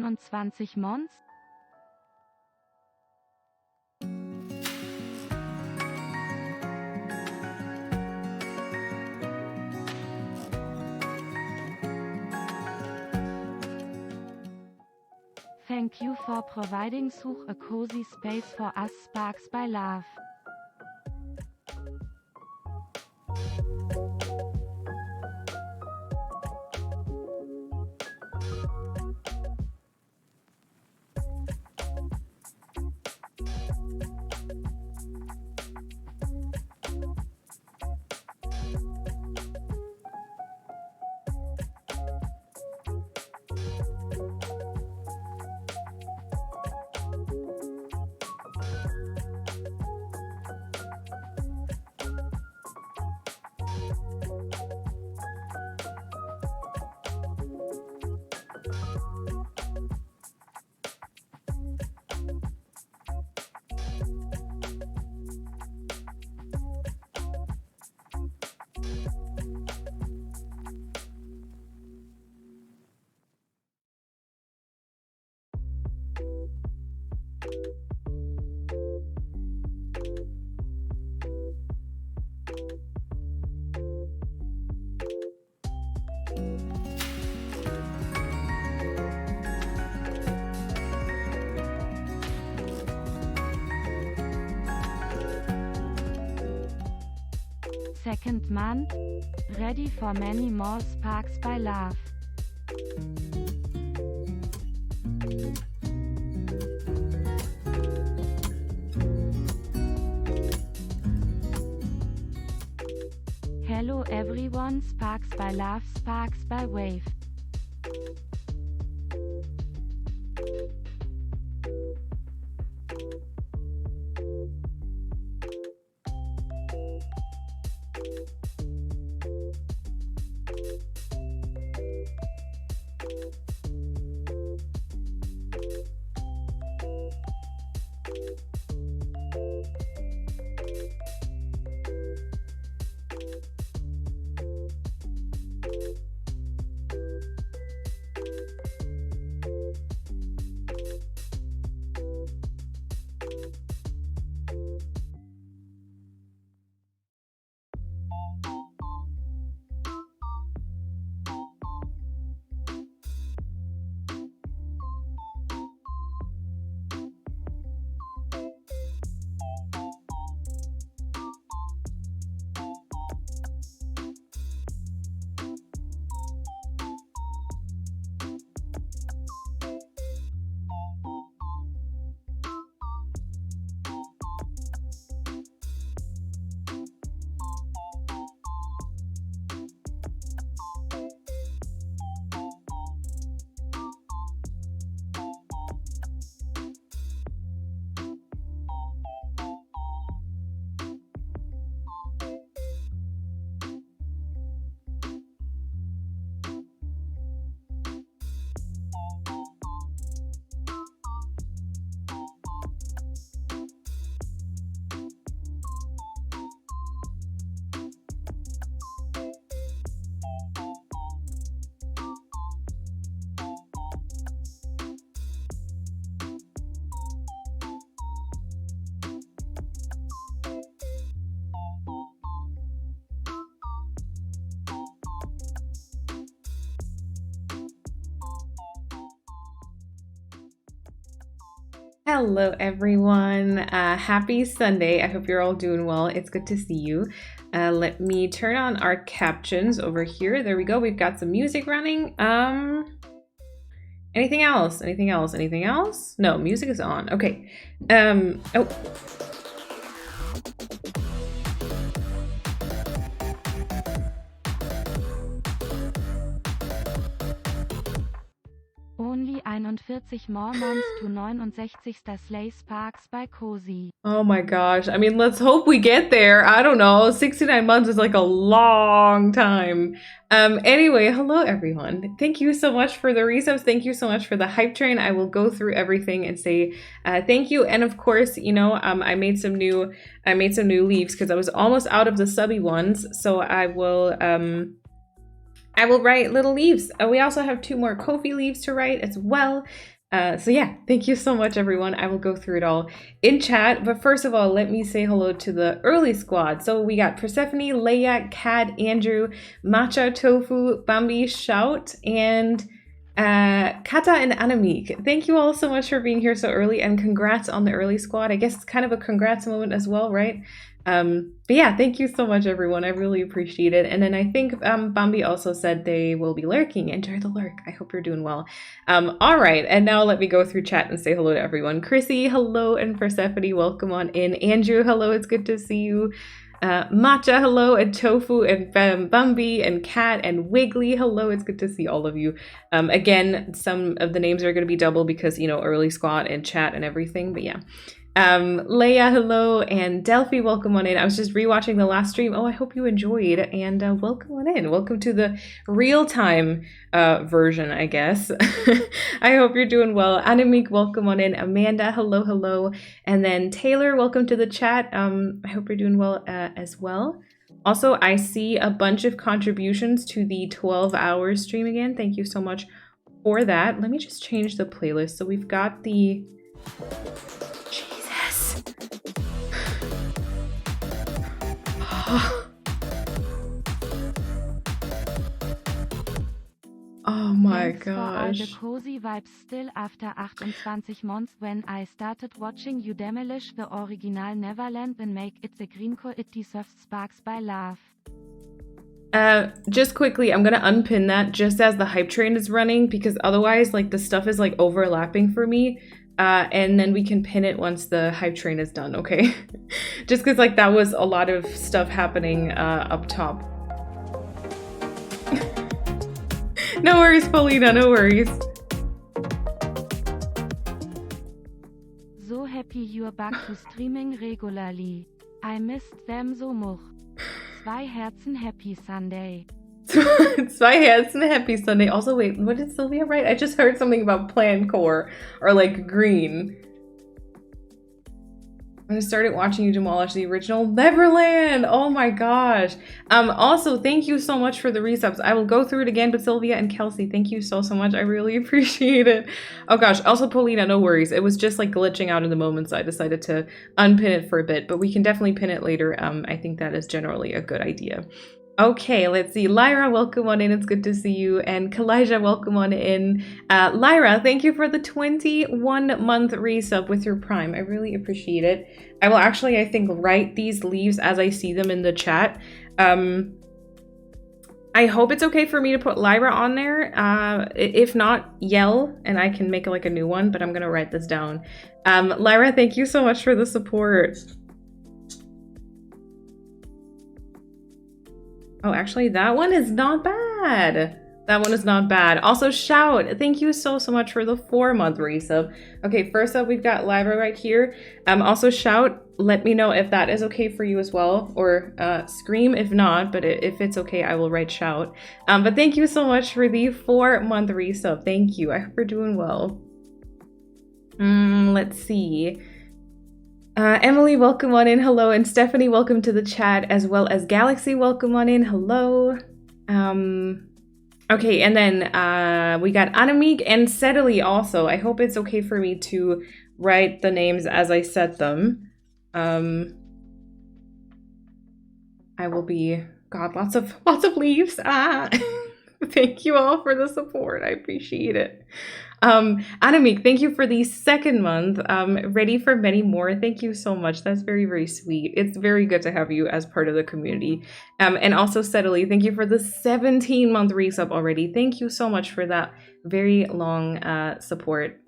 29 Mons? Thank you for providing Such a cozy space for us Sparks by Love. Second month, ready for many more Sparks by Love. Hello everyone, Sparks by Love, Sparks by Wave. Hello everyone, happy Sunday. I hope you're all doing well. It's good to see you. Let me turn on our captions over here. There we go. We've got some music running. Anything else? Anything else? Anything else? No, music is on. Okay. Oh. Only 41 more months to 69. Slay Sparks by Cozy. Oh my gosh. I mean, let's hope we get there. I don't know. 69 months is like a long time. Anyway, hello everyone. Thank you so much for the resubs. Thank you so much for the hype train. I will go through everything and say thank you. And of course, you know, I made some new leaves because I was almost out of the subby ones. So I will write little leaves. We also have 2 more Ko-fi leaves to write as well. So yeah, thank you so much, everyone. I will go through it all in chat. But first of all, let me say hello to the early squad. So we got Persephone, Leia, Kat, Andrew, Matcha, Tofu, Bambi, Shout, and Kata and Anamik. Thank you all so much for being here so early, and congrats on the early squad. I guess it's kind of a congrats moment as well, right? But yeah, thank you so much, everyone. I really appreciate it. And then I think Bambi also said they will be lurking. Enjoy the lurk. I hope you're doing well. All right, and now let me go through chat and say hello to everyone. Chrissy, hello, and Persephone, welcome on in. Andrew, hello, it's good to see you. Matcha, hello, and Tofu, and Bambi, and Kat, and Wiggly, hello, it's good to see all of you. Again, some of the names are going to be double because, you know, early squad and chat and everything, but yeah. Leia, hello, and Delphi, welcome on in. I was just rewatching the last stream. Oh, I hope you enjoyed, and welcome on in. Welcome to the real-time version, I guess. I hope you're doing well. Anamik, welcome on in. Amanda, hello, hello. And then Taylor, welcome to the chat. I hope you're doing well as well. Also, I see a bunch of contributions to the 12-hour stream again. Thank you so much for that. Let me just change the playlist. So we've got the... Oh my Thanks for all the gosh. cozy vibes still after 28 months when I started watching you demolish the original Neverland and make it the greencore it deserves sparks by love. Just quickly, I'm gonna unpin that just as the hype train is running because otherwise like the stuff is like overlapping for me. And then we can pin it once the hype train is done, okay? Just because like that was a lot of stuff happening up top. No worries, Paulina, no worries. So happy you're back to streaming regularly. I missed them so much. 2 Herzen happy Sunday. 2 Herzen happy Sunday. Also, wait, what did Sylvia write? I just heard something about plan core or like green. When I started watching you demolish the original Neverland. Oh my gosh. Also, thank you so much for the resubs. I will go through it again, but Sylvia and Kelsey, thank you so much. I really appreciate it. Oh gosh. Also, Paulina, no worries. It was just like glitching out in the moment, so I decided to unpin it for a bit, but we can definitely pin it later. I think that is generally a good idea. Okay, let's see. Lyra, welcome on in. It's good to see you. And Kalijah, welcome on in. Lyra, thank you for the 21-month resub with your Prime. I really appreciate it. I will actually, I think, write these leaves as I see them in the chat. I hope it's okay for me to put Lyra on there. If not, yell, and I can make like a new one, but I'm going to write this down. Lyra, thank you so much for the support. Oh, actually, that one is not bad. That one is not bad. Also, Shout, thank you so much for the 4-month resub. Okay, first up, we've got Lyra right here. Also, Shout, let me know if that is okay for you as well. Or Scream if not, but if it's okay, I will write Shout. But thank you so much for the 4-month resub. Thank you. I hope you're doing well. Let's see. Emily, welcome on in. Hello. And Stephanie, welcome to the chat, as well as Galaxy, welcome on in. Hello. Okay, and then we got Anamik and Settley also. I hope it's okay for me to write the names as I set them. I will be... God, lots of leaves. Thank you all for the support. I appreciate it. Anamik, thank you for the 2nd month. Ready for many more. Thank you so much. That's very, very sweet. It's very good to have you as part of the community. And also Steadily, thank you for the 17-month resub already. Thank you so much for that very long support.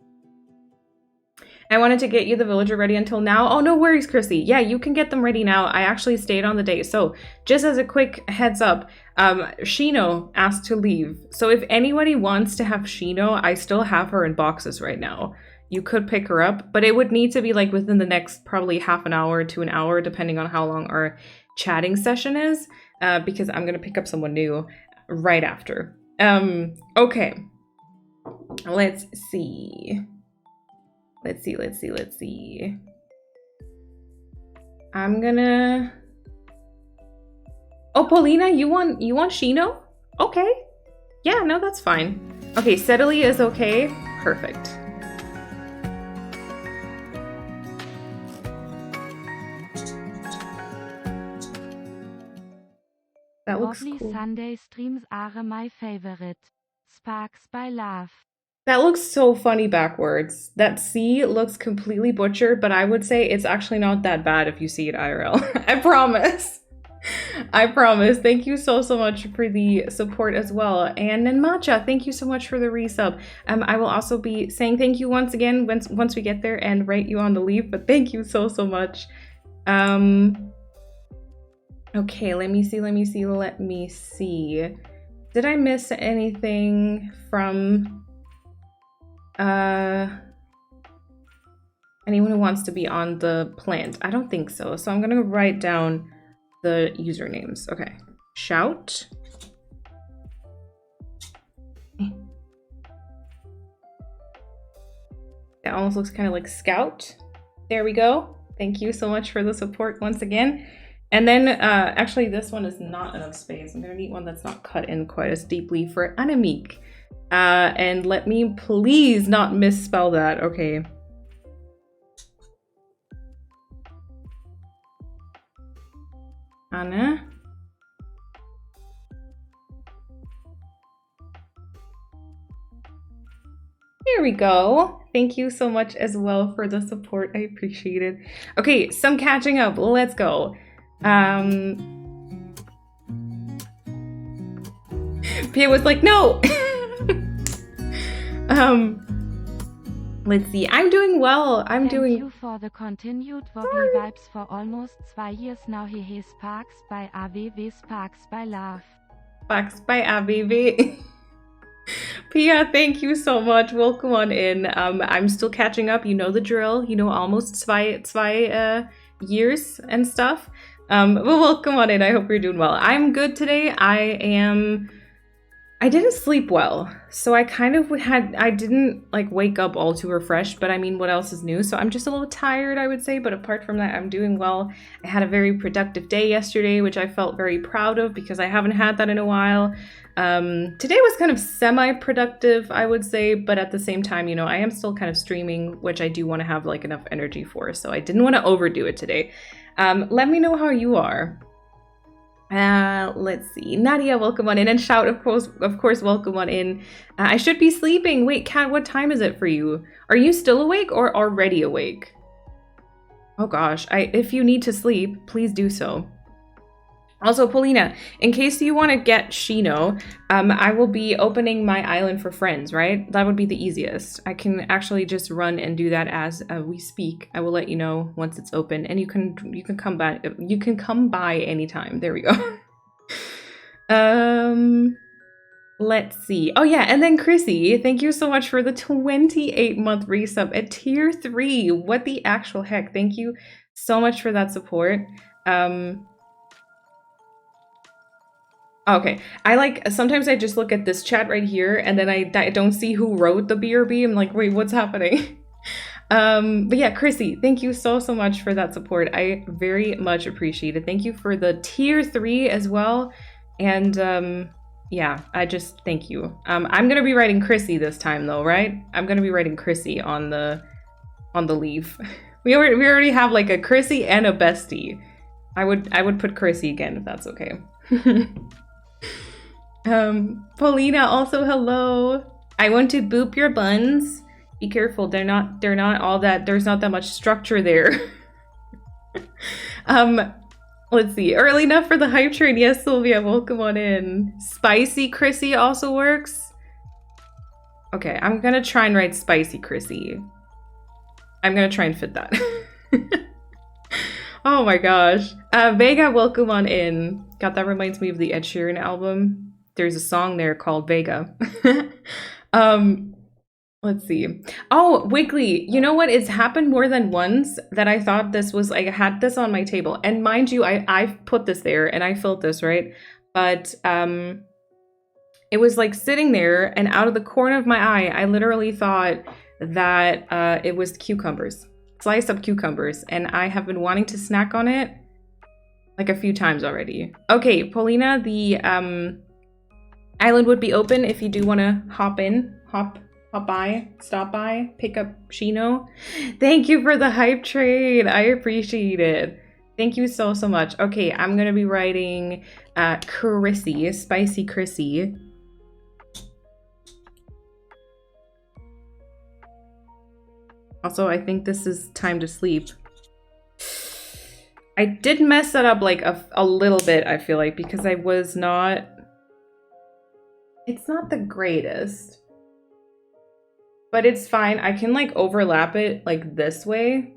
I wanted to get you the villager ready until now. Oh, no worries, Chrissy. Yeah, you can get them ready now. I actually stayed on the date. So just as a quick heads up, Shino asked to leave. So if anybody wants to have Shino, I still have her in boxes right now. You could pick her up, but it would need to be like within the next probably half an hour to an hour, depending on how long our chatting session is, because I'm going to pick up someone new right after. Okay. Let's see. Let's see. I'm gonna... Oh, Paulina, you want Shino? Okay. Yeah, no, that's fine. Okay, Steadily is okay. Perfect. That looks Wobbly cool. Sunday streams are my favorite. Sparks by Love. That looks so funny backwards. That C looks completely butchered, but I would say it's actually not that bad if you see it IRL. I promise. I promise. Thank you so much for the support as well. And then Matcha, thank you so much for the resub. I will also be saying thank you once again once we get there and write you on the leave, but thank you so much. Okay, let me see. Did I miss anything from anyone who wants to be on the plant? I don't think so. So I'm gonna write down the usernames. Okay. Shout. That almost looks kind of like Scout. There we go. Thank you so much for the support once again. And then actually this one is not enough space. I'm gonna need one that's not cut in quite as deeply for Annemiek. And let me please not misspell that. Okay. Anna. There we go. Thank you so much as well for the support. I appreciate it. Okay, some catching up. Let's go. Pia was like, no. Let's see. I'm doing well. Thank you for the continued Wobbly vibes for almost 2 years now. Hehe Sparks by AWW, Sparks by Love. Sparks by AWW. Pia, thank you so much. Welcome on in. I'm still catching up. You know the drill. You know, almost zwei years and stuff. But welcome on in. I hope you're doing well. I'm good today. I didn't sleep well, so I didn't like wake up all too refreshed, but I mean, what else is new? So I'm just a little tired, I would say, but apart from that, I'm doing well. I had a very productive day yesterday, which I felt very proud of because I haven't had that in a while. Today was kind of semi-productive, I would say, but at the same time, you know, I am still kind of streaming, which I do want to have like enough energy for, so I didn't want to overdo it today. Let me know how you are. Let's see. Nadia, welcome on in, and Shout, of course, welcome on in. I should be sleeping. Wait, Kat, what time is it for you? Are you still awake or already awake? Oh gosh, if you need to sleep, please do so. Also, Paulina, in case you want to get Shino, I will be opening my island for friends, right? That would be the easiest. I can actually just run and do that as we speak. I will let you know once it's open, and you can come back. You can come by anytime. There we go. Let's see. Oh yeah, and then Chrissy, thank you so much for the 28-month resub at tier 3. What the actual heck? Thank you so much for that support. Okay, sometimes I just look at this chat right here and then I don't see who wrote the BRB. I'm like, wait, what's happening? But yeah, Chrissy, thank you so much for that support. I very much appreciate it. Thank you for the tier 3 as well. And yeah, I just thank you. I'm gonna be writing Chrissy this time though, right? I'm gonna be writing Chrissy on the leave. We already have like a Chrissy and a bestie. I would put Chrissy again if that's okay. Paulina, also hello. I want to boop your buns. Be careful, they're not all that, there's not that much structure there. Let's see. Early enough for the hype train. Yes, Sylvia, welcome on in. Spicy Chrissy also works. Okay, I'm gonna try and write Spicy Chrissy. I'm gonna try and fit that. Oh my gosh. Vega, welcome on in. God, that reminds me of the Ed Sheeran album. There's a song there called Vega. Let's see. Oh, Wiggly, you know what? It's happened more than once that I thought this was, I had this on my table. And mind you, I've put this there and I filled this, right? But it was like sitting there and out of the corner of my eye, I literally thought that it was cucumbers. Sliced up cucumbers. And I have been wanting to snack on it like a few times already. Okay, Paulina, the island would be open if you do want to hop by, stop by, pick up Shino. Thank you for the hype trade. I appreciate it. Thank you so much. Okay, I'm gonna be writing Chrissy, Spicy Chrissy. Also, I think this is time to sleep. I did mess that up like a little bit, I feel like, because I was not... It's not the greatest. But it's fine. I can like overlap it like this way.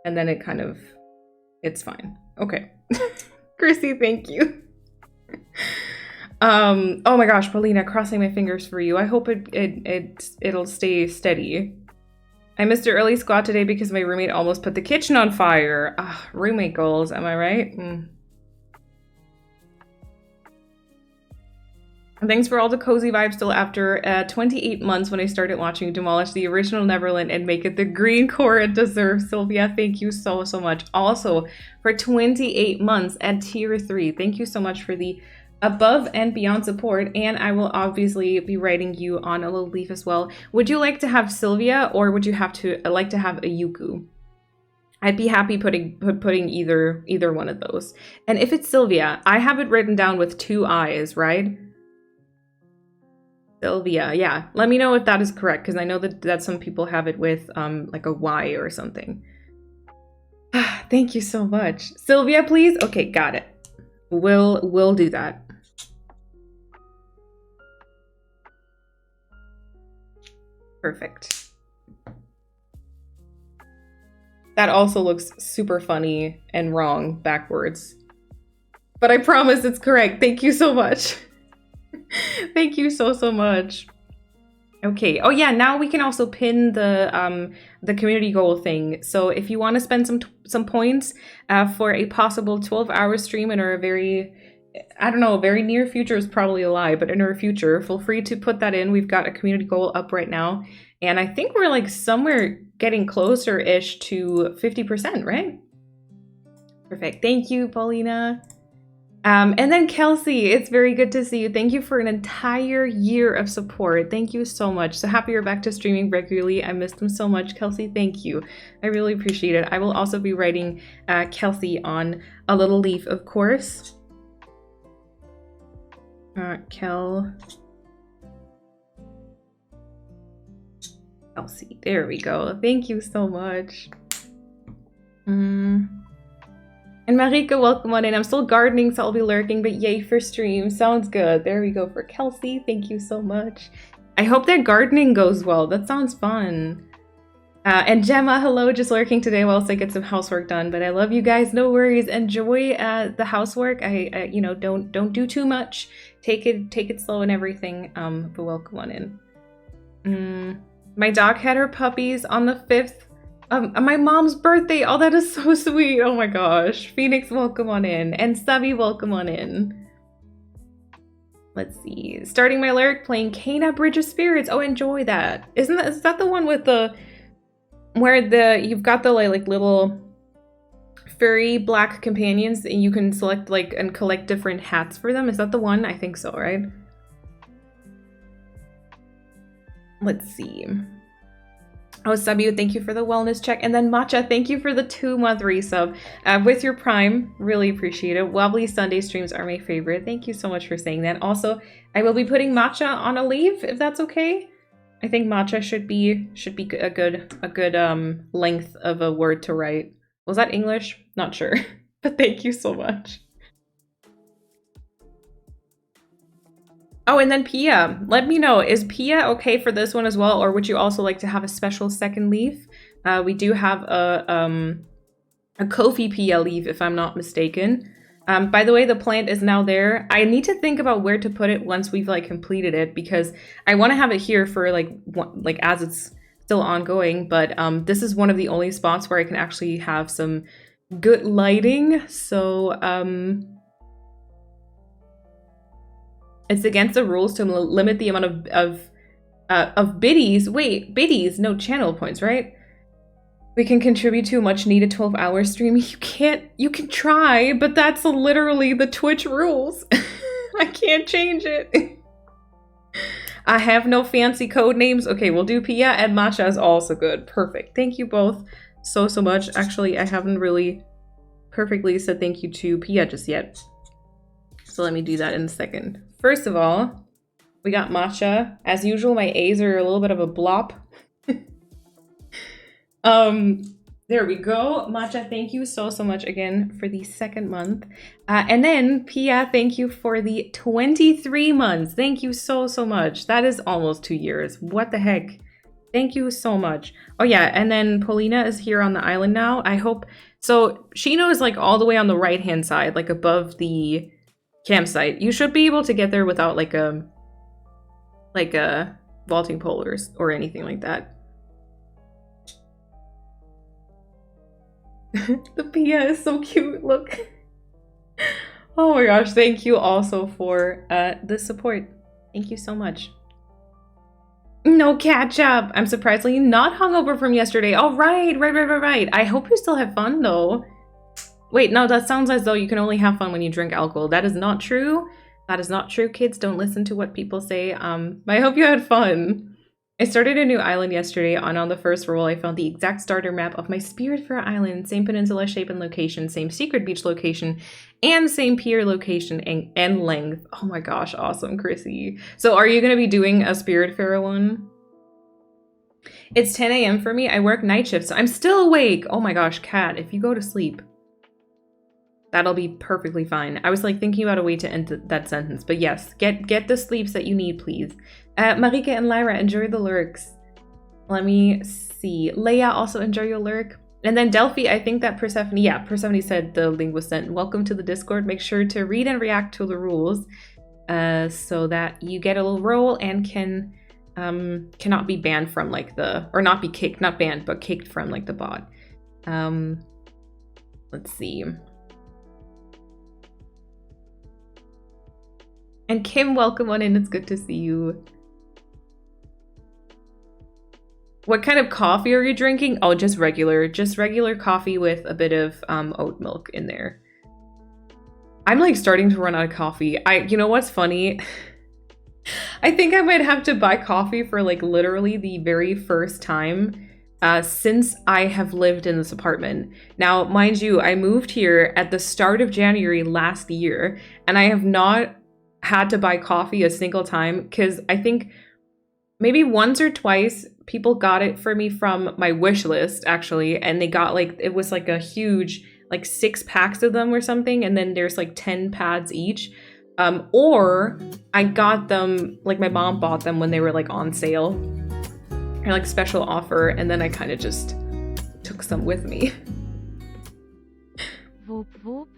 And then it kind of... It's fine. Okay. Chrissy, thank you. Oh my gosh, Paulina, crossing my fingers for you. I hope it'll stay steady. I missed an early squat today because my roommate almost put the kitchen on fire. Ah, roommate goals, am I right? Thanks for all the cozy vibes still after 28 months when I started watching Demolish the original Neverland and make it the green core it deserves. Sylvia, thank you so much. Also, for 28 months at tier 3, thank you so much for the above and beyond support, and I will obviously be writing you on a little leaf as well. Would you like to have Sylvia, or would you like to have a Yuku? I'd be happy putting either one of those. And if it's Sylvia, I have it written down with 2 I's, right? Sylvia, yeah. Let me know if that is correct, because I know that some people have it with like a Y or something. Thank you so much. Sylvia, please? Okay, got it. We'll do that. Perfect. That also looks super funny and wrong backwards. But I promise it's correct. Thank you so much. Thank you so much. Okay. Oh yeah, now we can also pin the community goal thing. So if you want to spend some points for a possible 12-hour stream in our very, I don't know, very near future is probably a lie, but in our future, feel free to put that in. We've got a community goal up right now, and I think we're like somewhere getting closer-ish to 50%, right? Perfect. Thank you, Paulina. And then Kelsey, it's very good to see you. Thank you for an entire year of support. Thank you so much. So happy you're back to streaming regularly. I missed them so much. Kelsey, thank you. I really appreciate it. I will also be writing Kelsey on a little leaf, of course. Kelsey, there we go. Thank you so much. And Marika, welcome on in. I'm still gardening, so I'll be lurking, but yay for stream. Sounds good. There we go for Kelsey. Thank you so much. I hope that gardening goes well. That sounds fun. And Gemma, hello, just lurking today whilst I get some housework done. But I love you guys. No worries. Enjoy the housework. I you know, don't do too much. Take it slow and everything. But welcome on in. My dog had her puppies on the 5th. My mom's birthday. Oh, that is so sweet. Oh my gosh. Phoenix, welcome on in. And Stubby, welcome on in. Let's see. Starting my lyric, playing Kana Bridge of Spirits. Oh, enjoy that. Is that the one with the... Where you've got the like little furry black companions and you can select like and collect different hats for them? Is that the one? I think so, right? Let's see. Oh, Sabu, thank you for the wellness check. And then Matcha, thank you for the 2-month resub with your Prime. Really appreciate it. Wobbly Sunday streams are my favorite. Thank you so much for saying that. Also, I will be putting Matcha on a leave, if that's okay. I think Matcha should be a good length of a word to write. Was that English? Not sure. But thank you so much. Oh, and then Pia, let me know, is Pia okay for this one as well, or would you also like to have a special second leaf? We do have a Kofi Pia leaf, if I'm not mistaken. By the way, the plant is now there. I need to think about where to put it once we've like completed it, because I want to have it here for like as it's still ongoing. But this is one of the only spots where I can actually have some good lighting. So it's against the rules to limit the amount of biddies. Wait, biddies, no channel points, right? We can contribute to a much needed 12-hour stream. You can try, but that's literally the Twitch rules. I can't change it. I have no fancy code names. Okay, we'll do Pia, and Matcha is also good. Perfect. Thank you both so much. Actually, I haven't really perfectly said thank you to Pia just yet. So let me do that in a second. First of all, we got matcha. As usual, my A's are a little bit of a blop. There we go. Matcha, thank you so much again for the second month. And then Pia, thank you for the 23 months. Thank you so much. That is almost 2 years. What the heck? Thank you so much. Oh yeah, and then Paulina is here on the island now. I hope so. Shino is like all the way on the right hand side, like above the campsite. You should be able to get there without like a vaulting pole or anything like that. The Pia is so cute. Look. Oh my gosh, thank you also for the support. Thank you so much. No catch up. I'm surprisingly not hungover from yesterday. Oh, right. I hope you still have fun though. Wait, no, that sounds as though you can only have fun when you drink alcohol. That is not true. That is not true, kids. Don't listen to what people say. I hope you had fun. I started a new island yesterday, and on the first roll, I found the exact starter map of my Spiritfarer island. Same peninsula shape and location, same secret beach location, and same pier location and length. Oh my gosh, awesome, Chrissy. So are you going to be doing a Spiritfarer one? It's 10 a.m. for me. I work night shift, so I'm still awake. Oh my gosh, Kat, if you go to sleep, that'll be perfectly fine. I was like thinking about a way to end that sentence, but yes, get the sleeps that you need, please. Marika and Lyra, enjoy the lurks. Let me see. Leia, also enjoy your lurk. And then Delphi, I think that Persephone, yeah, Persephone said the link was sent. Welcome to the Discord. Make sure to read and react to the rules so that you get a little role and cannot be banned from like or not be kicked, not banned, but kicked from like the bot. Let's see. And Kim, welcome on in. It's good to see you. What kind of coffee are you drinking? Oh, just regular coffee with a bit of oat milk in there. I'm like starting to run out of coffee. You know what's funny? I think I might have to buy coffee for like literally the very first time since I have lived in this apartment. Now, mind you, I moved here at the start of January last year, and I have not had to buy coffee a single time because I think maybe once or twice people got it for me from my wish list actually, and they got like, it was like a huge like 6 packs of them or something, and then there's like 10 pads each, or I got them, like my mom bought them when they were like on sale or like special offer, and then I kind of just took some with me. Whoop whoop,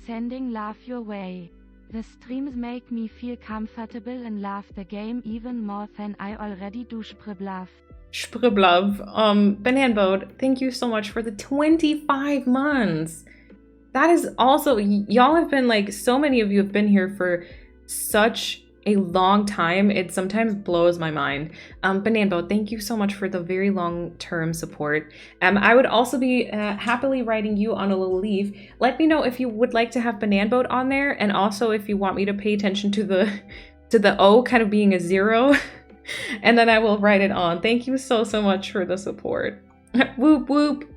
sending love your way. The streams make me feel comfortable and love the game even more than I already do. Spreblove. Banana Boat, thank you so much for the 25 months. That is also, y'all have been like, so many of you have been here for such a long time. It sometimes blows my mind. Banana Boat, thank you so much for the very long-term support. I would also be happily writing you on a little leaf. Let me know if you would like to have Banana Boat on there, and also if you want me to pay attention to the O kind of being a 0, and then I will write it on. Thank you so much for the support. Whoop whoop.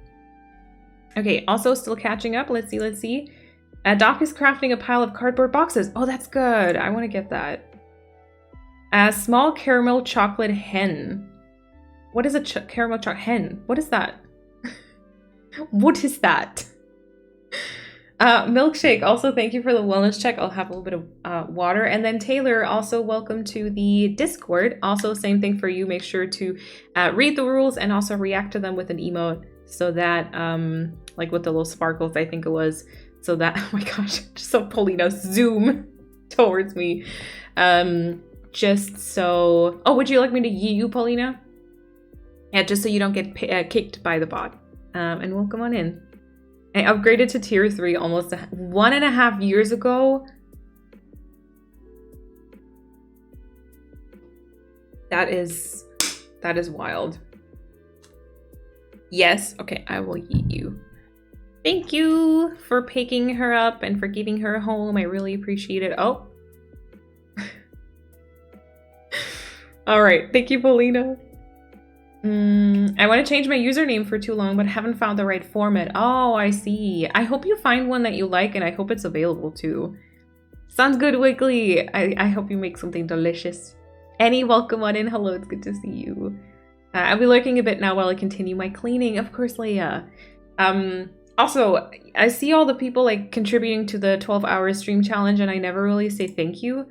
Okay, also still catching up. Let's see. Doc is crafting a pile of cardboard boxes. Oh, that's good. I want to get that. A small caramel chocolate hen. What is a caramel chocolate hen? What is that? What is that? Milkshake, also thank you for the wellness check. I'll have a little bit of water. And then Taylor, also welcome to the Discord. Also, same thing for you. Make sure to read the rules and also react to them with an emote so that, like with the little sparkles, I think it was, so that, oh my gosh, just so Paulina zoom towards me. Just so, oh, would you like me to yee you, Paulina? Yeah, just so you don't get kicked by the bot. And welcome on in. I upgraded to tier 3 almost 1.5 years ago. That is wild. Yes, okay, I will eat you. Thank you for picking her up and for giving her a home. I really appreciate it. Oh. All right, thank you, Paulina. I want to change my username for too long, but haven't found the right format. Oh, I see. I hope you find one that you like, and I hope it's available too. Sounds good, Wiggly. I hope you make something delicious. Annie, welcome on in. Hello, it's good to see you. I'll be lurking a bit now while I continue my cleaning. Of course, Leia. Also, I see all the people like contributing to the 12-hour stream challenge, and I never really say thank you.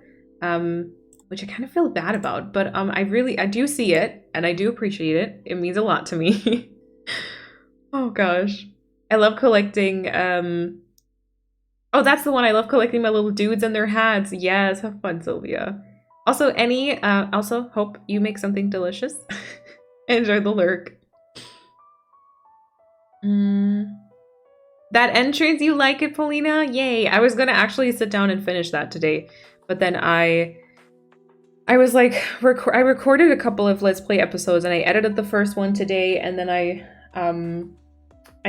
Which I kind of feel bad about, but I do see it, and I do appreciate it. It means a lot to me. Oh gosh. I love collecting, oh, that's the one. I love collecting my little dudes and their hats. Yes, have fun, Sylvia. Also, also hope you make something delicious. Enjoy the lurk. That entrance, you like it, Paulina? Yay. I was gonna actually sit down and finish that today, but then I was like, I recorded a couple of Let's Play episodes, and I edited the first one today, and then I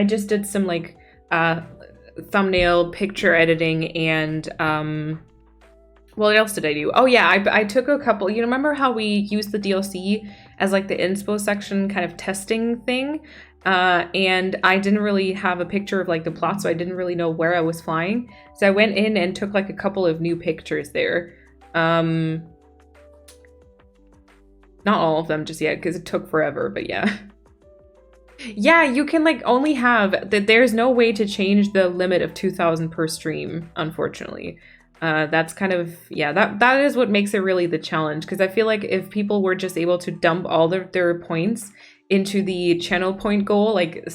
just did some like thumbnail picture editing, and what else did I do? Oh yeah, I took a couple. You remember how we used the DLC as like the inspo section kind of testing thing? And I didn't really have a picture of like the plot, so I didn't really know where I was flying. So I went in and took like a couple of new pictures there. Not all of them just yet, because it took forever, but yeah. Yeah, you can like only have that. There's no way to change the limit of 2,000 per stream, unfortunately. That's kind of, yeah, that is what makes it really the challenge, because I feel like if people were just able to dump all their points into the channel point goal, like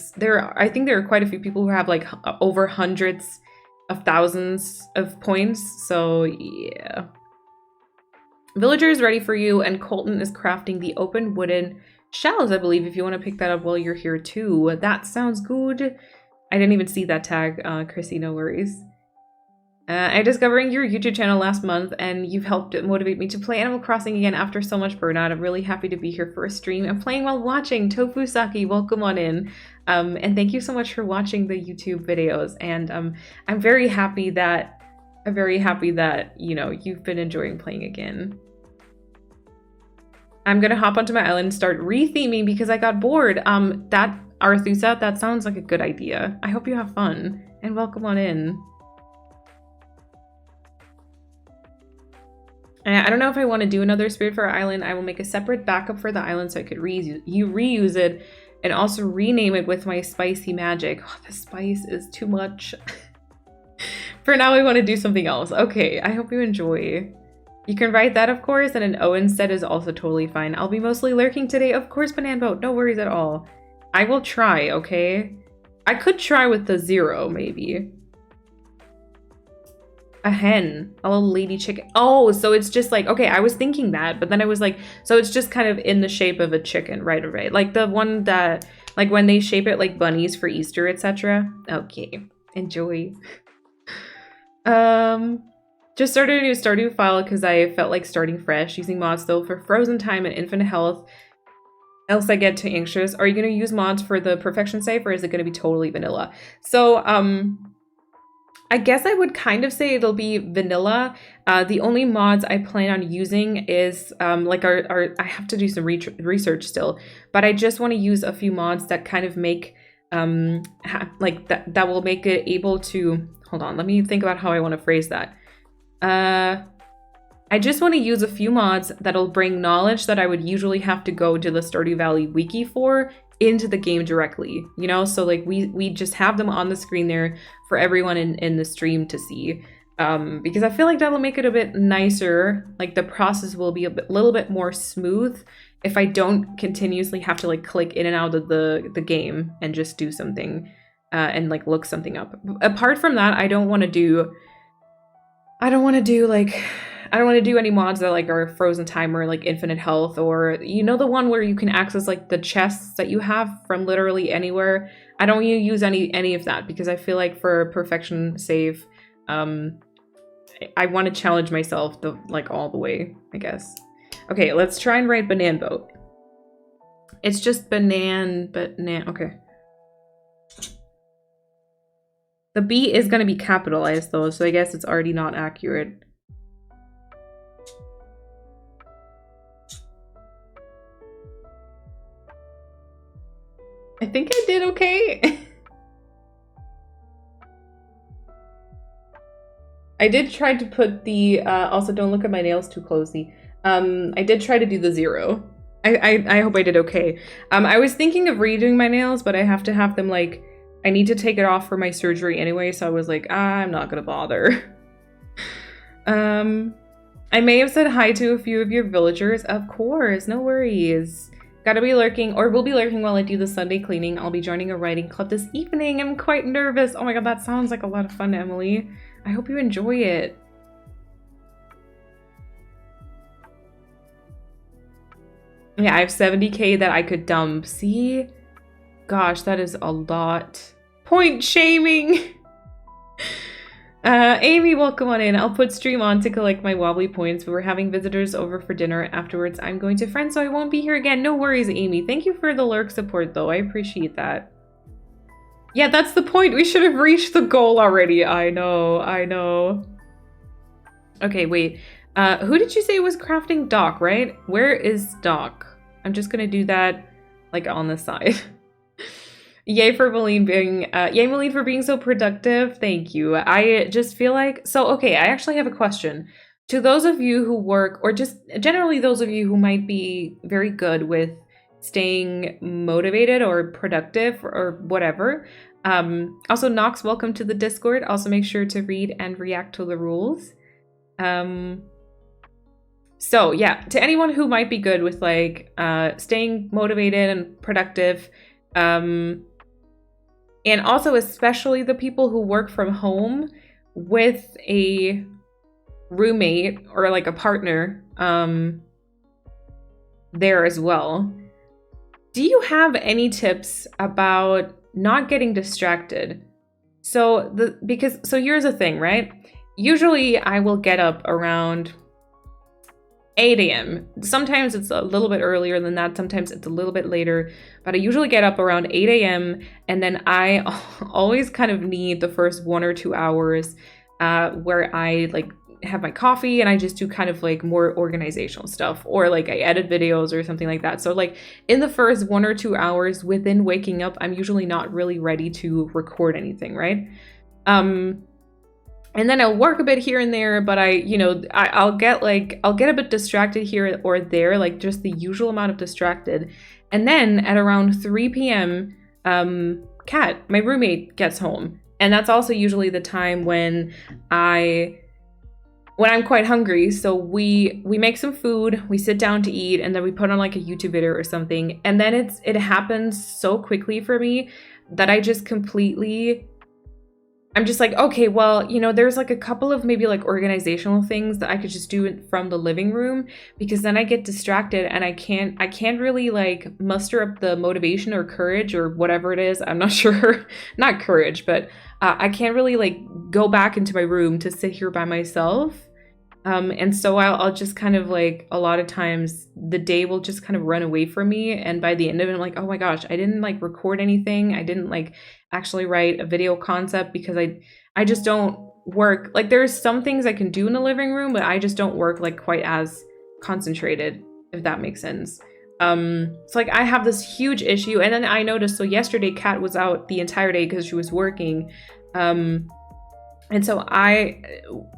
I think there are quite a few people who have like over hundreds of thousands of points, so yeah. Villager is ready for you, and Colton is crafting the open wooden shells, I believe, if you want to pick that up while you're here too. That sounds good. I didn't even see that tag, Chrissy, no worries. I discovered your YouTube channel last month, and you've helped motivate me to play Animal Crossing again after so much burnout. I'm really happy to be here for a stream and playing while watching. Tofu Saki, welcome on in. And thank you so much for watching the YouTube videos. And I'm very happy that you know, you've been enjoying playing again. I'm gonna hop onto my island and start re-theming because I got bored. That Arthusa, that sounds like a good idea. I hope you have fun, and welcome on in. I don't know if I want to do another Spiritfarer Island. I will make a separate backup for the island so I could reuse it, and also rename it with my spicy magic. Oh, the spice is too much. For now, I want to do something else. Okay, I hope you enjoy. You can write that, of course, and an O instead is also totally fine. I'll be mostly lurking today. Of course, Bananboat, no worries at all. I will try, okay? I could try with the 0, maybe. A hen, a little lady chicken. Oh, so it's just like, okay, I was thinking that, but then I was like, so it's just kind of in the shape of a chicken, right? Like the one that, like when they shape it like bunnies for Easter, etc. Okay, enjoy. Just started a new Stardew file because I felt like starting fresh, using mods though for frozen time and infinite health. Else I get too anxious. Are you going to use mods for the perfection save, or is it going to be totally vanilla? So, I guess I would kind of say it'll be vanilla. The only mods I plan on using is like I have to do some research still, but I just want to use a few mods that kind of make like that will make it able to, hold on, let me think about how I want to phrase that. I just want to use a few mods that'll bring knowledge that I would usually have to go to the Stardew Valley wiki for into the game directly, you know? So like we just have them on the screen there for everyone in the stream to see, because I feel like that'll make it a bit nicer. Like the process will be little bit more smooth if I don't continuously have to like click in and out of the game and just do something and like look something up. Apart from that, I don't want to do any mods that like are frozen time or like infinite health, or you know, the one where you can access like the chests that you have from literally anywhere. I don't want to use any of that because I feel like for a perfection save, I want to challenge myself like all the way, I guess. Okay, let's try and write Bananboat. It's just okay. The B is going to be capitalized though, so I guess it's already not accurate. I think I did okay. I did try to put the, also don't look at my nails too closely. I did try to do the 0. I hope I did okay. I was thinking of redoing my nails, but I have to have them like, I need to take it off for my surgery anyway, so I was like, I'm not gonna bother. I may have said hi to a few of your villagers. Of course, no worries. Gotta be lurking, or will be lurking while I do the Sunday cleaning. I'll be joining a writing club this evening. I'm quite nervous. Oh my god, that sounds like a lot of fun, Emily. I hope you enjoy it. Yeah, I have 70k that I could dump. See? Gosh, that is a lot. Point shaming! Amy, welcome on in. I'll put stream on to collect my Wobbly points, but we're having visitors over for dinner. Afterwards, I'm going to friends, so I won't be here again. No worries, Amy. Thank you for the lurk support, though. I appreciate that. Yeah, that's the point. We should have reached the goal already. I know, I know. Okay, wait. Who did you say was crafting Doc, right? Where is Doc? I'm just gonna do that, like, on the side. Yay for Malene being, yay Malene for being so productive. Thank you. I just feel like, so, okay, I actually have a question. To those of you who work, or just generally those of you who might be very good with staying motivated or productive or whatever. Also, Nox, welcome to the Discord. Also, make sure to read and react to the rules. So yeah, to anyone who might be good with like staying motivated and productive, and also especially the people who work from home with a roommate or like a partner there as well. Do you have any tips about not getting distracted? So here's the thing, right? Usually I will get up around 8 a.m. Sometimes it's a little bit earlier than that. Sometimes it's a little bit later, but I usually get up around 8 a.m. and then I always kind of need the first 1 or 2 hours where I like have my coffee and I just do kind of like more organizational stuff, or like I edit videos or something like that. So like in the first 1 or 2 hours within waking up, I'm usually not really ready to record anything, right? And then I'll work a bit here and there, but I'll get a bit distracted here or there, like just the usual amount of distracted. And then at around 3 p.m., Kat, my roommate, gets home. And that's also usually the time when I'm quite hungry. So we make some food, we sit down to eat, and then we put on like a YouTube video or something. And then it happens so quickly for me that I just I'm just like, okay, well, there's like a couple of maybe like organizational things that I could just do from the living room, because then I get distracted and I can't really like muster up the motivation or courage or whatever it is. I'm not sure, not courage, but I can't really like go back into my room to sit here by myself. And so I'll just kind of like, a lot of times the day will just kind of run away from me. And by the end of it, I'm like, oh my gosh, I didn't like record anything. I didn't like actually write a video concept, because I just don't work. Like there's some things I can do in the living room, but I just don't work like quite as concentrated, if that makes sense. So like I have this huge issue. And then I noticed, so yesterday Kat was out the entire day because she was working. And so I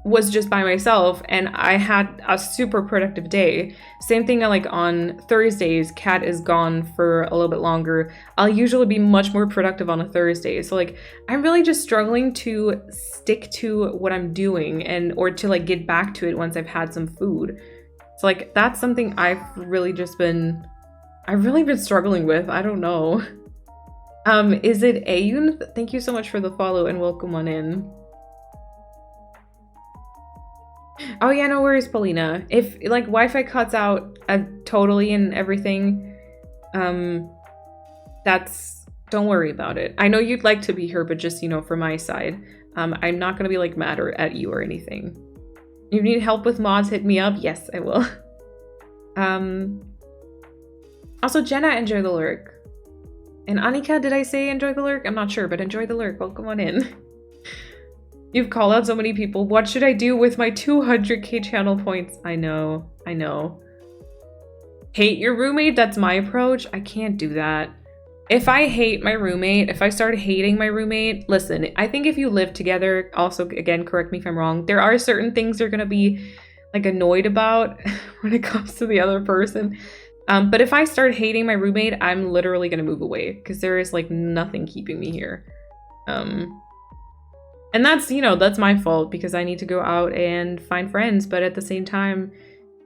was just by myself and I had a super productive day. Same thing like on Thursdays, Kat is gone for a little bit longer. I'll usually be much more productive on a Thursday. So like I'm really just struggling to stick to what I'm doing or to like get back to it once I've had some food. So like that's something I've really been struggling with. I don't know. Is it Ayun? Thank you so much for the follow and welcome on in. Oh yeah, no worries, Paulina. If like Wi-Fi cuts out totally and everything, don't worry about it. I know you'd like to be here, but just, for my side, I'm not gonna be like mad at you or anything. You need help with mods, hit me up. Yes, I will. Also, Jenna, enjoy the lurk. And Annika, did I say enjoy the lurk? I'm not sure, but enjoy the lurk. Welcome on in. You've called out so many people. What should I do with my 200k channel points? I know. Hate your roommate? That's my approach. I can't do that. if I hate my roommate, if I start hating my roommate, listen, I think if you live together, also, again, correct me if I'm wrong, there are certain things you're going to be like annoyed about when it comes to the other person. But if I start hating my roommate, I'm literally going to move away because there is like nothing keeping me here. And that's, you know, that's my fault because I need to go out and find friends. But at the same time,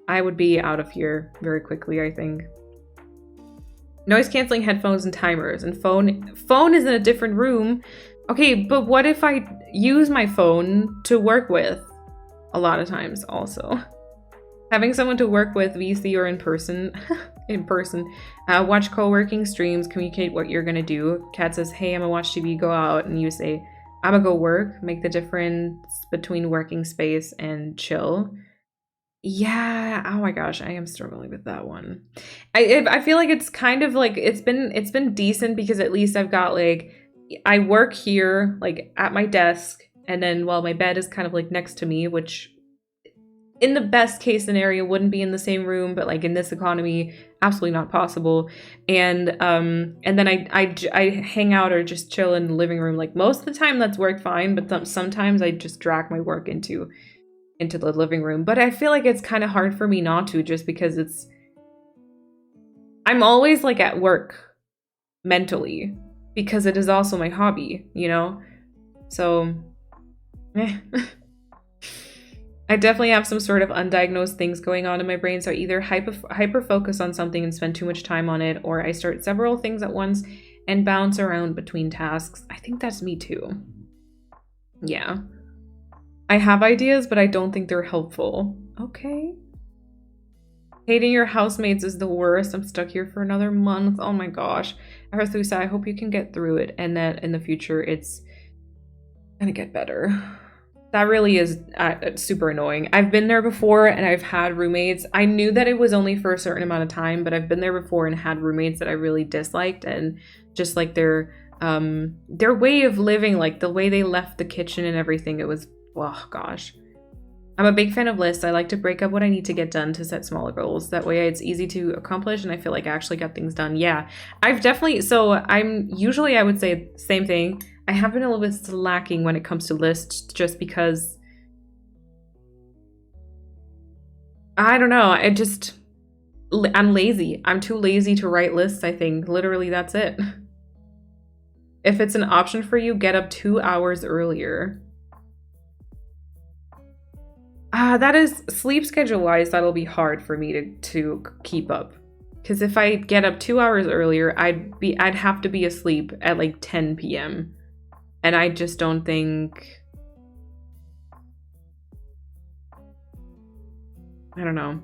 I would be out of here very quickly, I think. Noise canceling headphones and timers, and phone is in a different room. Okay, but what if I use my phone to work with a lot of times also? Having someone to work with VC or in person, watch co-working streams, communicate what you're gonna do. Kat says, hey, I'm gonna watch TV, go out, and you say, I'm gonna go work, make the difference between working space and chill. Yeah, oh my gosh, I am struggling with that one. I feel like it's kind of like it's been decent because at least I've got like I work here like at my desk, and then while my bed is kind of like next to me, which in the best case scenario wouldn't be in the same room, but like in this economy, absolutely not possible. And then I hang out or just chill in the living room. Like most of the time that's worked fine, but sometimes I just drag my work into the living room. But I feel like it's kind of hard for me not to, just because I'm always like at work mentally because it is also my hobby, you know? So I definitely have some sort of undiagnosed things going on in my brain. So I either hyper focus on something and spend too much time on it, or I start several things at once and bounce around between tasks. I think that's me too. Yeah. I have ideas, but I don't think they're helpful. Okay. Hating your housemates is the worst. I'm stuck here for another month. Oh my gosh. Arethusa, I hope you can get through it and that in the future it's gonna get better. That really is super annoying. I've been there before and I've had roommates. I knew that it was only for a certain amount of time, but I've been there before and had roommates that I really disliked, and just like their way of living, like the way they left the kitchen and everything, it was, oh gosh. I'm a big fan of lists. I like to break up what I need to get done to set smaller goals. That way it's easy to accomplish and I feel like I actually got things done. Yeah, I've definitely, so I'm usually, I would say same thing. I have been a little bit slacking when it comes to lists just because, I don't know, I'm lazy. I'm too lazy to write lists, I think. Literally, that's it. If it's an option for you, get up 2 hours earlier. That is, sleep schedule wise, that'll be hard for me to keep up. Because if I get up 2 hours earlier, I'd have to be asleep at like 10 p.m. And I just don't think, I don't know.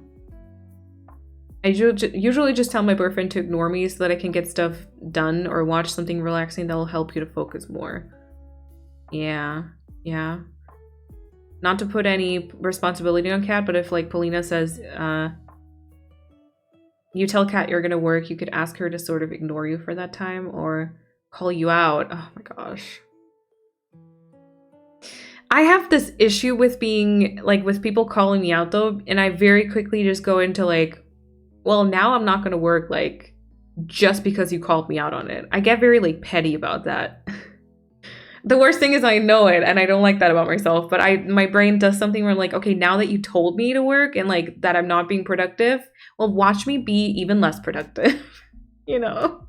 I usually just tell my boyfriend to ignore me so that I can get stuff done or watch something relaxing that'll help you to focus more. Yeah. Not to put any responsibility on Kat, but if like Polina says, you tell Kat you're gonna work, you could ask her to sort of ignore you for that time or call you out. Oh my gosh. I have this issue with being like with people calling me out though, and I very quickly just go into like, well, now I'm not going to work like just because you called me out on it. I get very like petty about that. The worst thing is I know it and I don't like that about myself, but my brain does something where I'm like, okay, now that you told me to work and like that I'm not being productive, well, watch me be even less productive, you know?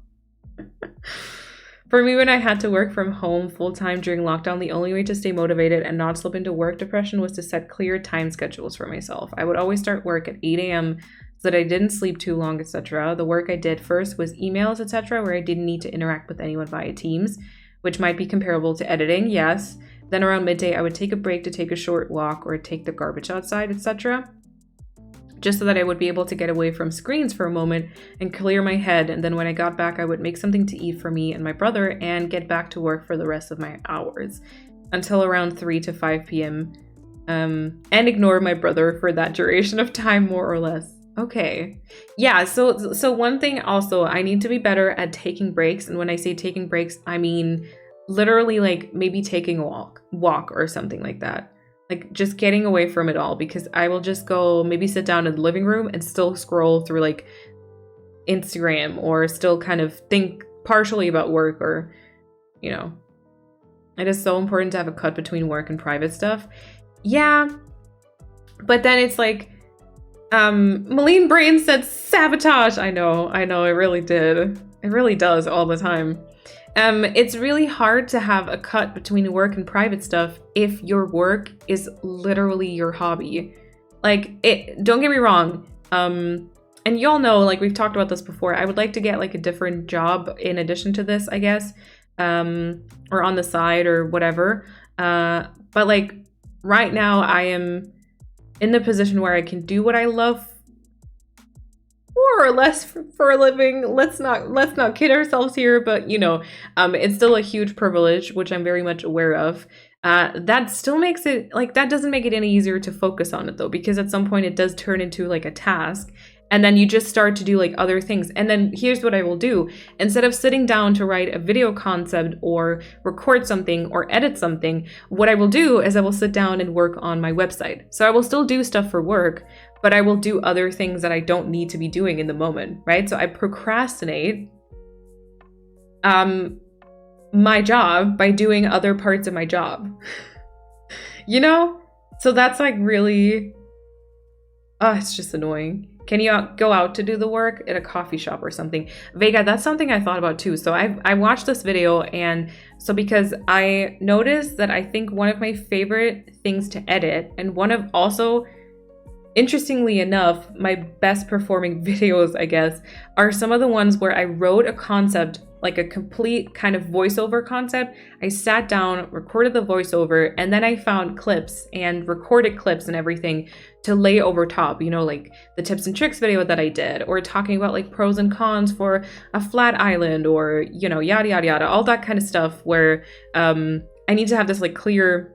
For me, when I had to work from home full-time during lockdown, the only way to stay motivated and not slip into work depression was to set clear time schedules for myself. I would always start work at 8 a.m. so that I didn't sleep too long, etc. The work I did first was emails, etc., where I didn't need to interact with anyone via Teams, which might be comparable to editing, yes. Then around midday, I would take a break to take a short walk or take the garbage outside, etc., just so that I would be able to get away from screens for a moment and clear my head. And then when I got back, I would make something to eat for me and my brother and get back to work for the rest of my hours until around 3 to 5 p.m. And ignore my brother for that duration of time, more or less. Okay. Yeah, so one thing also, I need to be better at taking breaks. And when I say taking breaks, I mean literally like maybe taking a walk or something like that. Like just getting away from it all, because I will just go maybe sit down in the living room and still scroll through like Instagram or still kind of think partially about work, or, you know, it is so important to have a cut between work and private stuff. Yeah, but then it's like, Maline Brain said sabotage. I know, it really did. It really does all the time. It's really hard to have a cut between work and private stuff if your work is literally your hobby. Like, don't get me wrong. And y'all know, like, we've talked about this before. I would like to get like a different job in addition to this, I guess, or on the side or whatever. But like right now I am in the position where I can do what I love more or less for a living. Let's not kid ourselves here, but you know, it's still a huge privilege, which I'm very much aware of. That still makes it like, that doesn't make it any easier to focus on it though, because at some point it does turn into like a task. And then you just start to do like other things. And then here's what I will do. Instead of sitting down to write a video concept or record something or edit something, what I will do is I will sit down and work on my website. So I will still do stuff for work, but I will do other things that I don't need to be doing in the moment, right? So I procrastinate my job by doing other parts of my job. You know? So that's like really, it's just annoying. Can you go out to do the work at a coffee shop or something? Vega, that's something I thought about too. So I watched this video, and so because I noticed that I think one of my favorite things to edit, and one of also, interestingly enough, my best performing videos, I guess, are some of the ones where I wrote a concept, like a complete kind of voiceover concept. I sat down, recorded the voiceover, and then I found clips and recorded clips and everything to lay over top, you know, like the tips and tricks video that I did, or talking about like pros and cons for a flat island, or, you know, yada, yada, yada, all that kind of stuff where I need to have this like clear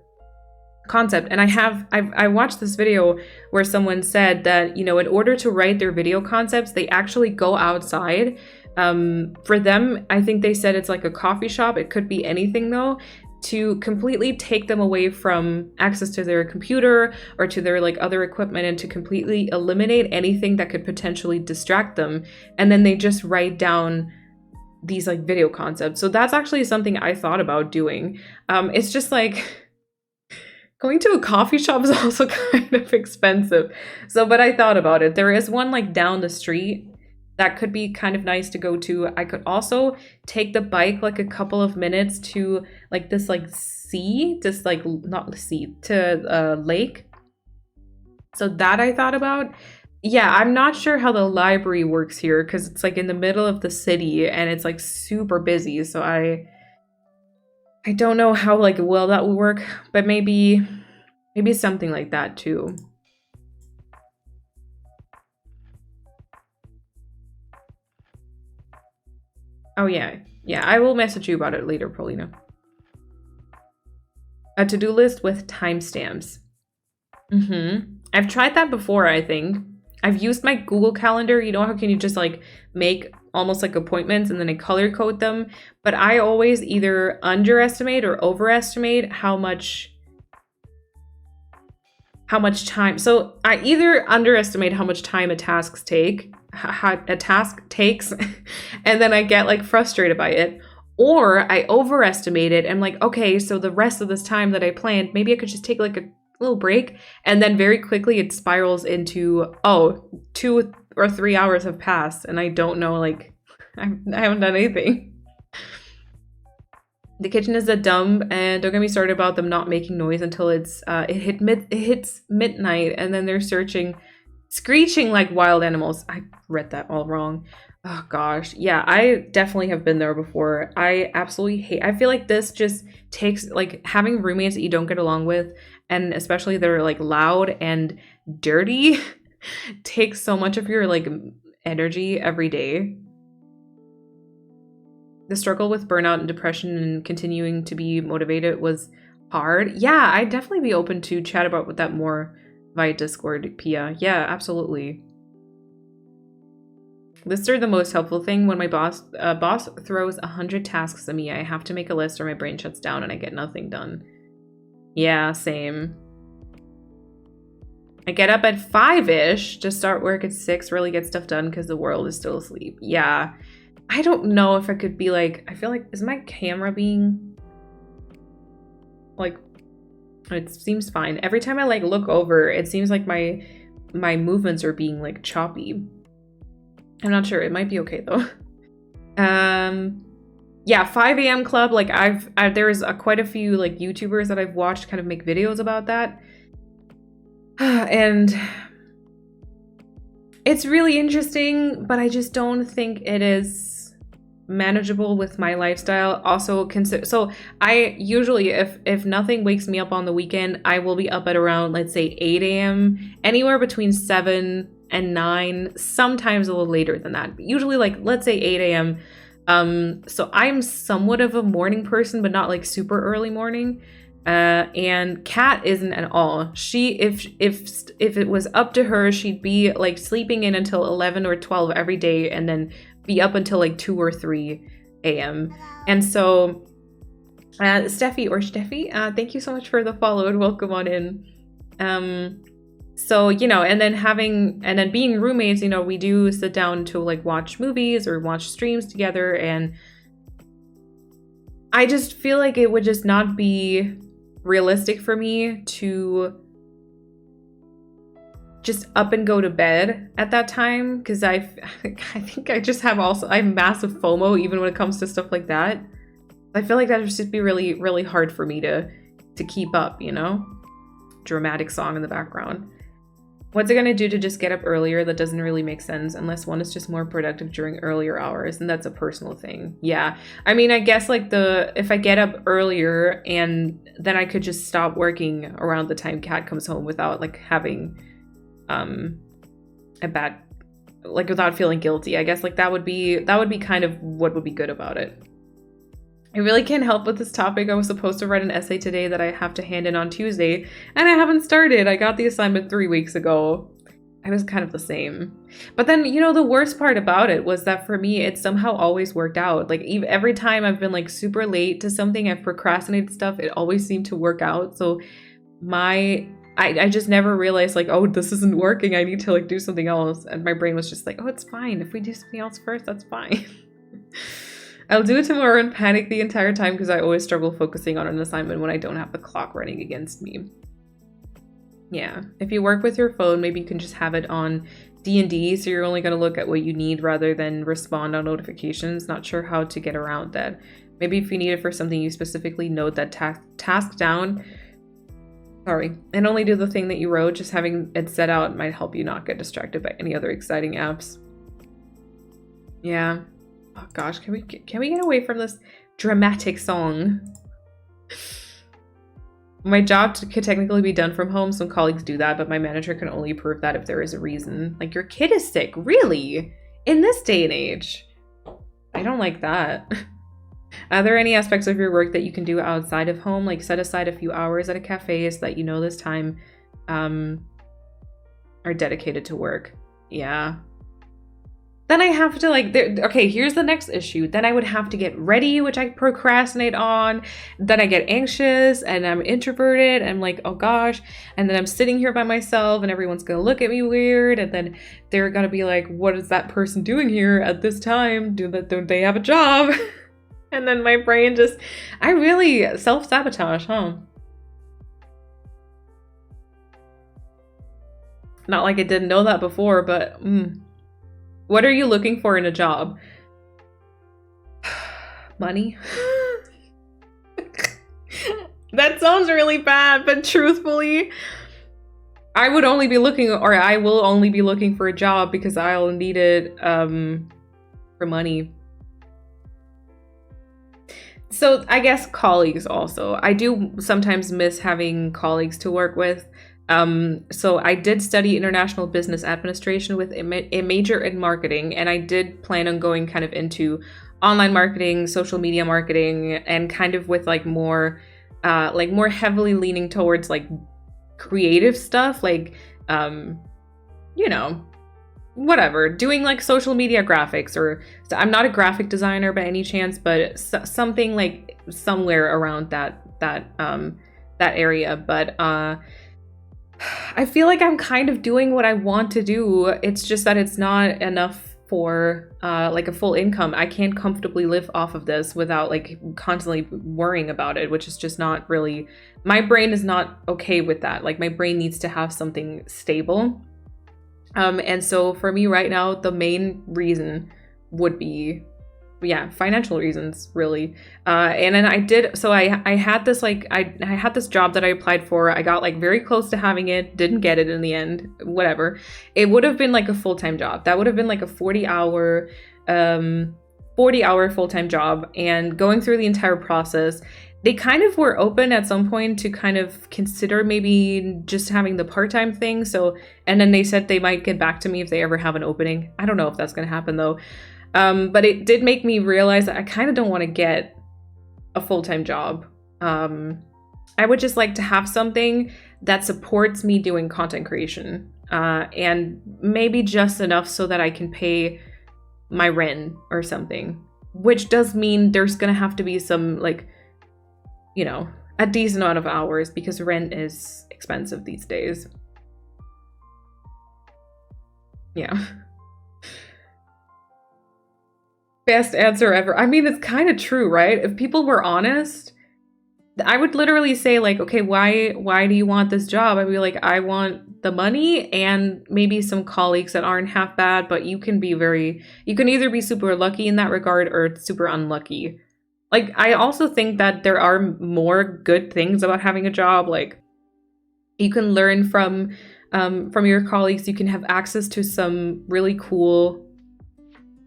concept. And I watched this video where someone said that, you know, in order to write their video concepts, they actually go outside. For them, I think they said it's like a coffee shop. It could be anything though, to completely take them away from access to their computer or to their like other equipment, and to completely eliminate anything that could potentially distract them. And then they just write down these like video concepts. So that's actually something I thought about doing. It's just like, going to a coffee shop is also kind of expensive. So, but I thought about it. There is one like down the street that could be kind of nice to go to. I could also take the bike like a couple of minutes to like this like sea, just like not the sea, to lake. So that I thought about. Yeah, I'm not sure how the library works here because it's like in the middle of the city and it's like super busy. So I don't know how like well that will work, but maybe something like that too. Oh yeah, I will message you about it later, Paulina. A to-do list with timestamps. I've tried that before, I think. I've used my Google Calendar. You know how can you just like make almost like appointments and then I color code them? But I always either underestimate or overestimate how much time. So I either underestimate how much time a task takes, and then I get like frustrated by it, or I overestimate it. And like, okay, so the rest of this time that I planned, maybe I could just take like a little break, and then very quickly it spirals into, oh, 2 or 3 hours have passed and I don't know, like I haven't done anything. The kitchen is a dumb, and don't get me started about them not making noise until it hits midnight, and then they're screeching like wild animals. I read that all wrong. Oh gosh. Yeah, I definitely have been there before. I absolutely hate, I feel like this just takes, like, having roommates that you don't get along with, and especially they're like loud and dirty, takes so much of your like energy every day. The struggle with burnout and depression and continuing to be motivated was hard. Yeah, I'd definitely be open to chat about that more via Discord, Pia. Yeah, absolutely. Lists are the most helpful thing. When my boss throws 100 tasks at me, I have to make a list or my brain shuts down and I get nothing done. Yeah, same. I get up at 5-ish to start work at 6, really get stuff done because the world is still asleep. Yeah. I don't know if I could be like, I feel like, is my camera being like, it seems fine. Every time I like look over, it seems like my movements are being like choppy. I'm not sure. It might be okay though. Yeah, 5 a.m. club. Like there's quite a few like YouTubers that I've watched kind of make videos about that. And it's really interesting, but I just don't think it is manageable with my lifestyle. Also so I usually, if nothing wakes me up on the weekend, I will be up at around, let's say 8 a.m. anywhere between 7 and 9, sometimes a little later than that, but usually like, let's say 8 a.m. So I'm somewhat of a morning person, but not like super early morning. And Kat isn't at all. She, if it was up to her, she'd be like sleeping in until 11 or 12 every day, and then be up until like 2 or 3 a.m. And so, Steffi, thank you so much for the follow and welcome on in. So, you know, and then being roommates, you know, we do sit down to like watch movies or watch streams together, and I just feel like it would just not be realistic for me to just up and go to bed at that time, because I think I just have massive FOMO even when it comes to stuff like that. I feel like that would just be really, really hard for me to keep up, you know? Dramatic song in the background. What's it gonna do to just get up earlier? That doesn't really make sense unless one is just more productive during earlier hours, and that's a personal thing. Yeah, I mean, I guess like if I get up earlier, and then I could just stop working around the time Kat comes home without like having a bad, like without feeling guilty. I guess like that would be kind of what would be good about it. I really can't help with this topic. I was supposed to write an essay today that I have to hand in on Tuesday, and I haven't started. I got the assignment 3 weeks ago. I was kind of the same. But then, you know, the worst part about it was that for me, it somehow always worked out. Like every time I've been like super late to something, I've procrastinated stuff, it always seemed to work out. So I just never realized like, oh, this isn't working. I need to like do something else. And my brain was just like, oh, it's fine. If we do something else first, that's fine. I'll do it tomorrow and panic the entire time because I always struggle focusing on an assignment when I don't have the clock running against me. Yeah, if you work with your phone, maybe you can just have it on D&D, so you're only going to look at what you need rather than respond on notifications. Not sure how to get around that. Maybe if you need it for something, you specifically note that task down. Sorry, and only do the thing that you wrote. Just having it set out might help you not get distracted by any other exciting apps. Yeah. Oh gosh, can we get away from this dramatic song? My job could technically be done from home. Some colleagues do that, but my manager can only approve that if there is a reason. Like, your kid is sick, really? In this day and age? I don't like that. Are there any aspects of your work that you can do outside of home? Like set aside a few hours at a cafe so that you know this time are dedicated to work. Yeah. Then I have to like, okay, here's the next issue. Then I would have to get ready, which I procrastinate on. Then I get anxious and I'm introverted. And I'm like, oh gosh. And then I'm sitting here by myself and everyone's going to look at me weird. And then they're going to be like, what is that person doing here at this time? Don't they have a job? And then my brain just, I really self-sabotage, huh? Not like I didn't know that before, but what are you looking for in a job? Money? That sounds really bad, but truthfully, I will only be looking for a job because I'll need it for money. So I guess colleagues also. I do sometimes miss having colleagues to work with. So I did study international business administration with a major in marketing, and I did plan on going kind of into online marketing, social media marketing, and kind of with like more heavily leaning towards like creative stuff, like, you know, whatever, doing like social media graphics, or so I'm not a graphic designer by any chance, but something like somewhere around that area. But I feel like I'm kind of doing what I want to do. It's just that it's not enough for like a full income. I can't comfortably live off of this without like constantly worrying about it, which is just not really, my brain is not okay with that. Like my brain needs to have something stable. And so for me right now, the main reason would be, yeah, financial reasons really. And then I had this like, I had this job that I applied for. I got like very close to having it, didn't get it in the end, whatever. It would have been like a full-time job. That would have been like a 40-hour full-time job. And going through the entire process, they kind of were open at some point to kind of consider maybe just having the part-time thing. So, and then they said they might get back to me if they ever have an opening. I don't know if that's going to happen though. But it did make me realize that I kind of don't want to get a full-time job. I would just like to have something that supports me doing content creation, and maybe just enough so that I can pay my rent or something, which does mean there's going to have to be some like, you know, a decent amount of hours because rent is expensive these days. Yeah. Best answer ever. I mean, it's kind of true, right? If people were honest, I would literally say like, okay, why do you want this job? I'd be like, I want the money and maybe some colleagues that aren't half bad, but you can either be super lucky in that regard or super unlucky. Like, I also think that there are more good things about having a job. Like, you can learn from your colleagues. You can have access to some really cool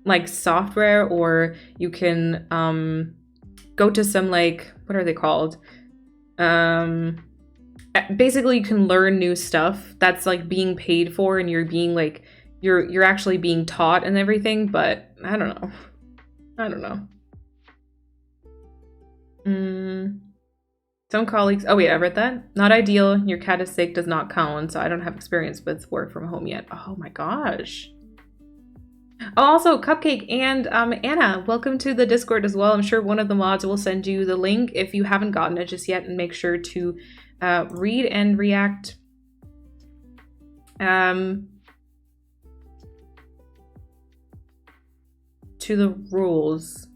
like software, or you can go to some like, what are they called? Basically you can learn new stuff that's like being paid for, and you're being like, you're actually being taught and everything. But I don't know. Some colleagues, oh wait, I read that. Not ideal. Your cat is sick does not count. So I don't have experience with work from home yet. Oh my gosh. Oh, also Cupcake and Anna, welcome to the Discord as well. I'm sure one of the mods will send you the link if you haven't gotten it just yet, and make sure to read and react to the rules.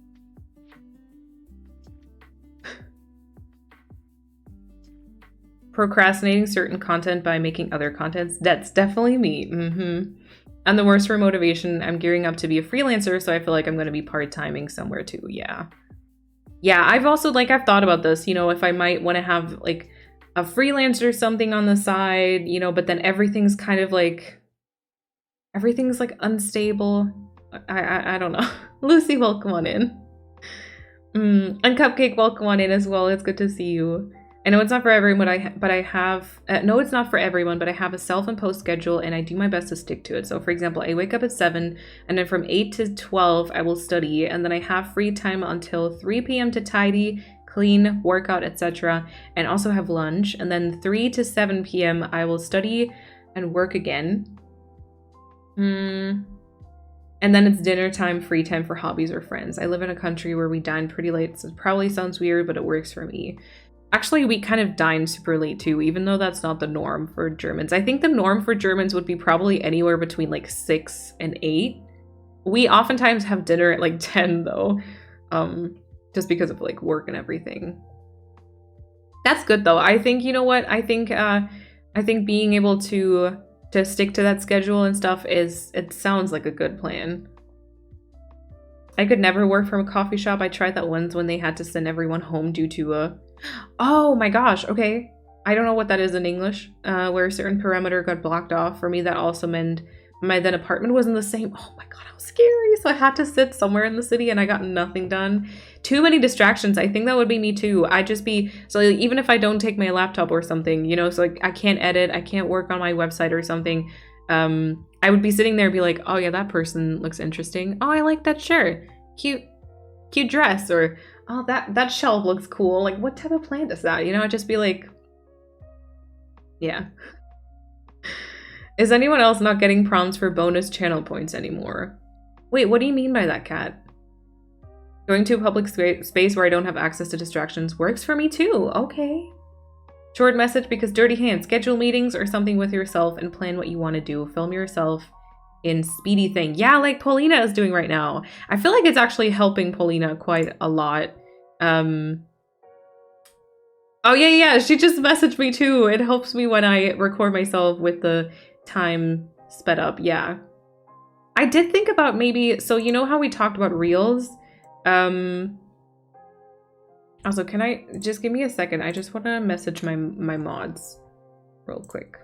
Procrastinating certain content by making other contents. That's definitely me. And the worst for motivation, I'm gearing up to be a freelancer, so I feel like I'm going to be part-timing somewhere too. Yeah, I've also like, I've thought about this, you know, if I might want to have like a freelance or something on the side, you know, but then everything's like unstable. I don't know. Lucy, welcome on in. And Cupcake, welcome on in as well. It's good to see you. I know it's not for everyone, but I have no, it's not for everyone, but I have a self-imposed schedule and I do my best to stick to it. So for example, I wake up at 7 and then from 8 to 12 I will study, and then I have free time until 3 p.m. to tidy, clean, workout, etc., and also have lunch, and then 3 to 7 p.m. I will study and work again. And then it's dinner time, free time for hobbies or friends. I live in a country where we dine pretty late, so it probably sounds weird, but it works for me. Actually, we kind of dine super late too, even though that's not the norm for Germans. I think the norm for Germans would be probably anywhere between like 6 and 8. We oftentimes have dinner at like 10 though, just because of like work and everything. That's good though. I think, you know what? I think being able to stick to that schedule and stuff it sounds like a good plan. I could never work from a coffee shop. I tried that once when they had to send everyone home due to oh my gosh, okay. I don't know what that is in English, where a certain parameter got blocked off. For me, that also meant my then apartment was in the same, oh my god, how scary. So I had to sit somewhere in the city and I got nothing done. Too many distractions. I think that would be me too. I'd just be, so like, even if I don't take my laptop or something, you know, so like I can't edit, I can't work on my website or something, I would be sitting there and be like, oh yeah, that person looks interesting. Oh, I like that shirt. Cute dress. Or oh, that shelf looks cool. Like, what type of plant is that? You know, I'd just be like, yeah. Is anyone else not getting prompts for bonus channel points anymore? Wait, what do you mean by that, Kat? Going to a public space where I don't have access to distractions works for me too. Okay. Short message because dirty hands. Schedule meetings or something with yourself and plan what you want to do. Film yourself in speedy thing. Yeah, like Paulina is doing right now. I feel like it's actually helping Paulina quite a lot. Oh yeah, she just messaged me too. It helps me when I record myself with the time sped up. Yeah. I did think about maybe, so you know how we talked about reels? Also, can I just give me a second? I just want to message my mods real quick.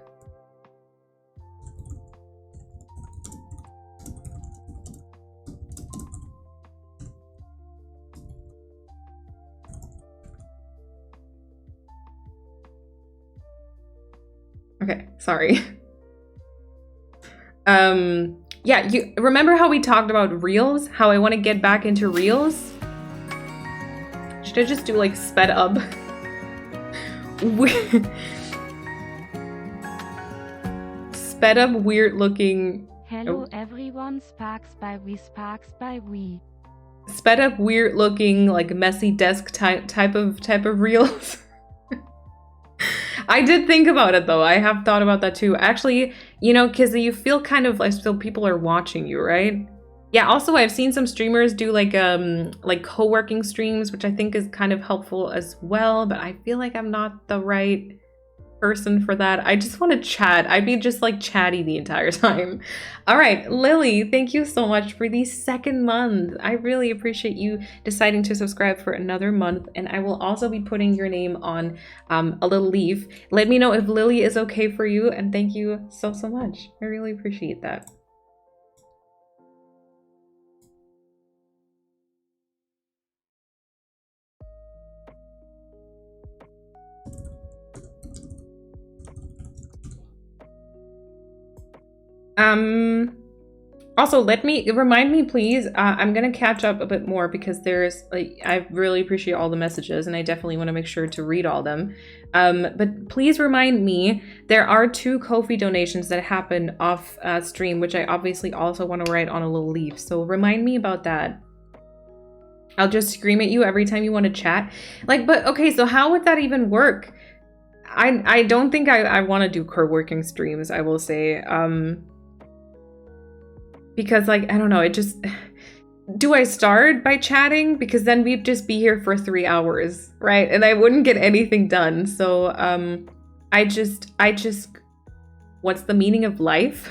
Okay, sorry. Yeah, you remember how we talked about reels? How I want to get back into reels? Should I just do like sped up? Sped up, weird looking. Hello everyone, Sparks by We, Sparks by We. Sped up, weird looking, like messy desk type of reels. I did think about it though. I have thought about that too. Actually, you know, because you feel kind of like so people are watching you, right? Yeah, also I've seen some streamers do like co-working streams, which I think is kind of helpful as well, but I feel like I'm not the right person for that. I just want to chat. I'd be just like chatty the entire time. All right, Lily, thank you so much for the 2nd month. I really appreciate you deciding to subscribe for another month, and I will also be putting your name on a little leaf. Let me know if Lily is okay for you, and thank you so much. I really appreciate that. Also, remind me, please. I'm gonna catch up a bit more because there's like, I really appreciate all the messages and I definitely want to make sure to read all them. But please remind me, there are 2 Ko-fi donations that happen off stream, which I obviously also want to write on a little leaf. So remind me about that. I'll just scream at you every time you want to chat. Like, but okay, so how would that even work? I don't think I want to do co-working streams, I will say. Because like, I don't know, it just, do I start by chatting? Because then we'd just be here for 3 hours, right? And I wouldn't get anything done. So I just, what's the meaning of life?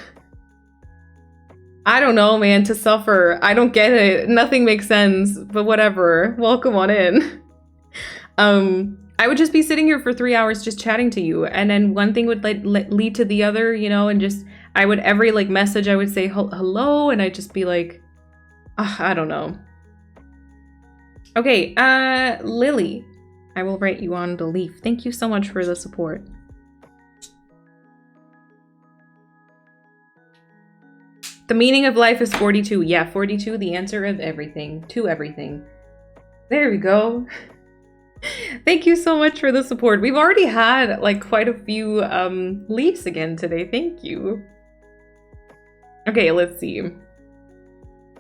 I don't know, man, to suffer. I don't get it. Nothing makes sense, but whatever. Welcome on in. I would just be sitting here for 3 hours just chatting to you. And then one thing would lead to the other, you know, and just, I would, every like message, I would say hello, and I'd just be like, I don't know. Okay, Lily, I will write you on the leaf. Thank you so much for the support. The meaning of life is 42. Yeah, 42, the answer of everything, to everything. There we go. Thank you so much for the support. We've already had like quite a few leaves again today. Thank you. Okay, let's see.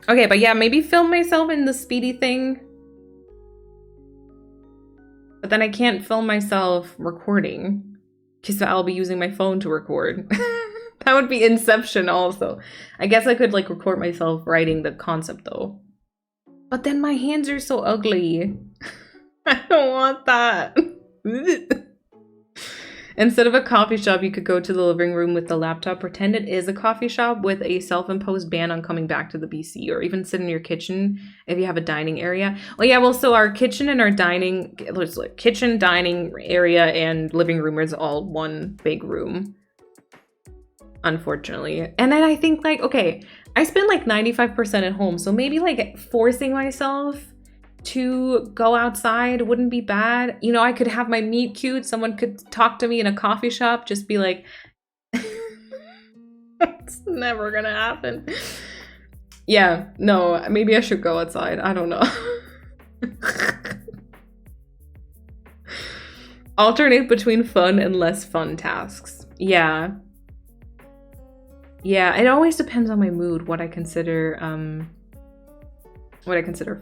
Okay, but yeah, maybe film myself in the speedy thing. But then I can't film myself recording because I'll be using my phone to record. That would be Inception also. I guess I could like record myself writing the concept though. But then my hands are so ugly. I don't want that. Instead of a coffee shop, you could go to the living room with the laptop, pretend it is a coffee shop with a self-imposed ban on coming back to the BC, or even sit in your kitchen if you have a dining area. Well, yeah, well, so our kitchen and our dining, kitchen, dining area, and living room is all one big room, unfortunately. And then I think like, okay, I spend like 95% at home, so maybe like forcing myself to go outside wouldn't be bad. You know, I could have my meet cute. Someone could talk to me in a coffee shop, just be like, it's never gonna happen. Yeah, no, maybe I should go outside. I don't know. Alternate between fun and less fun tasks. Yeah. Yeah, it always depends on my mood, what I consider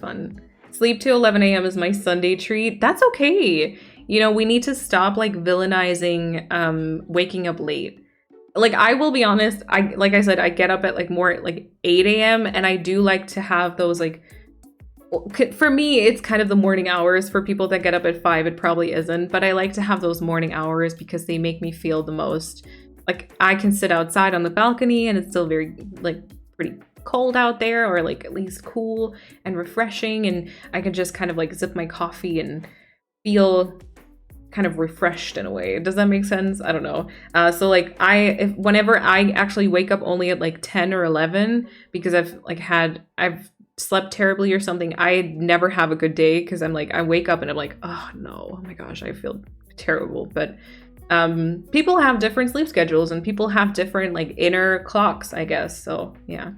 fun. Sleep till 11 a.m. is my Sunday treat. That's okay. You know, we need to stop like villainizing waking up late. like, I will be honest, like I said, I get up at like more like 8 a.m. and I do like to have those like, for me, it's kind of the morning hours. For people that get up at 5, it probably isn't, but I like to have those morning hours because they make me feel the most like I can sit outside on the balcony and it's still very like pretty cold out there, or like at least cool and refreshing, and I can just kind of like sip my coffee and feel kind of refreshed in a way. Does that make sense? I don't know. So like whenever I actually wake up only at like 10 or 11 because I've slept terribly or something, I never have a good day because I'm like, I wake up and I'm like, oh no, oh my gosh, I feel terrible. But people have different sleep schedules and people have different like inner clocks, I guess. So yeah.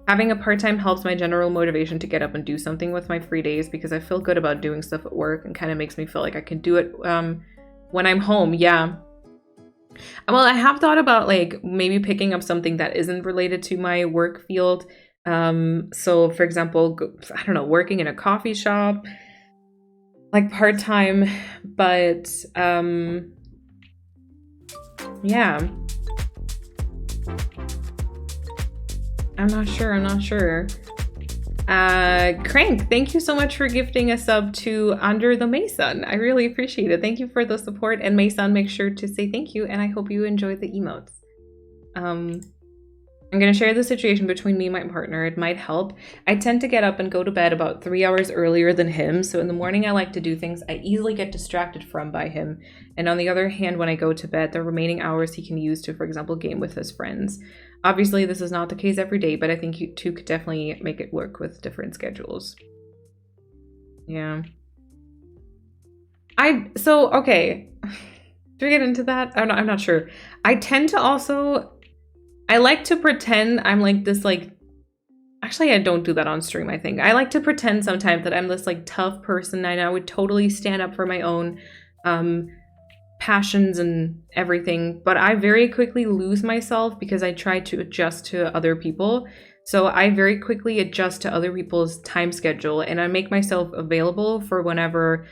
Having a part-time helps my general motivation to get up and do something with my free days because I feel good about doing stuff at work and kind of makes me feel like I can do it when I'm home. Yeah. Well, I have thought about like maybe picking up something that isn't related to my work field. So for example, I don't know, working in a coffee shop, like part-time, but yeah. I'm not sure. Crank, thank you so much for gifting a sub to Under the Mason. I really appreciate it. Thank you for the support. And Mason, make sure to say thank you. And I hope you enjoy the emotes. I'm going to share the situation between me and my partner. It might help. I tend to get up and go to bed about 3 hours earlier than him. So in the morning, I like to do things I easily get distracted from by him. And on the other hand, when I go to bed, the remaining hours he can use to, for example, game with his friends. Obviously, this is not the case every day, but I think you two could definitely make it work with different schedules. Yeah. Okay. Do we get into that? I'm not sure. I tend to also... I like to pretend I'm like this like... Actually, I don't do that on stream, I think. I like to pretend sometimes that I'm this like tough person and I would totally stand up for my own passions and everything. But I very quickly lose myself because I try to adjust to other people. So I very quickly adjust to other people's time schedule and I make myself available for whenever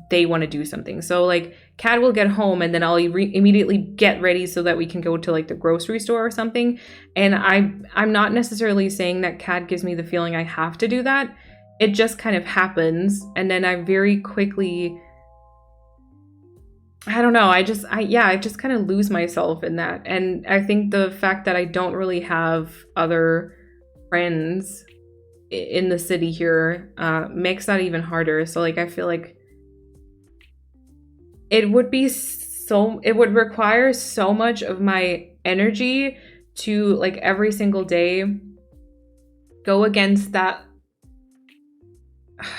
they want to do something. So like Kat will get home and then I'll immediately get ready so that we can go to like the grocery store or something. And I'm not necessarily saying that Kat gives me the feeling I have to do that. It just kind of happens. And then I very quickly, I don't know, I just kind of lose myself in that. And I think the fact that I don't really have other friends in the city here makes that even harder. So like I feel like it would require so much of my energy to like every single day go against that,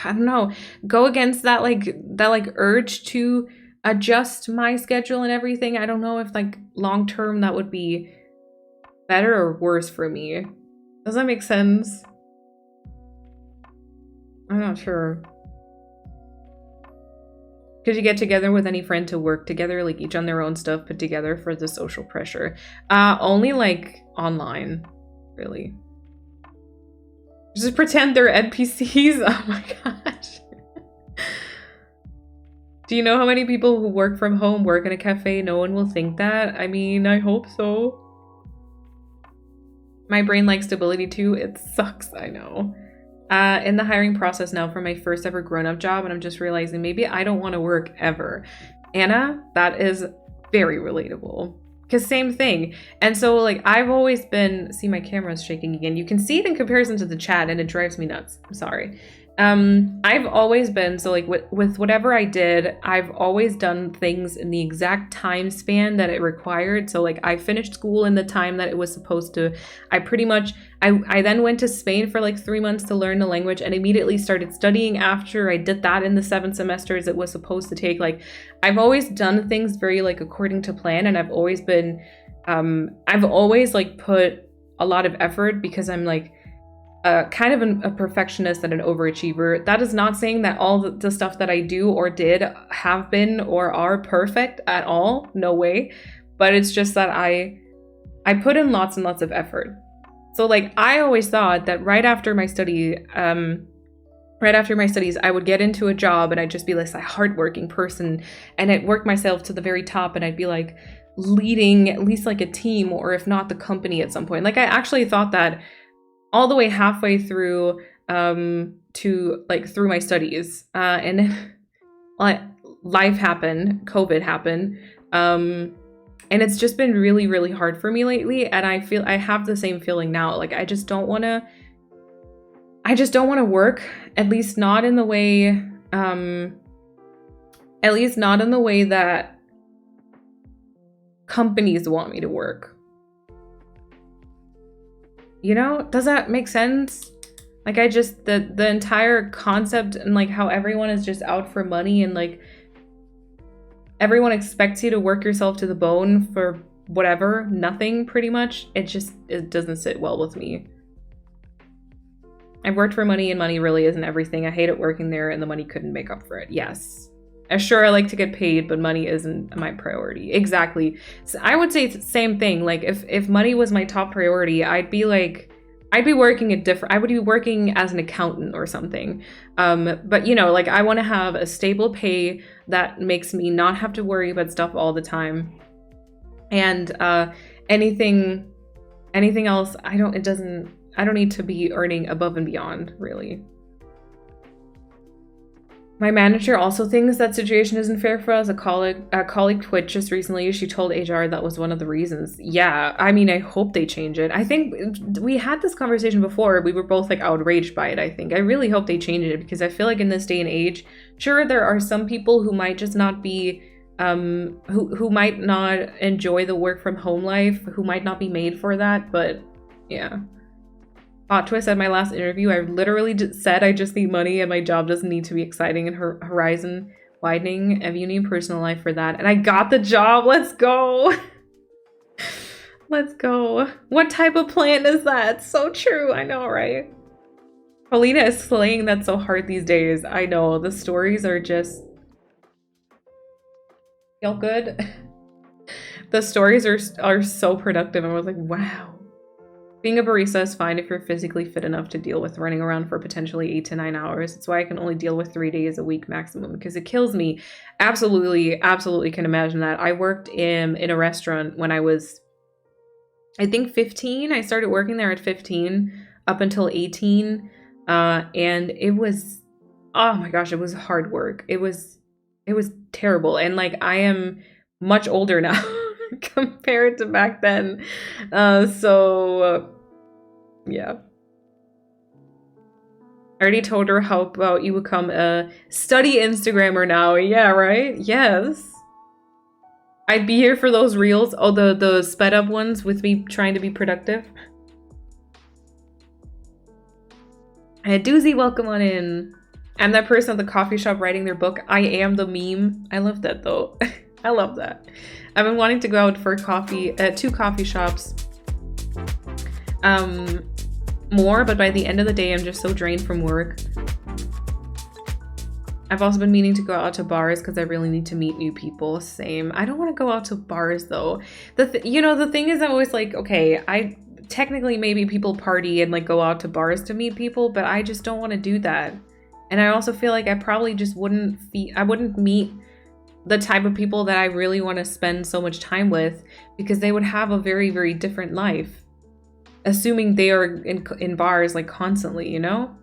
I don't know, go against that urge to adjust my schedule and everything. I don't know if like long term that would be better or worse for me. Does that make sense? I'm not sure. Could you get together with any friend to work together, like each on their own stuff put together for the social pressure? Only like online, really. Just pretend they're NPCs. Oh my gosh. Do you know how many people who work from home work in a cafe? No one will think that. I mean, I hope so. My brain likes stability too. It sucks, I know. In the hiring process now for my first ever grown-up job, and I'm just realizing maybe I don't want to work ever. Anna, that is very relatable. Because same thing. And so like I've always been, see my camera's shaking again. You can see it in comparison to the chat and it drives me nuts. I'm sorry. I've always been, so like with whatever I did, I've always done things in the exact time span that it required. So like I finished school in the time that it was supposed to. I then went to Spain for like 3 months to learn the language and immediately started studying after I did that in the 7 semesters it was supposed to take. Like I've always done things very like according to plan, and I've always been, I've always like put a lot of effort because I'm like, kind of a perfectionist and an overachiever. That is not saying that all the stuff that I do or did have been or are perfect at all. No way. But it's just that I put in lots and lots of effort. So like I always thought that right after my studies, I would get into a job and I'd just be this hardworking person and I'd work myself to the very top and I'd be like, leading at least like a team, or if not the company at some point. Like I actually thought that all the way halfway through to like through my studies, and then life happened, COVID happened, and it's just been really, really hard for me lately. And I feel I have the same feeling now. Like I just don't want to work, at least not in the way that companies want me to work. You know, does that make sense? Like I just, the entire concept and like how everyone is just out for money, and like everyone expects you to work yourself to the bone for whatever, nothing pretty much. It doesn't sit well with me. I've worked for money, and money really isn't everything. I hated working there, and the money couldn't make up for it. Yes. Sure, I like to get paid, but money isn't my priority. Exactly. So I would say it's the same thing. Like if money was my top priority, I would be working as an accountant or something. But you know, like I want to have a stable pay that makes me not have to worry about stuff all the time. And anything else, I don't need to be earning above and beyond, really. My manager also thinks that situation isn't fair for us. A colleague quit just recently. She told HR that was one of the reasons. Yeah, I mean, I hope they change it. I think we had this conversation before. We were both like outraged by it, I think. I really hope they change it, because I feel like in this day and age, sure, there are some people who might just not be, who might not enjoy the work from home life, who might not be made for that, but yeah. Hot twist at my last interview, I literally just said I just need money and my job doesn't need to be exciting and horizon widening. And you need personal life for that. And I got the job. Let's go. Let's go. What type of plan is that? So true. I know, right? Paulina is slaying that so hard these days. I know. The stories are just feel good. The stories are so productive. I was like, wow. Being a barista is fine if you're physically fit enough to deal with running around for potentially 8 to 9 hours. That's why I can only deal with 3 days a week maximum, because it kills me. Absolutely, absolutely can imagine that. I worked in a restaurant when I was, I think 15. I started working there at 15 up until 18. And it was, oh my gosh, it was hard work. It was terrible. And like, I am much older now compared to back then. Yeah. I already told her how about you become a study Instagrammer now. Yeah, right? Yes. I'd be here for those reels. Oh, the sped up ones with me trying to be productive. And Doozy, welcome on in. I'm that person at the coffee shop writing their book. I am the meme. I love that though. I love that. I've been wanting to go out for coffee at 2 coffee shops. More, but by the end of the day, I'm just so drained from work. I've also been meaning to go out to bars because I really need to meet new people. Same. I don't want to go out to bars though. The thing is, I'm always like, okay, I technically maybe people party and like go out to bars to meet people, but I just don't want to do that. And I also feel like I probably just wouldn't meet the type of people that I really want to spend so much time with, because they would have a very, very different life. Assuming they are in bars like constantly, you know?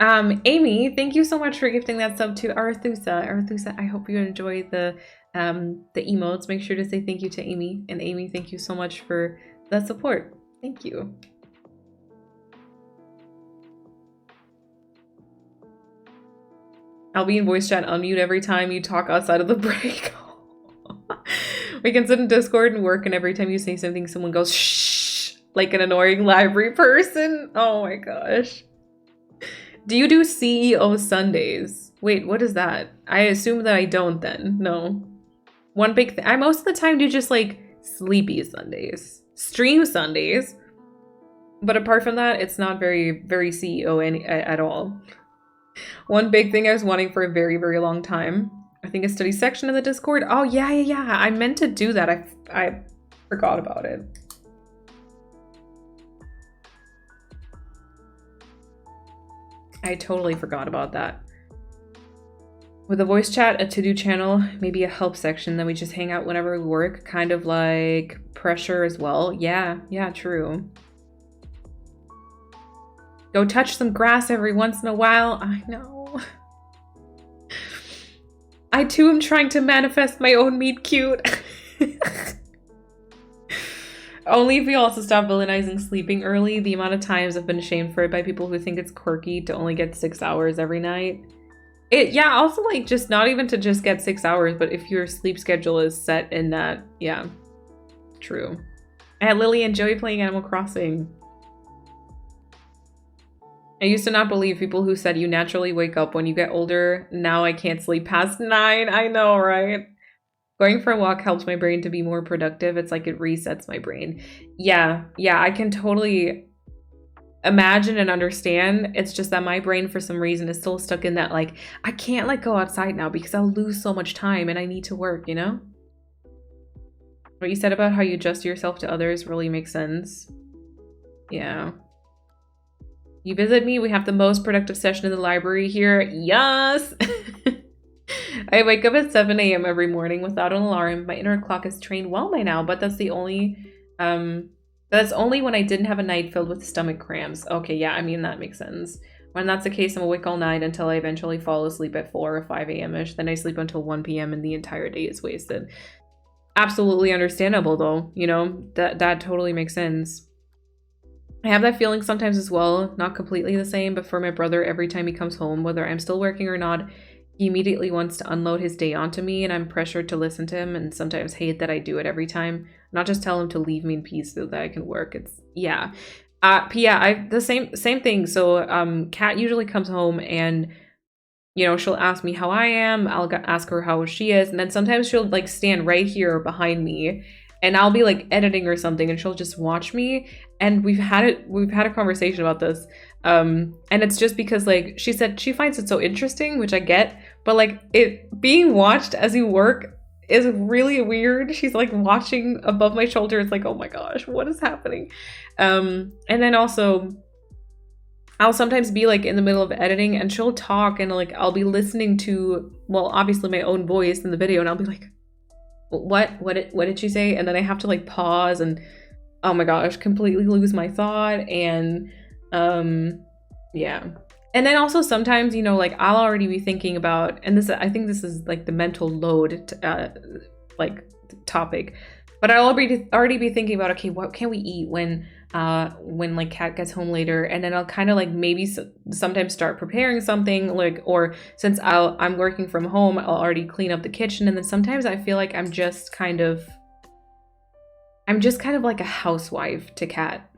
Amy, thank you so much for gifting that sub to Arethusa. Arethusa, I hope you enjoy the emotes. Make sure to say thank you to Amy. And Amy, thank you so much for the support. Thank you. I'll be in voice chat unmute every time you talk outside of the break. We can sit in Discord and work, and every time you say something, someone goes shh, like an annoying library person. Oh my gosh. Do you do CEO Sundays? Wait, what is that? I assume that I don't then. No. One big thing. I most of the time do just like sleepy Sundays. Stream Sundays. But apart from that, it's not very, very CEO at all. One big thing I was wanting for a very, very long time. I think a study section in the Discord. Oh, yeah. I meant to do that. I forgot about it. I totally forgot about that. With a voice chat, a to-do channel, maybe a help section, then we just hang out whenever we work, kind of like pressure as well. Yeah, true. Go touch some grass every once in a while. I know. I too am trying to manifest my own meet cute. Only if we also stop villainizing sleeping early. The amount of times I've been shamed for it by people who think it's quirky to only get 6 hours every night. Yeah, also like just not even to just get 6 hours, but if your sleep schedule is set in that, yeah, true. And Lily and Joey playing Animal Crossing. I used to not believe people who said you naturally wake up when you get older. Now I can't sleep past 9. I know, right? Going for a walk helps my brain to be more productive. It's like it resets my brain. Yeah, I can totally imagine and understand. It's just that my brain for some reason is still stuck in that like I can't like go outside now because I'll lose so much time and I need to work, you know? What you said about how you adjust yourself to others really makes sense. Yeah. You visit me, we have the most productive session in the library here. Yes! I wake up at 7 a.m. every morning without an alarm. My inner clock is trained well by now, but that's only when I didn't have a night filled with stomach cramps. Okay, yeah, I mean, that makes sense. When that's the case, I'm awake all night until I eventually fall asleep at 4 or 5 a.m.-ish. Then I sleep until 1 p.m. and the entire day is wasted. Absolutely understandable, though. You know, that totally makes sense. I have that feeling sometimes as well. Not completely the same, but for my brother, every time he comes home, whether I'm still working or not, he immediately wants to unload his day onto me, and I'm pressured to listen to him and sometimes hate that I do it every time. Not just tell him to leave me in peace so that I can work. It's, yeah. The same thing. So Kat usually comes home and, you know, she'll ask me how I am. I'll ask her how she is. And then sometimes she'll like stand right here behind me and I'll be like editing or something and she'll just watch me. And we've had a conversation about this. And it's just because like she said she finds it so interesting, which I get, but like it being watched as you work is really weird. She's like watching above my shoulder. It's like, oh my gosh, what is happening? And then also I'll sometimes be like in the middle of editing and she'll talk and like I'll be listening to, well, obviously my own voice in the video and I'll be like, what did she say? And then I have to like pause and oh my gosh, completely lose my thought. And yeah. And then also sometimes, you know, like I'll already be thinking about, and this, I think this is like the mental load like topic, but I'll already be thinking about, okay, what can we eat when like Kat gets home later? And then I'll kind of like maybe sometimes start preparing something like, or since I'm working from home, I'll already clean up the kitchen. And then sometimes I feel like I'm just kind of like a housewife to Kat.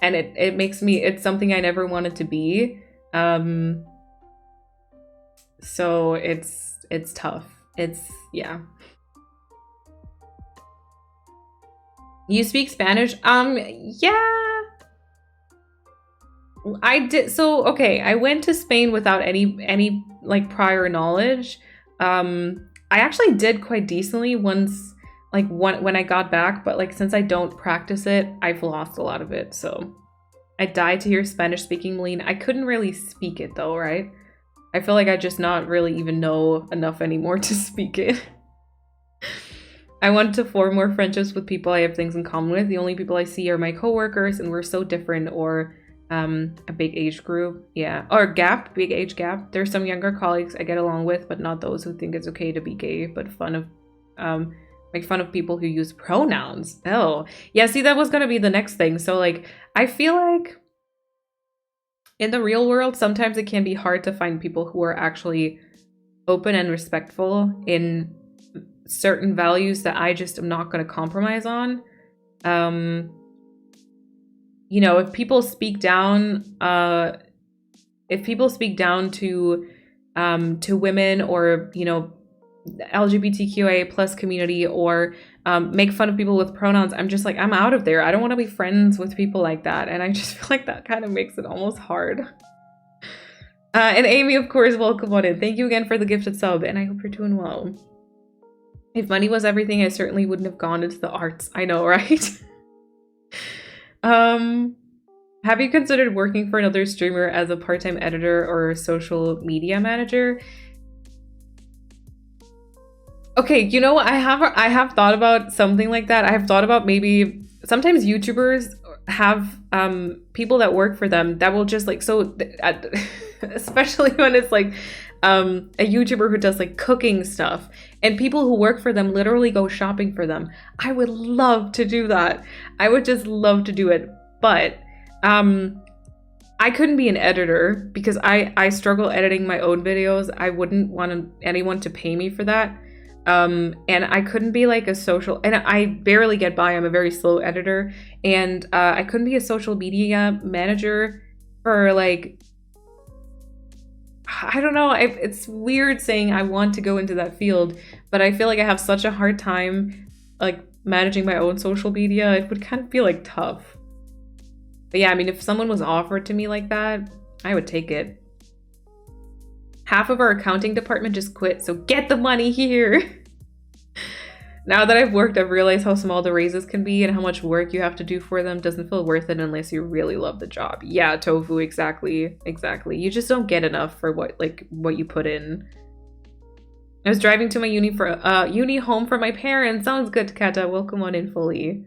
And it makes me, it's something I never wanted to be. So it's tough. Yeah. You speak Spanish? Yeah. I did. So, okay. I went to Spain without any like prior knowledge. I actually did quite decently once, like when I got back, but like since I don't practice it, I've lost a lot of it. So I died to hear Spanish speaking Malene. I couldn't really speak it though, right? I feel like I just not really even know enough anymore to speak it. I want to form more friendships with people I have things in common with. The only people I see are my coworkers and we're so different, or a big age group. Yeah. Or big age gap. There's some younger colleagues I get along with, but not those who think it's okay to be gay, but make fun of people who use pronouns. Oh, yeah, see, that was gonna be the next thing. So like, I feel like in the real world, sometimes it can be hard to find people who are actually open and respectful in certain values that I just am not gonna compromise on. You know, if people speak down to women, or, you know, LGBTQIA plus community, or make fun of people with pronouns, I'm just like, I'm out of there. I don't want to be friends with people like that. And I just feel like that kind of makes it almost hard. And Amy, of course, welcome on in. Thank you again for the gifted sub, and I hope you're doing well. If money was everything, I certainly wouldn't have gone into the arts. I know, right? Have you considered working for another streamer as a part-time editor or social media manager? Okay, you know what? I have thought about something like that. I have thought about maybe sometimes YouTubers have people that work for them that will just like especially when it's like a YouTuber who does like cooking stuff and people who work for them literally go shopping for them. I would love to do that. I would just love to do it. But I couldn't be an editor because I struggle editing my own videos. I wouldn't want anyone to pay me for that. And I couldn't be like a social, and I barely get by. I'm a very slow editor, and I couldn't be a social media manager for like, I don't know. It's weird saying I want to go into that field, but I feel like I have such a hard time like managing my own social media. It would kind of feel like tough. But yeah, I mean, if someone was offered to me like that, I would take it. Half of our accounting department just quit, so get the money here. Now that I've worked, I've realized how small the raises can be and how much work you have to do for them doesn't feel worth it unless you really love the job. Yeah, Tofu, exactly. You just don't get enough for what you put in. I was driving to my uni home for my parents. Sounds good, Kata. Welcome on in fully.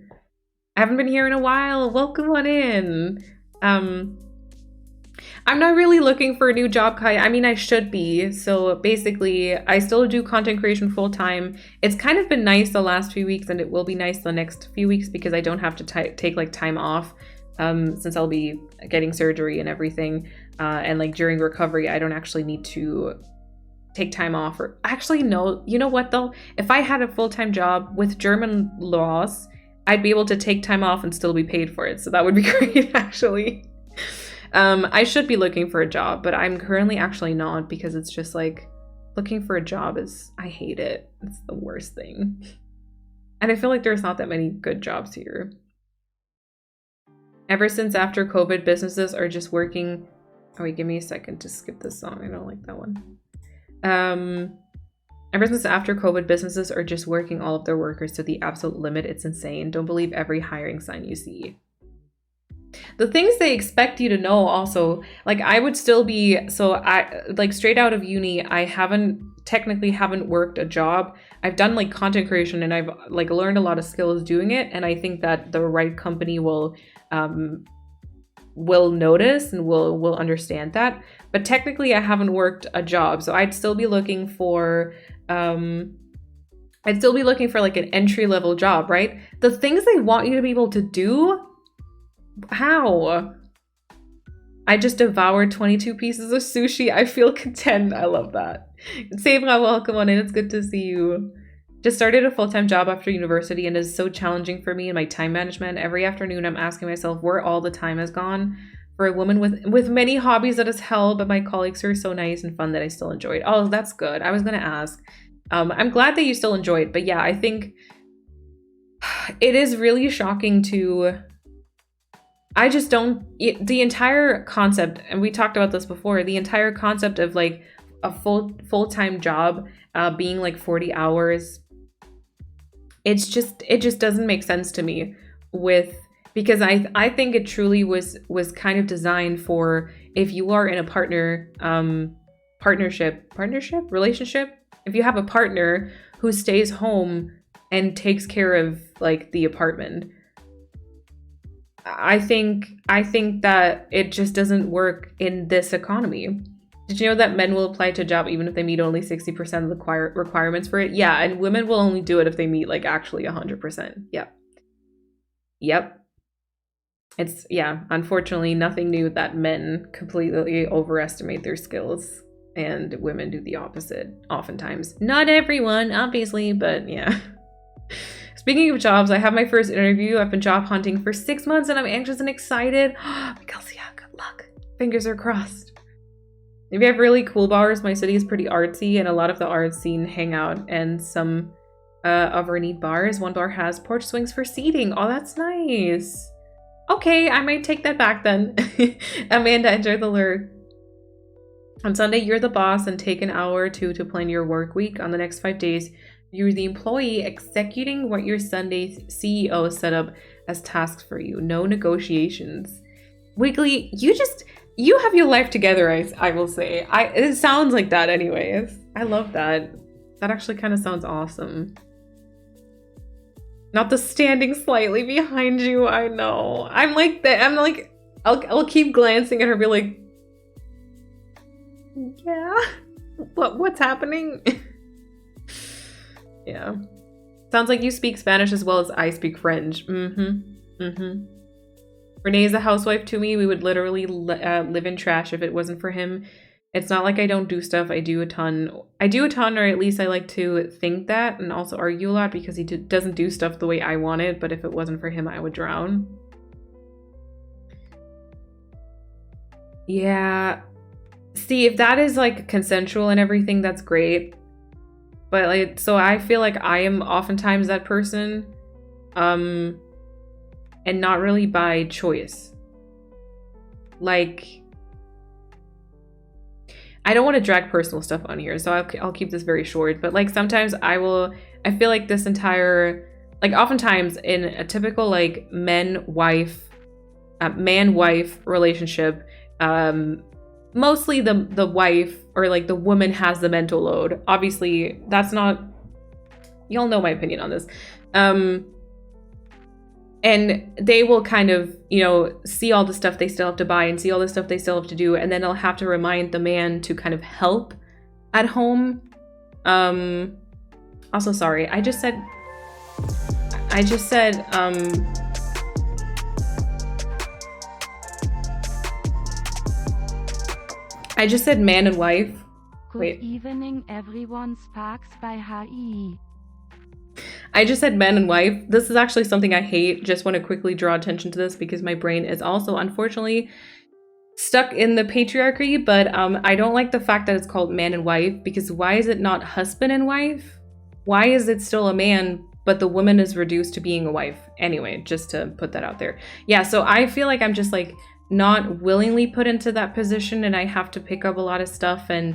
I haven't been here in a while. Welcome on in. I'm not really looking for a new job, Kai. I mean, I should be. So basically, I still do content creation full time. It's kind of been nice the last few weeks, and it will be nice the next few weeks because I don't have to take like time off since I'll be getting surgery and everything. And like during recovery, I don't actually need to take time off. Or actually, no. You know what though? If I had a full-time job with German laws, I'd be able to take time off and still be paid for it. So that would be great, actually. I should be looking for a job, but I'm currently actually not because it's just like looking for a job I hate it. It's the worst thing. And I feel like there's not that many good jobs here. Ever since after COVID, businesses are just working. Oh wait, give me a second to skip this song. I don't like that one. Ever since after COVID, businesses are just working all of their workers to the absolute limit. It's insane. Don't believe every hiring sign you see. The things they expect you to know also, like I would still be, so I like straight out of uni, I technically haven't worked a job. I've done like content creation and I've like learned a lot of skills doing it. And I think that the right company will notice and will understand that. But technically I haven't worked a job. So I'd still be looking for like an entry-level job, right? The things they want you to be able to do. How? I just devoured 22 pieces of sushi. I feel content. I love that. Sabra, welcome on in. It's good to see you. Just started a full-time job after university and is so challenging for me in my time management. Every afternoon I'm asking myself where all the time has gone. For a woman with many hobbies, that is hell, but my colleagues are so nice and fun that I still enjoy it. Oh, that's good. I was going to ask. I'm glad that you still enjoy it, but yeah, I think it is really shocking to... I just don't, the entire concept, and we talked about this before, the entire concept of like a full-time job being like 40 hours, it just doesn't make sense to me because I think it truly was kind of designed for if you are in a relationship, if you have a partner who stays home and takes care of like the apartment. I think that it just doesn't work in this economy. Did you know that men will apply to a job even if they meet only 60% of the requirements for it? Yeah, and women will only do it if they meet like actually 100%. Yep. It's, yeah, unfortunately nothing new that men completely overestimate their skills and women do the opposite oftentimes. Not everyone, obviously, but yeah. Speaking of jobs, I have my first interview. I've been job hunting for 6 months and I'm anxious and excited. Mikaelsia, good luck. Fingers are crossed. If you have really cool bars, my city is pretty artsy and a lot of the art scene hang out and some of our neat bars. One bar has porch swings for seating. Oh, that's nice. Okay, I might take that back then. Amanda, enjoy the lure. On Sunday, you're the boss and take an hour or two to plan your work week. On the next 5 days, you're the employee executing what your Sunday CEO set up as tasks for you. No negotiations. Wiggly, you have your life together, I will say. It sounds like that anyways. I love that. That actually kind of sounds awesome. Not the standing slightly behind you. I know. I'm like that. I'm like, I'll keep glancing at her, be like, yeah. What's happening? Yeah. Sounds like you speak Spanish as well as I speak French. Renee is a housewife to me. We would literally live in trash if it wasn't for him. It's not like I don't do stuff. I do a ton. Or at least I like to think that, and also argue a lot because he doesn't do stuff the way I want it. But if it wasn't for him, I would drown. Yeah. See, if that is like consensual and everything, that's great. But like, so I feel like I am oftentimes that person, and not really by choice. Like, I don't want to drag personal stuff on here, so I'll keep this very short. But like sometimes I feel like this entire, like oftentimes in a typical like man-wife relationship, mostly the wife or like the woman has the mental load. Obviously, that's not, y'all know my opinion on this. And they will kind of, you know, see all the stuff they still have to buy and see all the stuff they still have to do. And then they'll have to remind the man to kind of help at home. Also, sorry, I just said man and wife. Good Wait. evening, everyone. Sparks by HI. I just said man and wife. This is actually something I hate. Just want to quickly draw attention to this because my brain is also unfortunately stuck in the patriarchy, but I don't like the fact that it's called man and wife, because why is it not husband and wife? Why is it still a man, but the woman is reduced to being a wife? Anyway, just to put that out there. Yeah, so I feel like I'm just like not willingly put into that position, and I have to pick up a lot of stuff and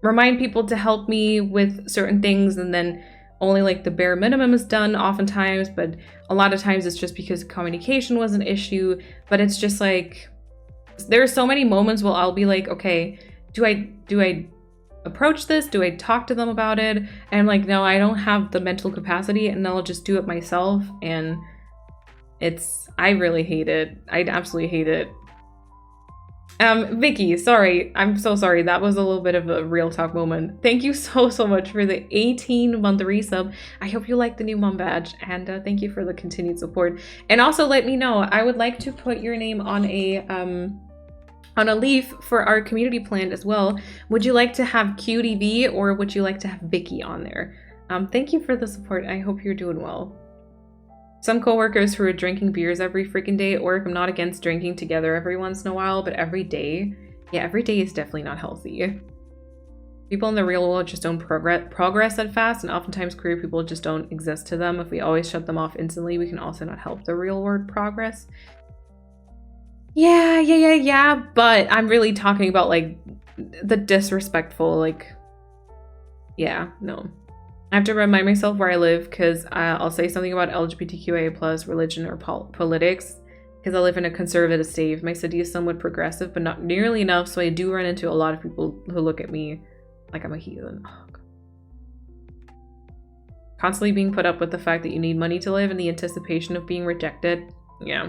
remind people to help me with certain things, and then only like the bare minimum is done oftentimes, but a lot of times it's just because communication was an issue. But it's just like, there are so many moments where I'll be like, okay, do I approach this? Do I talk to them about it? And I'm like, no, I don't have the mental capacity, and I'll just do it myself. And I really hate it. I absolutely hate it. Vicky, sorry. I'm so sorry. That was a little bit of a real talk moment. Thank you so much for the 18-month resub. I hope you like the new mom badge, and thank you for the continued support. And also let me know, I would like to put your name on a leaf for our community plan as well. Would you like to have QDV or would you like to have Vicky on there? Thank you for the support. I hope you're doing well. Some coworkers who are drinking beers every freaking day at work, I'm not against drinking together every once in a while, but every day, yeah, every day is definitely not healthy. People in the real world just don't progress that fast, and oftentimes queer people just don't exist to them. If we always shut them off instantly, we can also not help the real world progress. Yeah, but I'm really talking about like the disrespectful, like, yeah, no. I have to remind myself where I live, because I'll say something about LGBTQIA plus religion or politics, because I live in a conservative state. My city is somewhat progressive, but not nearly enough, so I do run into a lot of people who look at me like I'm a heathen. Oh, God. Constantly being put up with the fact that you need money to live and the anticipation of being rejected. Yeah.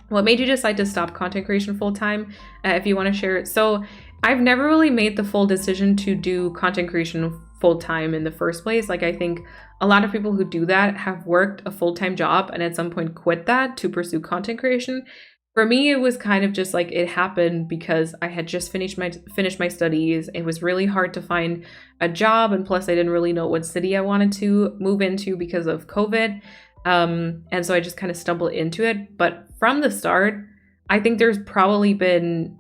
What made you decide to stop content creation full-time? If you want to share it. So I've never really made the full decision to do content creation full-time in the first place. Like, I think a lot of people who do that have worked a full-time job and at some point quit that to pursue content creation. For me, it was kind of just like it happened because I had just finished my studies. It was really hard to find a job, and plus I didn't really know what city I wanted to move into because of COVID. And so I just kind of stumbled into it. But from the start, I think there's probably been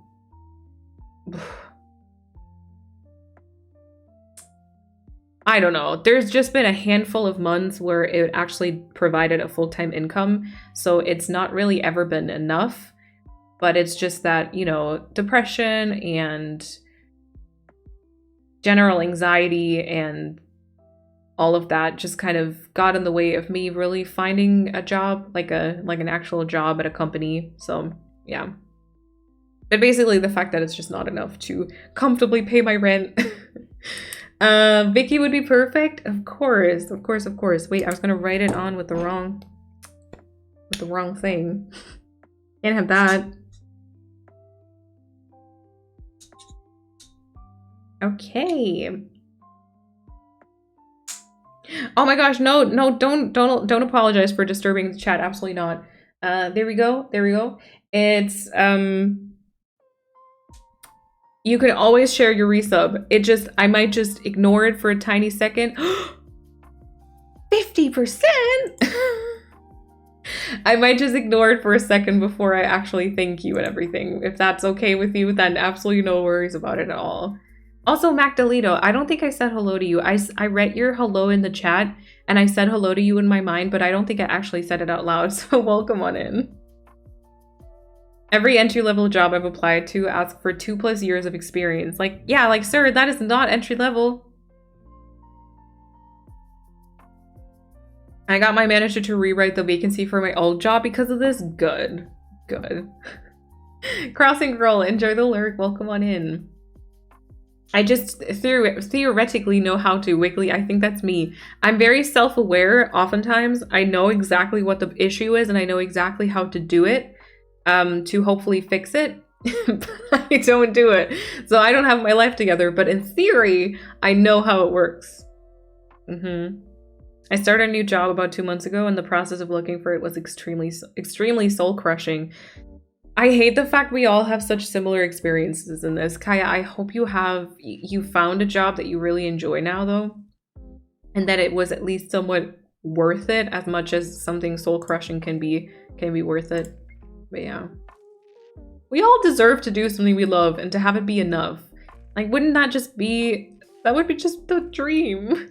I don't know. There's just been a handful of months where it actually provided a full-time income. So it's not really ever been enough, but it's just that, you know, depression and general anxiety and all of that just kind of got in the way of me really finding a job, like an actual job at a company. So yeah. But basically the fact that it's just not enough to comfortably pay my rent. Vicky would be perfect. Of course, of course, of course. Wait, I was gonna write it on with the wrong thing. Can't have that. Okay. Oh my gosh, no, don't apologize for disturbing the chat. Absolutely not. There we go. There we go. It's you can always share your resub. I might just ignore it for a tiny second. 50%. I might just ignore it for a second before I actually thank you and everything. If that's okay with you, then absolutely no worries about it at all. Also, Magdalito, I don't think I said hello to you. I read your hello in the chat, and I said hello to you in my mind, but I don't think I actually said it out loud, so welcome on in. Every entry-level job I've applied to asks for 2+ years of experience. Like, yeah, like, sir, that is not entry-level. I got my manager to rewrite the vacancy for my old job because of this. Good. Good. Crossing Girl, enjoy the lurk. Welcome on in. I just theoretically know how to Wiggly. I think that's me. I'm very self-aware. Oftentimes, I know exactly what the issue is and I know exactly how to do it to hopefully fix it. But I don't do it. So I don't have my life together. But in theory, I know how it works. I started a new job about 2 months ago and the process of looking for it was extremely soul-crushing. I hate the fact we all have such similar experiences in this. Kaya, I hope you found a job that you really enjoy now though. And that it was at least somewhat worth it as much as something soul-crushing can be worth it. But yeah. We all deserve to do something we love and to have it be enough. Like, wouldn't that just be... That would be just the dream.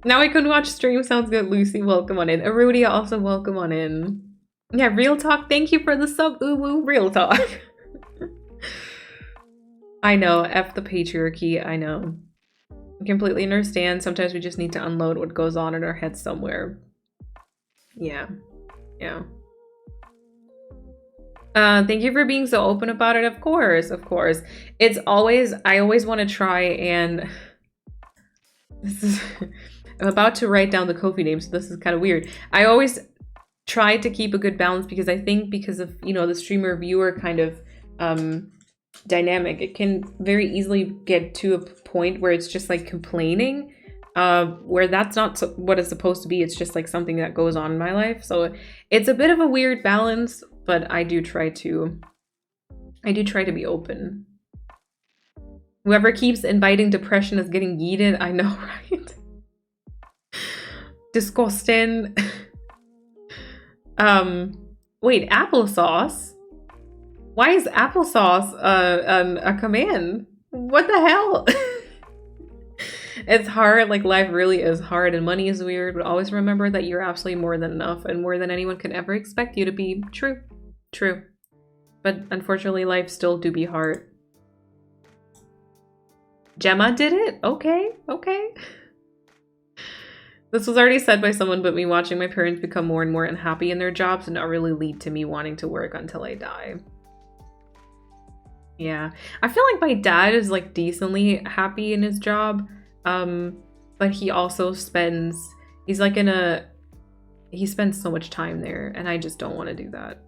Now I can watch stream. Sounds good. Lucy, welcome on in. Arudia, also welcome on in. Yeah, real talk. Thank you for the sub. Ooh, woo, real talk. I know. F the patriarchy. I know. I completely understand. Sometimes we just need to unload what goes on in our heads somewhere. Yeah. Yeah. Thank you for being so open about it. Of course. Of course. I always want to try and... This is... I'm about to write down the Ko-fi name, so this is kind of weird. I always try to keep a good balance because I think because of, you know, the streamer viewer kind of dynamic, it can very easily get to a point where it's just like complaining, where that's not what it's supposed to be. It's just like something that goes on in my life. So it's a bit of a weird balance, but I do try to be open. Whoever keeps inviting depression is getting yeeted. I know, right? Disgusting. Wait, applesauce? Why is applesauce a command? What the hell? It's hard, like life really is hard and money is weird, but always remember that you're absolutely more than enough and more than anyone can ever expect you to be. True. True. But unfortunately, life still do be hard. Gemma did it? Okay, okay. This was already said by someone, but me watching my parents become more and more unhappy in their jobs did not really lead to me wanting to work until I die. Yeah. I feel like my dad is like decently happy in his job, but he also spends so much time there, and I just don't want to do that.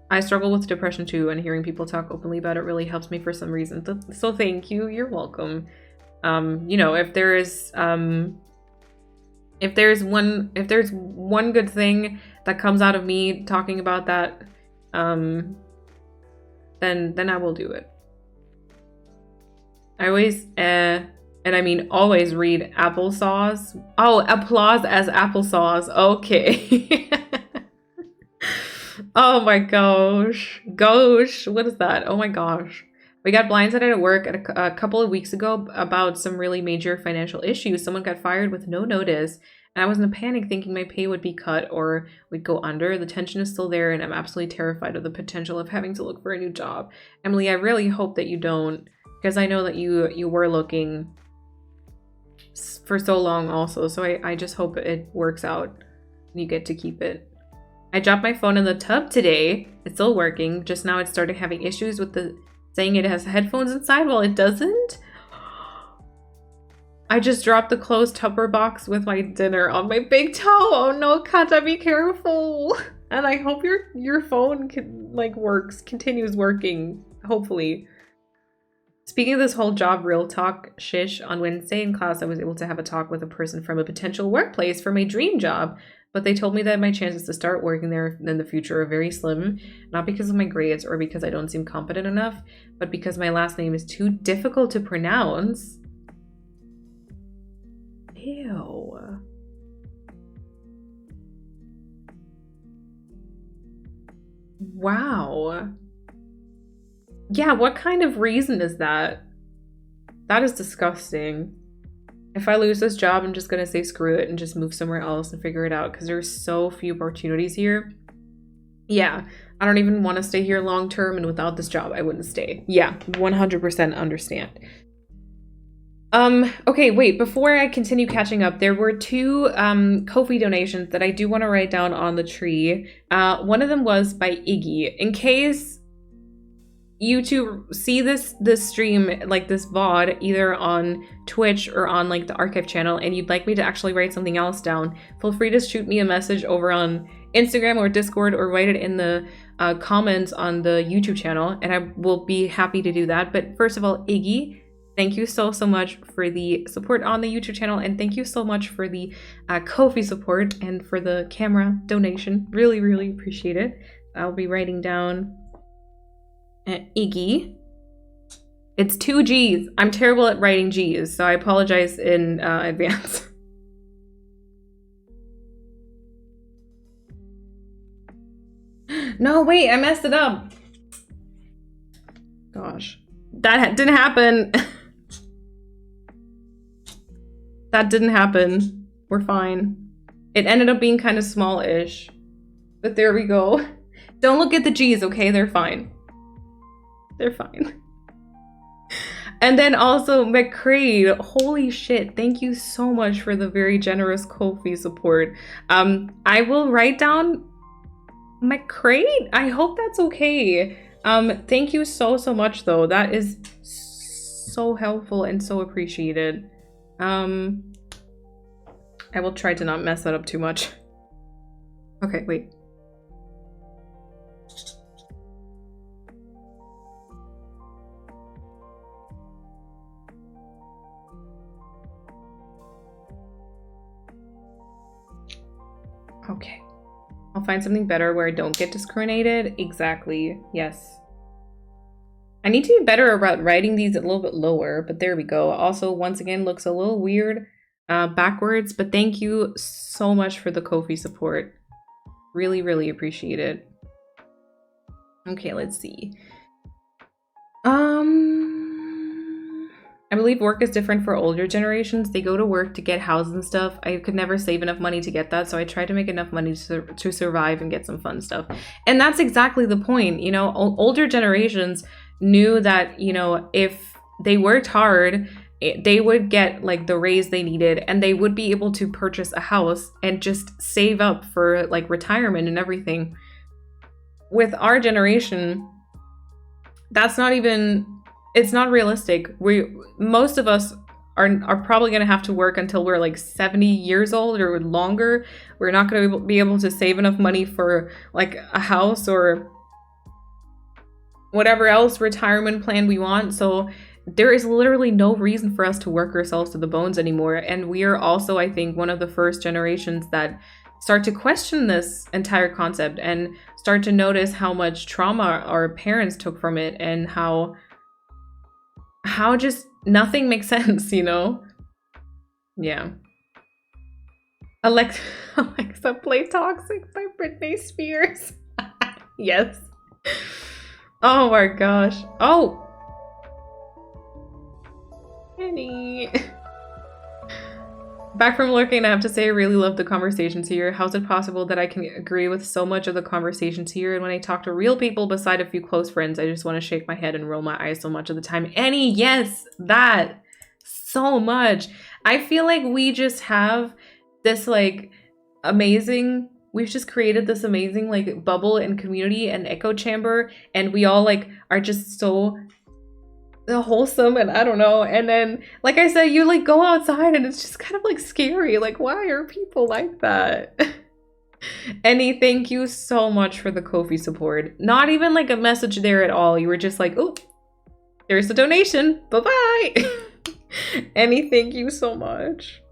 I struggle with depression too, and hearing people talk openly about it really helps me for some reason. So thank you. You're welcome. You know, if there's one good thing that comes out of me talking about that, then I will do it. I always, and I mean always read applesauce. Oh, applause as applesauce. Okay. Oh my gosh. Gosh, what is that? Oh my gosh. We got blindsided at work a couple of weeks ago about some really major financial issues. Someone got fired with no notice, and I was in a panic thinking my pay would be cut or we'd go under. The tension is still there, and I'm absolutely terrified of the potential of having to look for a new job. Emily, I really hope that you don't, because I know that you were looking for so long also, so I just hope it works out and you get to keep it. I dropped my phone in the tub today. It's still working. Just now it started having issues with the saying it has headphones inside. Well, it doesn't. I just dropped the closed Tupper box with my dinner on my big toe. Oh no, Kata, be careful. And I hope your phone continues working. Hopefully. Speaking of this whole job real talk shish, on Wednesday in class I was able to have a talk with a person from a potential workplace for my dream job, but they told me that my chances to start working there in the future are very slim, not because of my grades or because I don't seem competent enough, but because my last name is too difficult to pronounce. Ew. Wow. Yeah, what kind of reason is that? That is disgusting. If I lose this job, I'm just gonna say screw it and just move somewhere else and figure it out because there's so few opportunities here. Yeah, I don't even want to stay here long term, and without this job, I wouldn't stay. Yeah, 100% understand. Okay, wait, before I continue catching up, there were two Ko-fi donations that I do want to write down on the tree. One of them was by Iggy. In case you two see this stream, like this VOD, either on Twitch or on like the archive channel, and you'd like me to actually write something else down, feel free to shoot me a message over on Instagram or Discord, or write it in the comments on the YouTube channel, and I will be happy to do that. But first of all, Iggy, thank you so much for the support on the YouTube channel, and thank you so much for the Ko-fi support and for the camera donation. Really, really appreciate it. I'll be writing down Iggy. It's 2 G's. I'm terrible at writing G's, so I apologize in advance. No, wait, I messed it up. Gosh. That didn't happen. That didn't happen. We're fine. It ended up being kind of small-ish. But there we go. Don't look at the G's, okay? They're fine. They're fine. And then also McCrade, holy shit, thank you so much for the very generous Ko-fi support. I will write down McCrade. I hope that's okay. Thank you so much though. That is so helpful and so appreciated. I will try to not mess that up too much. Okay, wait. Okay. I'll find something better where I don't get discriminated. Exactly. Yes. I need to be better about writing these a little bit lower, but there we go. Also, once again, looks a little weird backwards, but thank you so much for the Ko-fi support. Really, really appreciate it. Okay, let's see. I believe work is different for older generations. They go to work to get houses and stuff. I could never save enough money to get that, so I tried to make enough money to survive and get some fun stuff. And that's exactly the point. You know, older generations knew that, you know, if they worked hard, they would get like the raise they needed, and they would be able to purchase a house and just save up for like retirement and everything. With our generation, that's not even... It's not realistic. Most of us are probably going to have to work until we're like 70 years old or longer. We're not going to be able to save enough money for like a house or whatever else retirement plan we want. So there is literally no reason for us to work ourselves to the bones anymore. And we are also, I think, one of the first generations that start to question this entire concept and start to notice how much trauma our parents took from it, and how just nothing makes sense, you know? Yeah. Alexa, play Toxic by Britney Spears. Yes. Oh my gosh. Oh! Penny. Back from lurking, I have to say I really love the conversations here. How's it possible that I can agree with so much of the conversations here, and when I talk to real people beside a few close friends, I just want to shake my head and roll my eyes so much of the time. Annie, yes, that so much. I feel like we just have this like amazing, we've just created this amazing like bubble and community and echo chamber, and we all like are just so wholesome, and I don't know. And then, like I said, you like go outside and it's just kind of like scary. Like, why are people like that? Annie, thank you so much for the Ko-fi support. Not even like a message there at all. You were just like, oh, there's a donation. Bye-bye. Annie, thank you so much.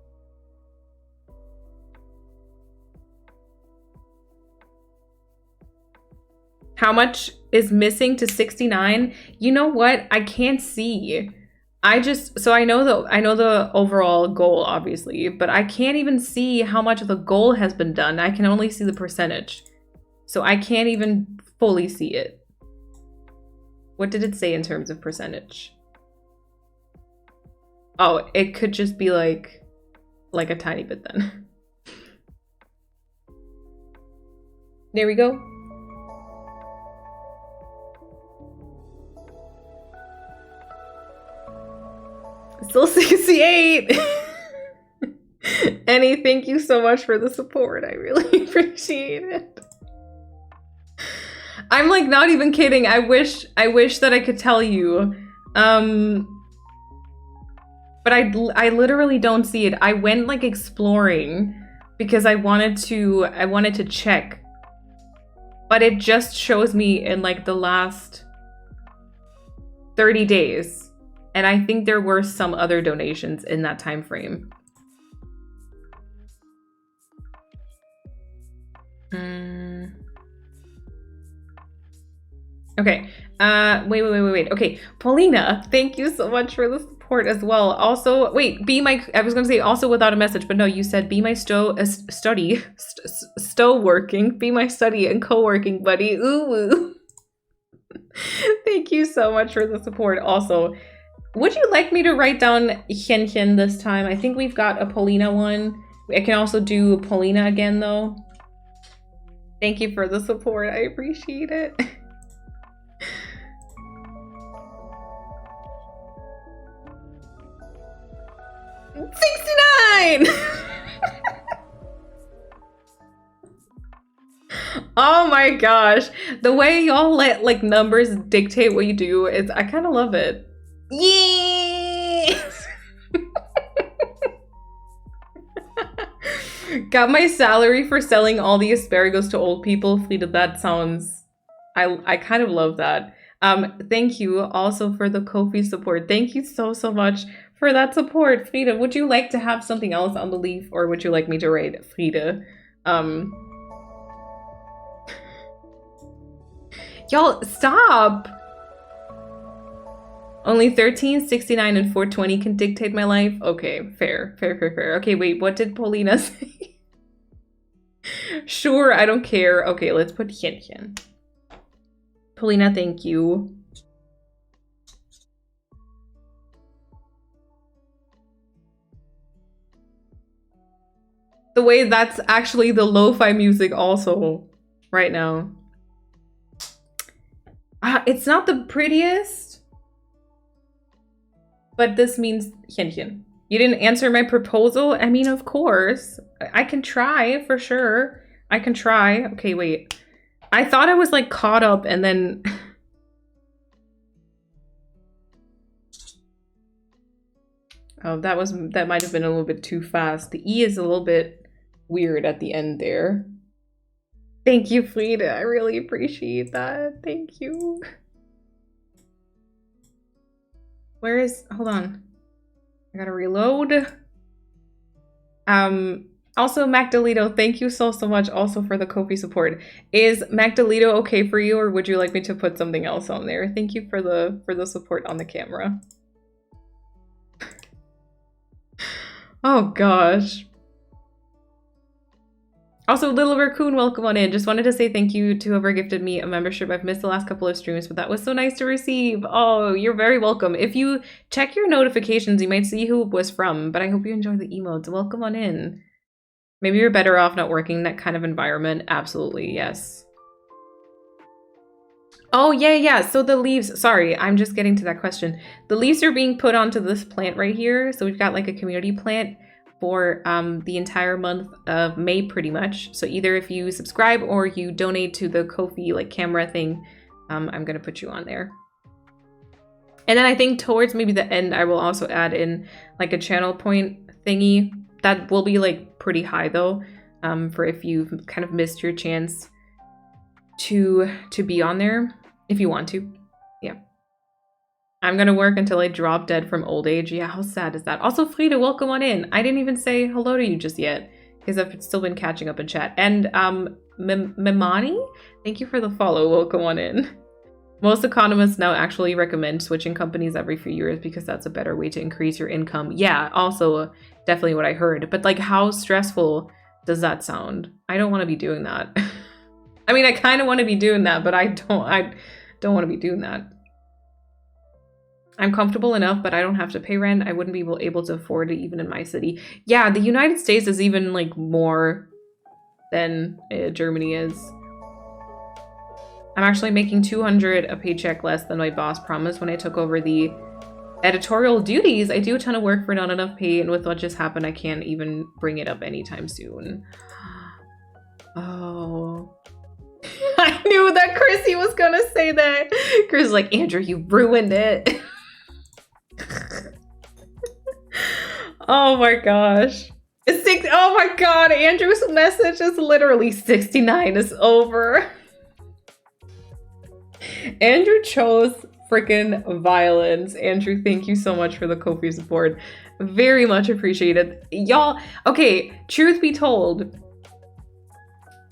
How much is missing to 69? You know what? I can't see. I know the overall goal, obviously, but I can't even see how much of the goal has been done. I can only see the percentage. So I can't even fully see it. What did it say in terms of percentage? Oh, it could just be like a tiny bit then. There we go. Still 68. Annie, thank you so much for the support. I really appreciate it. I'm like not even kidding. I wish that I could tell you. But I literally don't see it. I went like exploring because I wanted to check. But it just shows me in like the last 30 days. And I think there were some other donations in that time frame. Okay. Wait. Okay, Paulina, thank you so much for the support as well. Also, wait, I was gonna say also without a message, but no, you said be my study and co-working buddy. Ooh. Thank you so much for the support. Also, would you like me to write down Hien this time? I think we've got a Paulina one. I can also do Paulina again, though. Thank you for the support. I appreciate it. $69! Oh my gosh. The way y'all let like numbers dictate what you do is, I kind of love it. Yes! Got my salary for selling all the asparagus to old people. Frida, that sounds... I kind of love that. Thank you also for the Ko-fi support. Thank you so much for that support. Frida, would you like to have something else on the leaf, or would you like me to write Frida? Y'all, stop! Only 13, 69, and 420 can dictate my life? Okay, fair. Okay, wait, what did Paulina say? Sure, I don't care. Okay, let's put Hien. Paulina, thank you. The way that's actually the lo-fi music also right now. It's not the prettiest, but this means Hien. You didn't answer my proposal? I mean, of course. I can try, for sure. I can try. Okay, wait. I thought I was, like, caught up and then... Oh, that might have been a little bit too fast. The E is a little bit weird at the end there. Thank you, Frida. I really appreciate that. Thank you. Where is... Hold on. I gotta reload. Also, Magdalito, thank you so much also for the Ko-fi support. Is Magdalito okay for you, or would you like me to put something else on there? Thank you for the support on the camera. Oh gosh. Also, Little Raccoon, welcome on in. Just wanted to say thank you to whoever gifted me a membership. I've missed the last couple of streams, but that was so nice to receive. Oh, you're very welcome. If you check your notifications, you might see who it was from, but I hope you enjoy the emotes. Welcome on in. Maybe you're better off not working in that kind of environment. Absolutely, yes. Oh, yeah. So the leaves, sorry, I'm just getting to that question. The leaves are being put onto this plant right here. So we've got like a community plant. for the entire month of May, pretty much. So either if you subscribe or you donate to the Ko-fi like camera thing, I'm gonna put you on there. And then I think towards maybe the end, I will also add in like a channel point thingy. That will be like pretty high though, for if you've kind of missed your chance to be on there, if you want to. Yeah. I'm gonna work until I drop dead from old age. Yeah, how sad is that? Also, Frida, welcome on in. I didn't even say hello to you just yet, because I've still been catching up in chat. And Memani, thank you for the follow. Welcome on in. Most economists now actually recommend switching companies every few years because that's a better way to increase your income. Yeah, also definitely what I heard. But like, how stressful does that sound? I don't want to be doing that. I mean, I kind of want to be doing that, but I don't want to be doing that. I'm comfortable enough, but I don't have to pay rent. I wouldn't be able to afford it even in my city. Yeah, the United States is even like more than Germany is. I'm actually making $200 a paycheck less than my boss promised when I took over the editorial duties. I do a ton of work for not enough pay, and with what just happened, I can't even bring it up anytime soon. Oh. I knew that Chrissy was gonna say that. Chris is like, Andrew, you ruined it. Oh my gosh. Oh my god, Andrew's message is literally 69 is over. Andrew chose freaking violence. Andrew, thank you so much for the Ko-fi support. Very much appreciated. Y'all, okay, truth be told,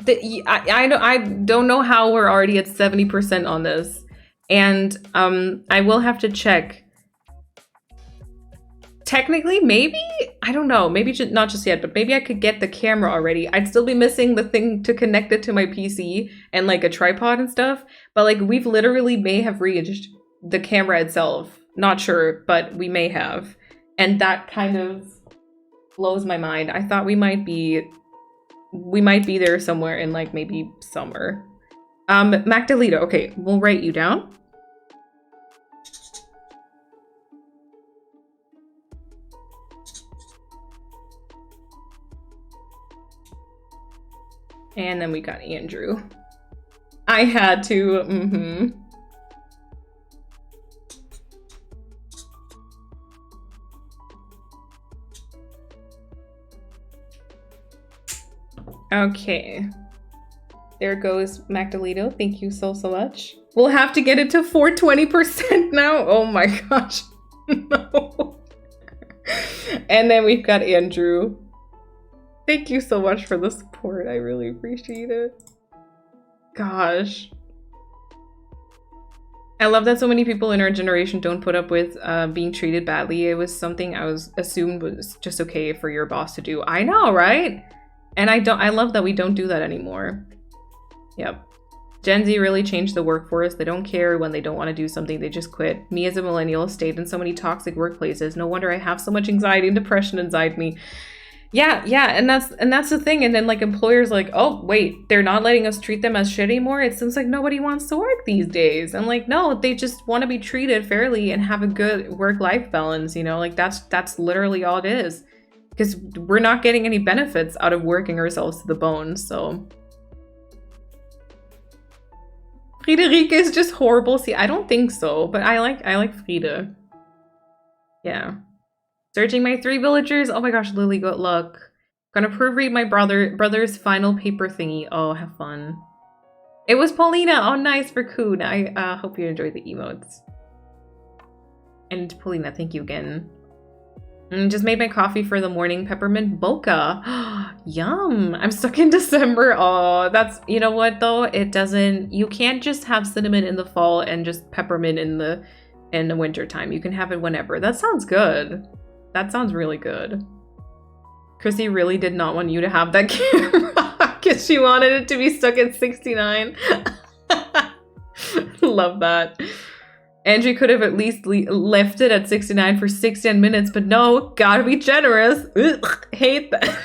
I don't know how we're already at 70% on this. And I will have to check. Technically, maybe, I don't know, maybe not just yet, but maybe I could get the camera already. I'd still be missing the thing to connect it to my PC and like a tripod and stuff. But like, we've literally may have reached the camera itself. Not sure, but we may have. And that kind of blows my mind. I thought we might be there somewhere in like maybe summer. Magdalena, okay, we'll write you down. And then we got Andrew. I had to, Okay. There goes Magdaleno. Thank you so much. We'll have to get it to 420% now. Oh my gosh. No. And then we've got Andrew. Thank you so much for the support. I really appreciate it. Gosh. I love that so many people in our generation don't put up with being treated badly. It was something I was assumed was just okay for your boss to do. I know, right? And I love that we don't do that anymore. Yep. Gen Z really changed the workforce. They don't care when they don't want to do something. They just quit. Me as a millennial stayed in so many toxic workplaces. No wonder I have so much anxiety and depression inside me. Yeah, and that's the thing. And then like employers like, oh wait, they're not letting us treat them as shit anymore. It seems like nobody wants to work these days. And like, no, they just want to be treated fairly and have a good work-life balance, you know, like that's literally all it is. Because we're not getting any benefits out of working ourselves to the bone, so. Friederike is just horrible. See, I don't think so, but I like Frieda. Yeah. Searching my 3 villagers. Oh my gosh, Lily, good luck. Gonna proofread my brother's final paper thingy. Oh, have fun. It was Paulina. Oh, nice for Koon. I hope you enjoyed the emotes. And Paulina, thank you again. Just made my coffee for the morning. Peppermint mocha. Yum. I'm stuck in December. Oh, that's, you know what though? It doesn't, you can't just have cinnamon in the fall and just peppermint in the winter time. You can have it whenever. That sounds good. That sounds really good. Chrissy really did not want you to have that camera because she wanted it to be stuck at 69. Love that. Andrew could have at least left it at 69 for 16 minutes, but no, gotta be generous. Ugh, hate that.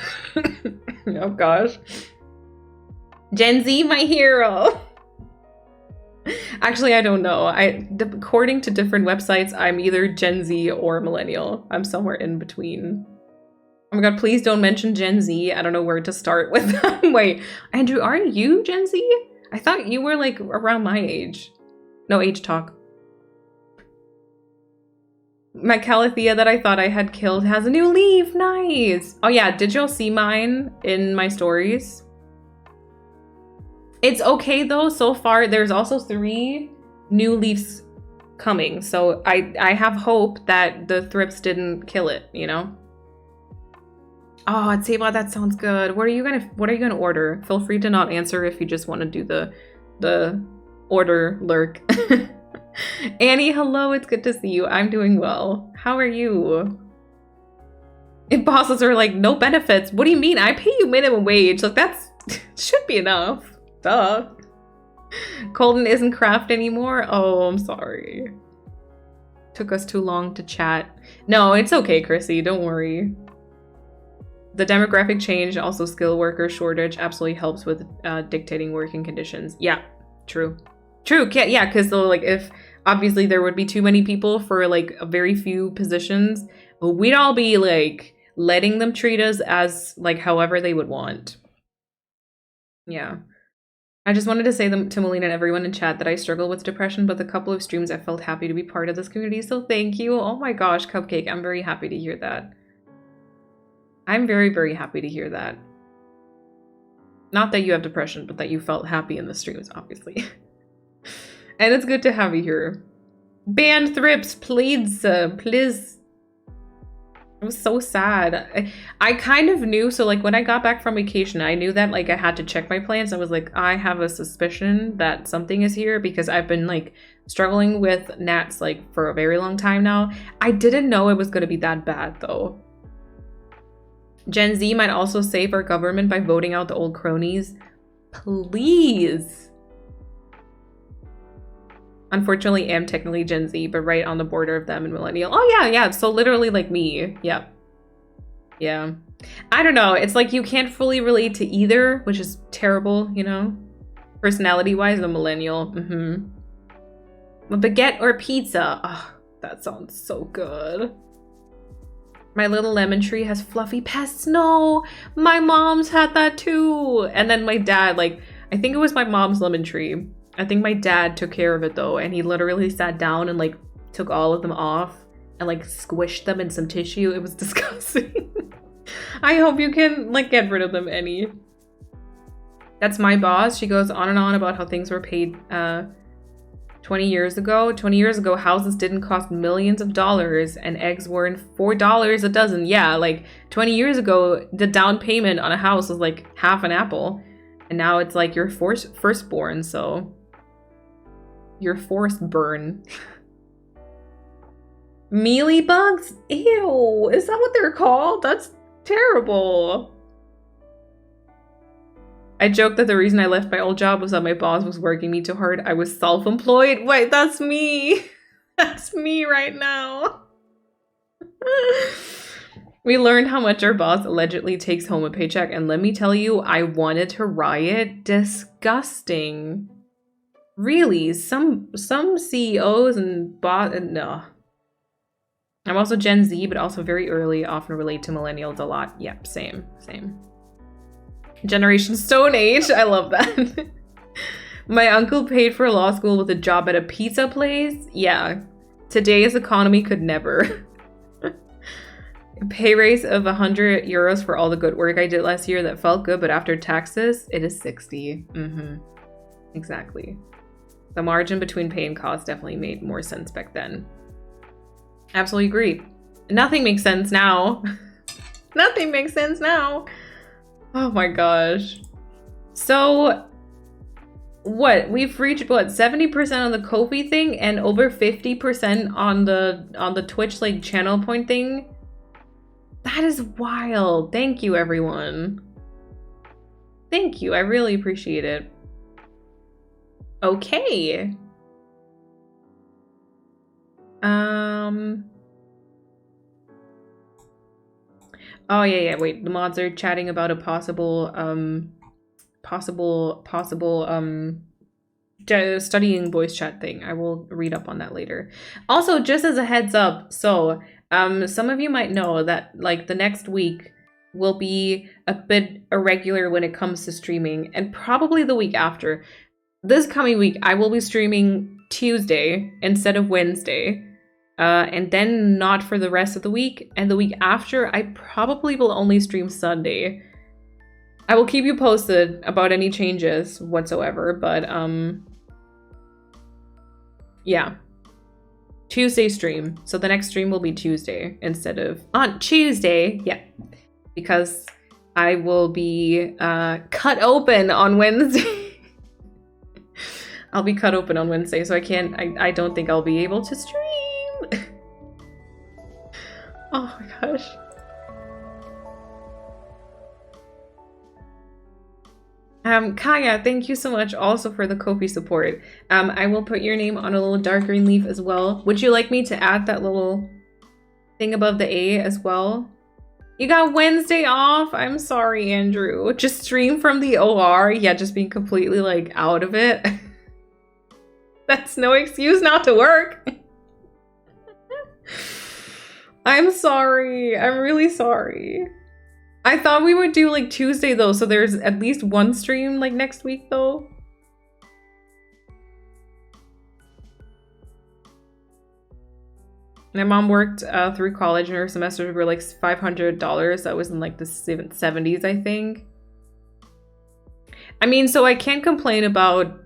Oh gosh. Gen Z, my hero. Actually, I don't know. According to different websites, I'm either Gen Z or millennial. I'm somewhere in between. Oh my god, please don't mention Gen Z. I don't know where to start with that. Wait, Andrew, aren't you Gen Z? I thought you were like around my age. No age talk. My Calathea that I thought I had killed has a new leaf. Nice. Oh yeah, did y'all see mine in my stories? It's okay though, so far. There's also 3 new leaves coming. So I have hope that the thrips didn't kill it, you know? Oh, Tseba, that sounds good. What are you gonna order? Feel free to not answer if you just want to do the order lurk. Annie, hello, it's good to see you. I'm doing well. How are you? If bosses are like, no benefits, what do you mean? I pay you minimum wage. Like, that's should be enough. Duh. Colton isn't craft anymore? Oh, I'm sorry. Took us too long to chat. No, it's okay, Chrissy. Don't worry. The demographic change, also skill worker shortage, absolutely helps with dictating working conditions. Yeah, true. True, yeah, because like if obviously there would be too many people for like a very few positions, we'd all be like letting them treat us as like however they would want. Yeah. I just wanted to say to Melina and everyone in chat that I struggle with depression, but the couple of streams I felt happy to be part of this community, so thank you. Oh my gosh, Cupcake, I'm very happy to hear that. I'm very, very happy to hear that. Not that you have depression, but that you felt happy in the streams, obviously. And it's good to have you here. Ban thrips, please, please. It was so sad. I kind of knew, so like when I got back from vacation, I knew that like I had to check my plans. I was like, I have a suspicion that something is here because I've been like struggling with gnats like for a very long time now. I didn't know it was going to be that bad though. Gen Z might also save our government by voting out the old cronies. Please. Unfortunately, am technically Gen Z, but right on the border of them and millennial. Oh yeah. So literally like me. Yep. Yeah. I don't know. It's like you can't fully relate to either, which is terrible, you know? Personality-wise, the millennial. A baguette or pizza. Oh, that sounds so good. My little lemon tree has fluffy pests. No, my mom's had that too. And then my dad, like, I think it was my mom's lemon tree. I think my dad took care of it though. And he literally sat down and like took all of them off and like squished them in some tissue. It was disgusting. I hope you can like get rid of them, Annie. That's my boss. She goes on and on about how things were paid 20 years ago. 20 years ago, houses didn't cost millions of dollars and eggs weren't $4 a dozen. Yeah, like 20 years ago, the down payment on a house was like half an apple. And now it's like your firstborn, so your forced burn. Mealy bugs? Ew, is that what they're called? That's terrible. I joked that the reason I left my old job was that my boss was working me too hard. I was self-employed. Wait, that's me. That's me right now. We learned how much our boss allegedly takes home a paycheck, and let me tell you, I wanted to riot. Disgusting. Really, some CEOs and no. I'm also Gen Z, but also very early, often relate to millennials a lot. Yep, same. Generation Stone Age. I love that. My uncle paid for law school with a job at a pizza place. Yeah. Today's economy could never. Pay raise of 100 euros for all the good work I did last year that felt good, but after taxes, it is 60. Exactly. The margin between pay and cost definitely made more sense back then. Absolutely agree. Nothing makes sense now. Nothing makes sense now. Oh my gosh. So what? We've reached what, 70% on the Ko-fi thing and over 50% on the Twitch like channel point thing? That is wild. Thank you, everyone. Thank you. I really appreciate it. Okay. Oh yeah, wait. The mods are chatting about a possible studying voice chat thing. I will read up on that later. Also, just as a heads up, so some of you might know that like the next week will be a bit irregular when it comes to streaming, and probably the week after. This coming week, I will be streaming Tuesday instead of Wednesday, and then not for the rest of the week. And the week after, I probably will only stream Sunday. I will keep you posted about any changes whatsoever, but yeah. Tuesday stream. So the next stream will be Tuesday instead of on Tuesday. Yeah. Because I will be cut open on Wednesday. I'll be cut open on Wednesday, so I don't think I'll be able to stream. Oh my gosh. Kaya, thank you so much also for the Ko-fi support. I will put your name on a little dark green leaf as well. Would you like me to add that little thing above the A as well? You got Wednesday off? I'm sorry, Andrew. Just stream from the OR? Yeah, just being completely like out of it. That's no excuse not to work. I'm sorry. I'm really sorry. I thought we would do like Tuesday though, so there's at least one stream like next week though. My mom worked through college and her semesters were like $500. That was in like the 70s, I think. I mean, so I can't complain about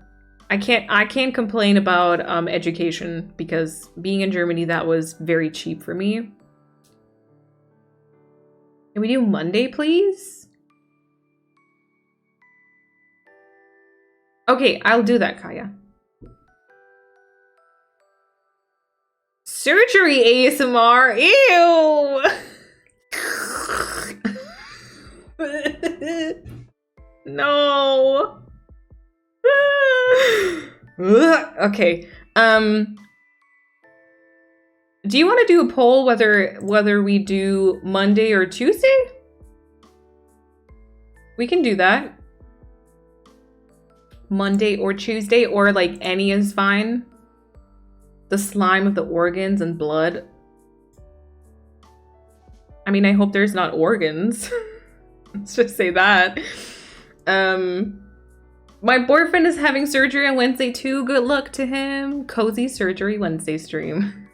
I can't complain about education, because being in Germany, that was very cheap for me. Can we do Monday, please? Okay, I'll do that, Kaya. Surgery ASMR, ew! No. Okay. Do you want to do a poll whether we do Monday or Tuesday? We can do that. Monday or Tuesday, or like any is fine. The slime of the organs and blood. I mean, I hope there's not organs. Let's just say that. My boyfriend is having surgery on Wednesday too. Good luck to him. Cozy Surgery Wednesday stream.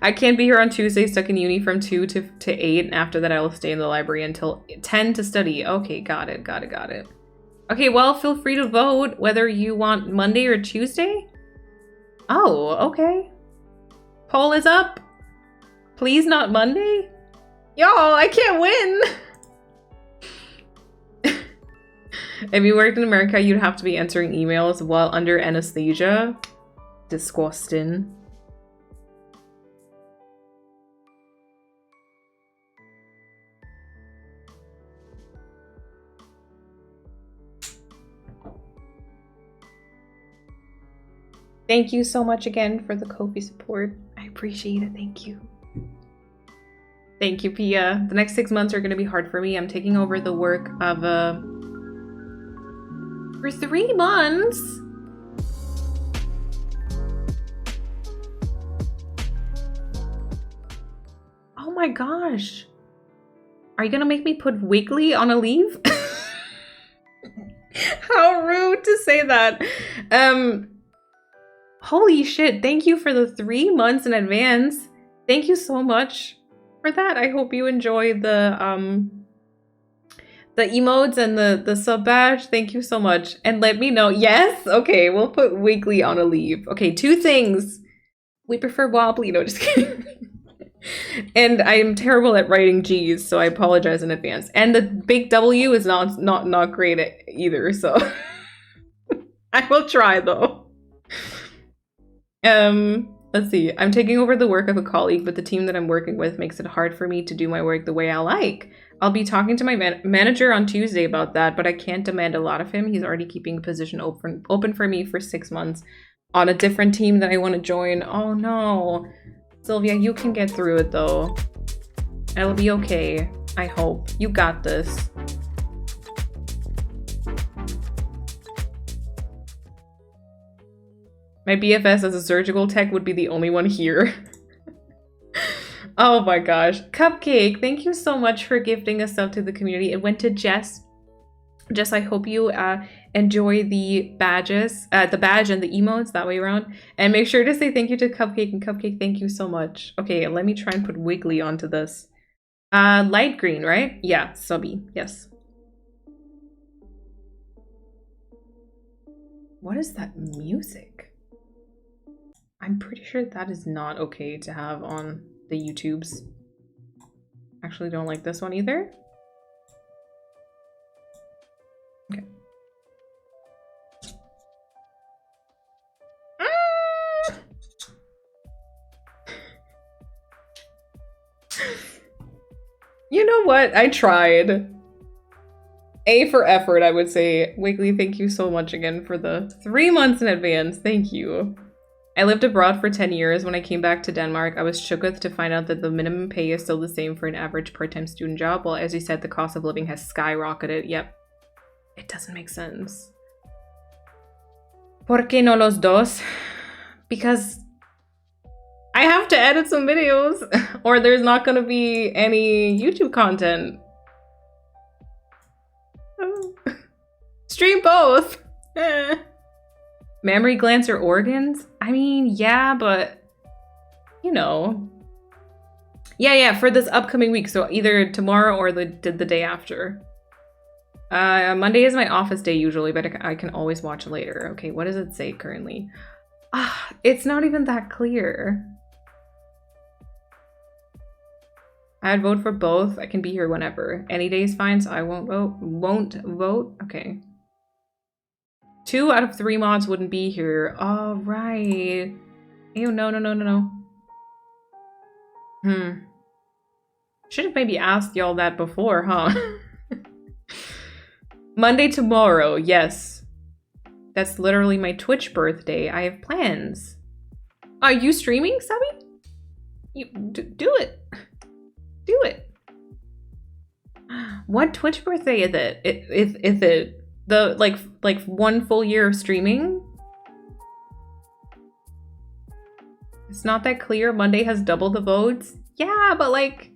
I can't be here on Tuesday, stuck in uni from 2 to 8, and after that I will stay in the library until 10 to study. Okay, got it. Okay, well, feel free to vote whether you want Monday or Tuesday. Oh, okay. Poll is up. Please not Monday? Y'all, I can't win! If you worked in America, you'd have to be answering emails while under anesthesia. Disgusting. Thank you so much again for the Ko-fi support. I appreciate it. Thank you. Thank you, Pia. The next 6 months are going to be hard for me. I'm taking over the work of for 3 months. Oh my gosh. Are you going to make me put Wiggly on a leave? How rude to say that. Holy shit, thank you for the 3 months in advance. Thank you so much for that. I hope you enjoy the emotes and the sub badge. Thank you so much. And let me know. Yes? Okay, we'll put Wiggly on a leave. Okay, 2 things. We prefer Wobbly. No, just kidding. And I'm terrible at writing G's, so I apologize in advance. And the big W is not great either, so I will try though. Let's see. I'm taking over the work of a colleague, but the team that I'm working with makes it hard for me to do my work the way I like. I'll be talking to my manager on Tuesday about that, but I can't demand a lot of him. He's already keeping a position open for me for 6 months on a different team that I want to join. Oh no. Sylvia, you can get through it though. It'll be okay. I hope. You got this. My BFS as a surgical tech would be the only one here. Oh my gosh. Cupcake, thank you so much for gifting a sub to the community. It went to Jess. Jess, I hope you enjoy the badges, the badge and the emotes, that way around. And make sure to say thank you to Cupcake, and Cupcake, thank you so much. Okay, let me try and put Wiggly onto this. Light green, right? Yeah, subby, yes. What is that music? I'm pretty sure that is not okay to have on the YouTubes. Actually don't like this one either. Okay. You know what? I tried. A for effort, I would say. Wiggly, thank you so much again for the 3 months in advance. Thank you. I lived abroad for 10 years. When I came back to Denmark, I was shooketh to find out that the minimum pay is still the same for an average part-time student job. Well, as you said, the cost of living has skyrocketed. Yep. It doesn't make sense. ¿Por qué no los dos? Because I have to edit some videos or there's not going to be any YouTube content. Stream both. Mammary glands or organs? I mean, yeah, but you know. Yeah, for this upcoming week. So either tomorrow or the day after. Monday is my office day usually, but I can always watch later. Okay, what does it say currently? It's not even that clear. I'd vote for both. I can be here whenever. Any day is fine, so I won't vote. Okay. 2 out of 3 mods wouldn't be here. All right. Ew, no. Should have maybe asked y'all that before, huh? Monday tomorrow, yes. That's literally my Twitch birthday. I have plans. Are you streaming, Sabi? You do it. Do it. What Twitch birthday is it? Is it the like 1 full year of streaming? It's not that clear. Monday has double the votes. Yeah, but like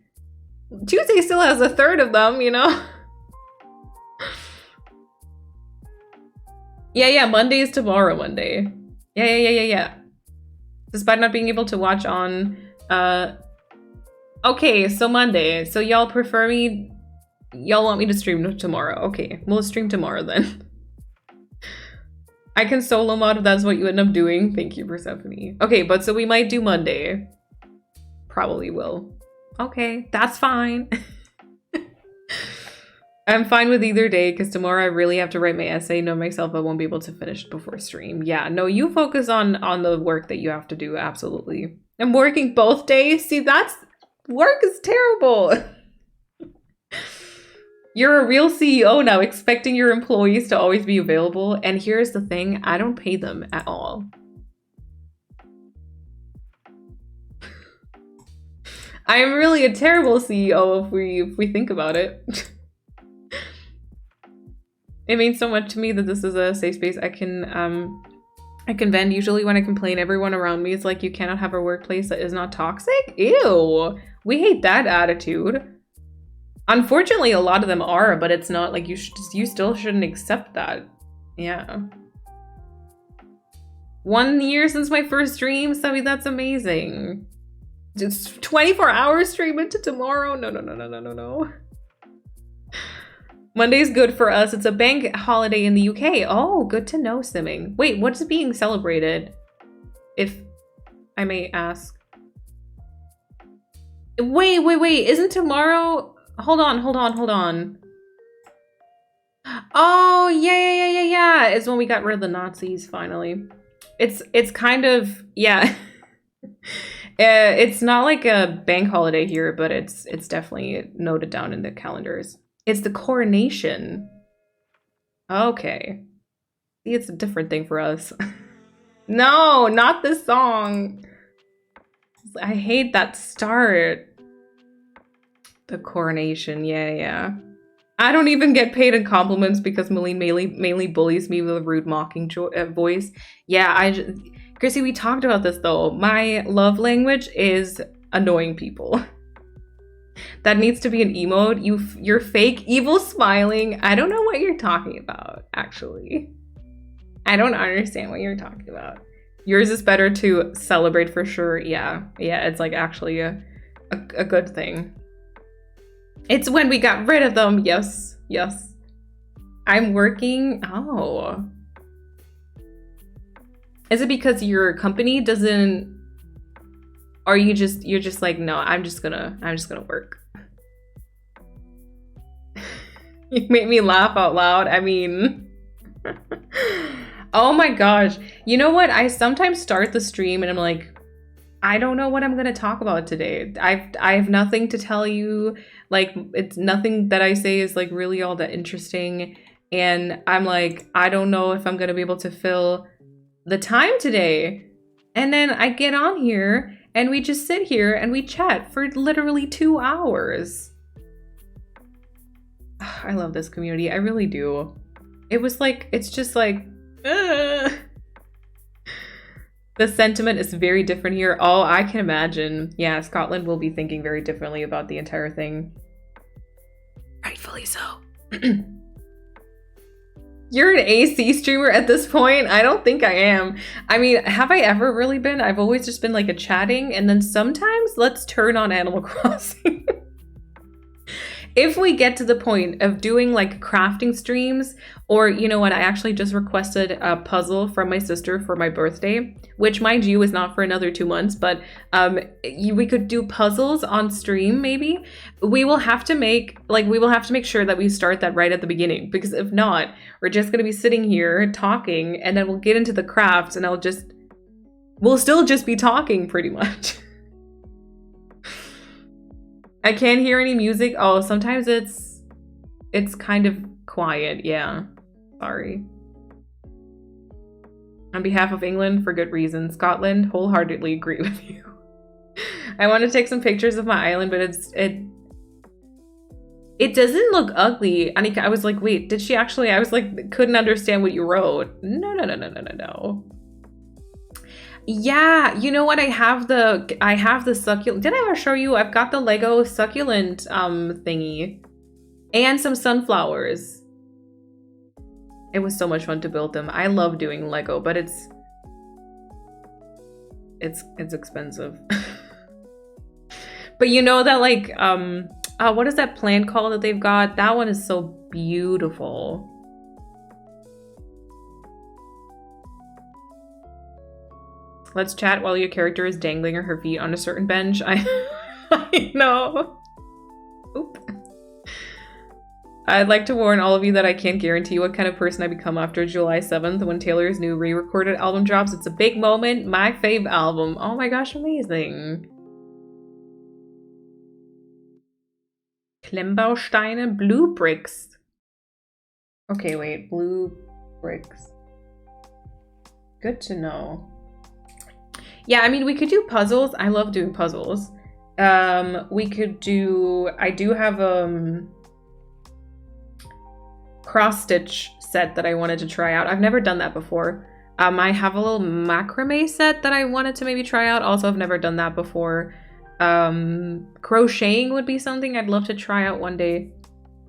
Tuesday still has 1/3 of them, you know? Yeah, Monday is tomorrow, Monday. Yeah. Despite not being able to watch on, okay, so Monday. So y'all prefer me, y'all want me to stream tomorrow. Okay, we'll stream tomorrow then. I can solo mod if that's what you end up doing. Thank you, Persephone. Okay, but so we might do Monday. Probably will. Okay, that's fine. I'm fine with either day because tomorrow I really have to write my essay. Know myself, I won't be able to finish it before stream. Yeah, no, you focus on the work that you have to do. Absolutely. I'm working both days. See, that's work is terrible. You're a real CEO now, expecting your employees to always be available. And here's the thing, I don't pay them at all. I am really a terrible CEO if we think about it. It means so much to me that this is a safe space. I can vent. Usually when I complain, everyone around me is like, you cannot have a workplace that is not toxic? Ew. We hate that attitude. Unfortunately, a lot of them are, but it's not like you still shouldn't accept that. Yeah. 1 year since my first stream, Subby, that's amazing. It's 24 hours stream into tomorrow. No. Monday's good for us. It's a bank holiday in the UK. Oh, good to know, Simming. Wait, what's being celebrated? If I may ask. Wait. Isn't tomorrow? Hold on. Oh, yeah. It's when we got rid of the Nazis, finally. It's kind of, yeah. It's not like a bank holiday here, but it's definitely noted down in the calendars. It's the coronation. Okay. See, it's a different thing for us. No, not this song. I hate that start. The coronation, yeah. I don't even get paid in compliments because Malene mainly bullies me with a rude mocking voice. Yeah, Chrissy, we talked about this though. My love language is annoying people. That needs to be an emote. You're fake evil smiling. I don't know what you're talking about, actually. I don't understand what you're talking about. Yours is better to celebrate for sure. Yeah, it's like actually a good thing. It's when we got rid of them. Yes. I'm working. Oh. Is it because your company doesn't, or you're just like, no, I'm just gonna work. You made me laugh out loud. I mean, oh my gosh. You know what? I sometimes start the stream and I'm like, I don't know what I'm gonna talk about today. I have nothing to tell you. Like, it's nothing that I say is like really all that interesting. And I'm like, I don't know if I'm gonna be able to fill the time today. And then I get on here and we just sit here and we chat for literally 2 hours. I love this community. I really do. It was like, it's just like, the sentiment is very different here. Oh, I can imagine. Yeah, Scotland will be thinking very differently about the entire thing. Rightfully so. You're an AC streamer at this point? I don't think I am. I mean, have I ever really been? I've always just been like a chatting, and then sometimes let's turn on Animal Crossing. If we get to the point of doing like crafting streams, or you know what, I actually just requested a puzzle from my sister for my birthday, which mind you is not for another 2 months, but we could do puzzles on stream maybe. We will have to make sure that we start that right at the beginning, because if not, we're just gonna be sitting here talking and then we'll get into the crafts and we'll still just be talking pretty much. I can't hear any music. Oh, sometimes it's kind of quiet. Yeah, sorry. On behalf of England, for good reason. Scotland, wholeheartedly agree with you. I want to take some pictures of my island, but it doesn't look ugly. Anika, I was like, wait, did she actually? I was like, couldn't understand what you wrote. No. Yeah, you know what? I have the succulent. Did I ever show you? I've got the Lego succulent thingy and some sunflowers. It was so much fun to build them. I love doing Lego, but it's expensive. But you know that like what is that plant called that they've got? That one is so beautiful. Let's chat while your character is dangling her feet on a certain bench. I know. Oop. I'd like to warn all of you that I can't guarantee what kind of person I become after July 7th when Taylor's new re-recorded album drops. It's a big moment. My fave album. Oh my gosh, amazing. Klemmbausteine, blue bricks. Okay, wait. Blue bricks. Good to know. Yeah, I mean, we could do puzzles. I love doing puzzles. We could do, I do have cross stitch set that I wanted to try out. I've never done that before. I have a little macrame set that I wanted to maybe try out. Also, I've never done that before. Crocheting would be something I'd love to try out one day.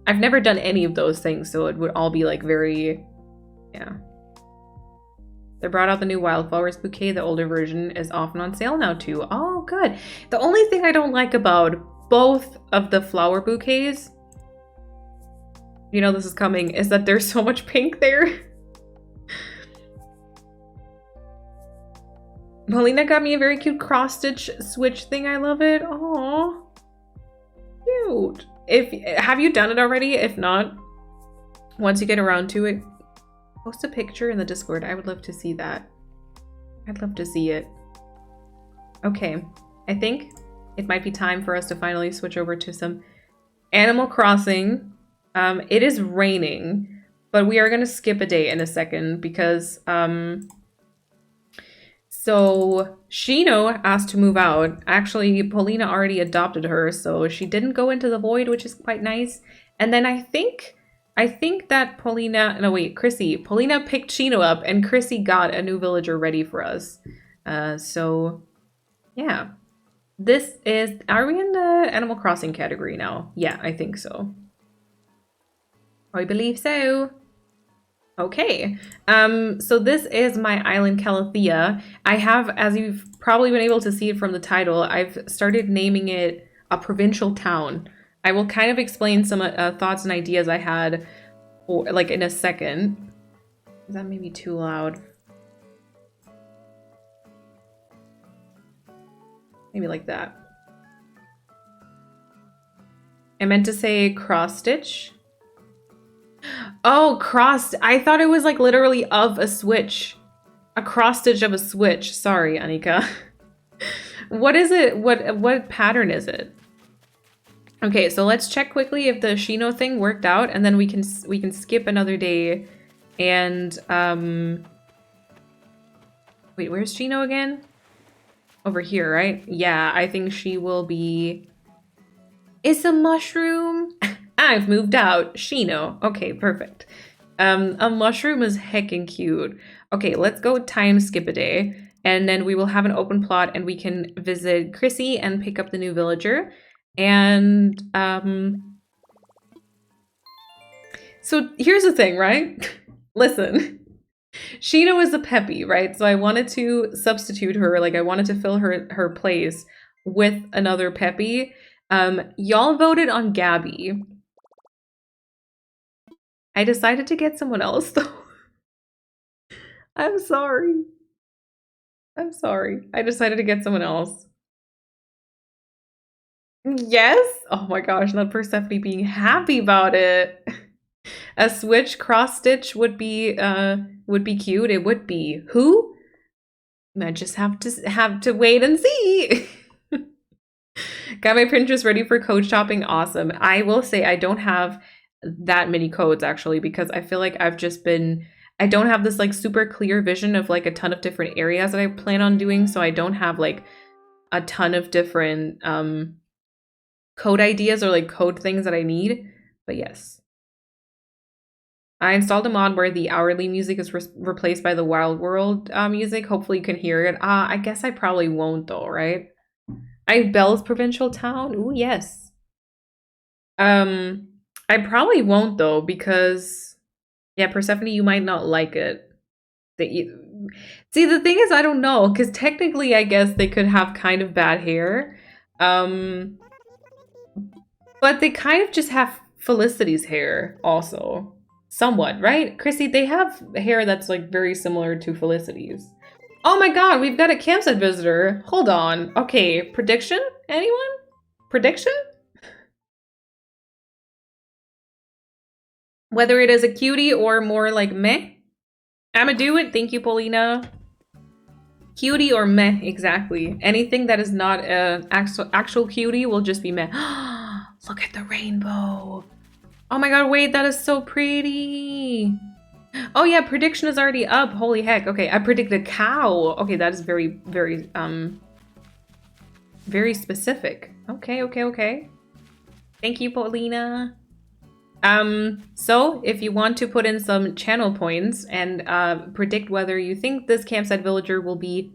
I've never done any of those things, so it would all be like very, yeah. They brought out the new wildflowers bouquet. The older version is often on sale now too. Oh, good. The only thing I don't like about both of the flower bouquets, you know this is coming, is that there's so much pink there. Paulina got me a very cute cross-stitch switch thing. I love it. Oh, cute. Have you done it already? If not, once you get around to it, post a picture in the Discord. I would love to see that. I'd love to see it. Okay, I think it might be time for us to finally switch over to some Animal Crossing. It is raining, but we are going to skip a day in a second because so Shino asked to move out. Actually, Paulina already adopted her, so she didn't go into the void, which is quite nice. And then I think that Paulina picked Shino up and Chrissy got a new villager ready for us. So yeah, This is, are we in the Animal Crossing category now? Yeah, I think so. I believe so. Okay, so this is my island, Calathea. I have, as you've probably been able to see it from the title, I've started naming it a provincial town. I will kind of explain some thoughts and ideas I had, or like in a second. Is that maybe too loud? Maybe like that. I meant to say cross stitch. Oh, crossed. I thought it was like literally of a switch. A cross stitch of a switch. Sorry, Anika. What is it? What pattern is it? Okay, so let's check quickly if the Shino thing worked out, and then we can skip another day. And wait, where's Shino again? Over here, right? Yeah, I think she will be. It's a mushroom. I've moved out. Shino. Okay, perfect. A mushroom is heckin' cute. Okay, let's go time skip a day. And then we will have an open plot and we can visit Chrissy and pick up the new villager. And, so here's the thing, right? Listen. Shino is a peppy, right? So I wanted to substitute her, like I wanted to fill her place with another peppy. Y'all voted on Gabby. I decided to get someone else though. I'm sorry. I'm sorry. I decided to get someone else. Yes? Oh my gosh, not Persephone being happy about it. A switch cross stitch would be cute. It would be. Who? I just have to wait and see. Got my Pinterest ready for code shopping. Awesome. I will say I don't have that many codes actually, because I feel like I don't have this like super clear vision of like a ton of different areas that I plan on doing. So I don't have like a ton of different code ideas or like code things that I need. But yes. I installed a mod where the hourly music is replaced by the Wild World music. Hopefully you can hear it. I guess I probably won't though, right? Belle's Provincial Town. Ooh, yes. I probably won't though, because yeah, Persephone, you might not like it. See, the thing is, I don't know, because technically, I guess they could have kind of bad hair, but they kind of just have Felicity's hair also, somewhat, right? Chrissy, they have hair that's like very similar to Felicity's. Oh my god, we've got a campsite visitor. Hold on. Okay, prediction? Anyone? Prediction? Whether it is a cutie or more like meh. I'ma do it. Thank you, Paulina. Cutie or meh, exactly. Anything that is not a actual cutie will just be meh. Look at the rainbow. Oh my god, wait, that is so pretty. Oh yeah, prediction is already up. Holy heck. Okay, I predict a cow. Okay, that is very, very, very specific. Okay. Thank you, Paulina. So if you want to put in some channel points and predict whether you think this campsite villager will be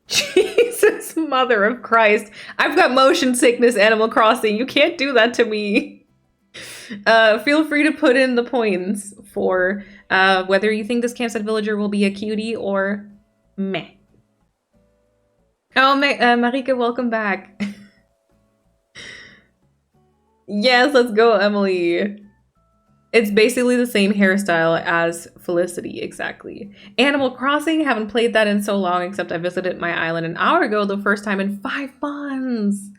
Jesus, mother of Christ. I've got motion sickness, Animal Crossing. You can't do that to me. Feel free to put in the points for whether you think this campsite villager will be a cutie or meh. Oh, Marika, welcome back. Yes, let's go, Emily. It's basically the same hairstyle as Felicity, exactly. Animal Crossing, haven't played that in so long, except I visited my island an hour ago, the first time in 5 months.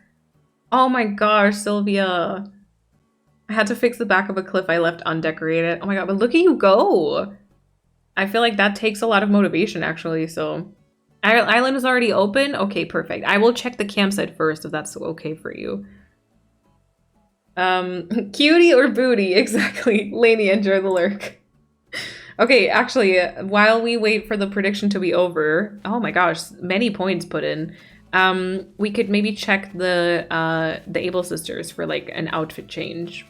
Oh my gosh, Sylvia. I had to fix the back of a cliff I left undecorated. Oh my god, but look at you go. I feel like that takes a lot of motivation, actually, so. Island is already open? Okay, perfect. I will check the campsite first if that's okay for you. Cutie or booty? Exactly. Lainey, enjoy the lurk. Okay, actually, while we wait for the prediction to be over, oh my gosh, many points put in. We could maybe check the Able Sisters for like an outfit change.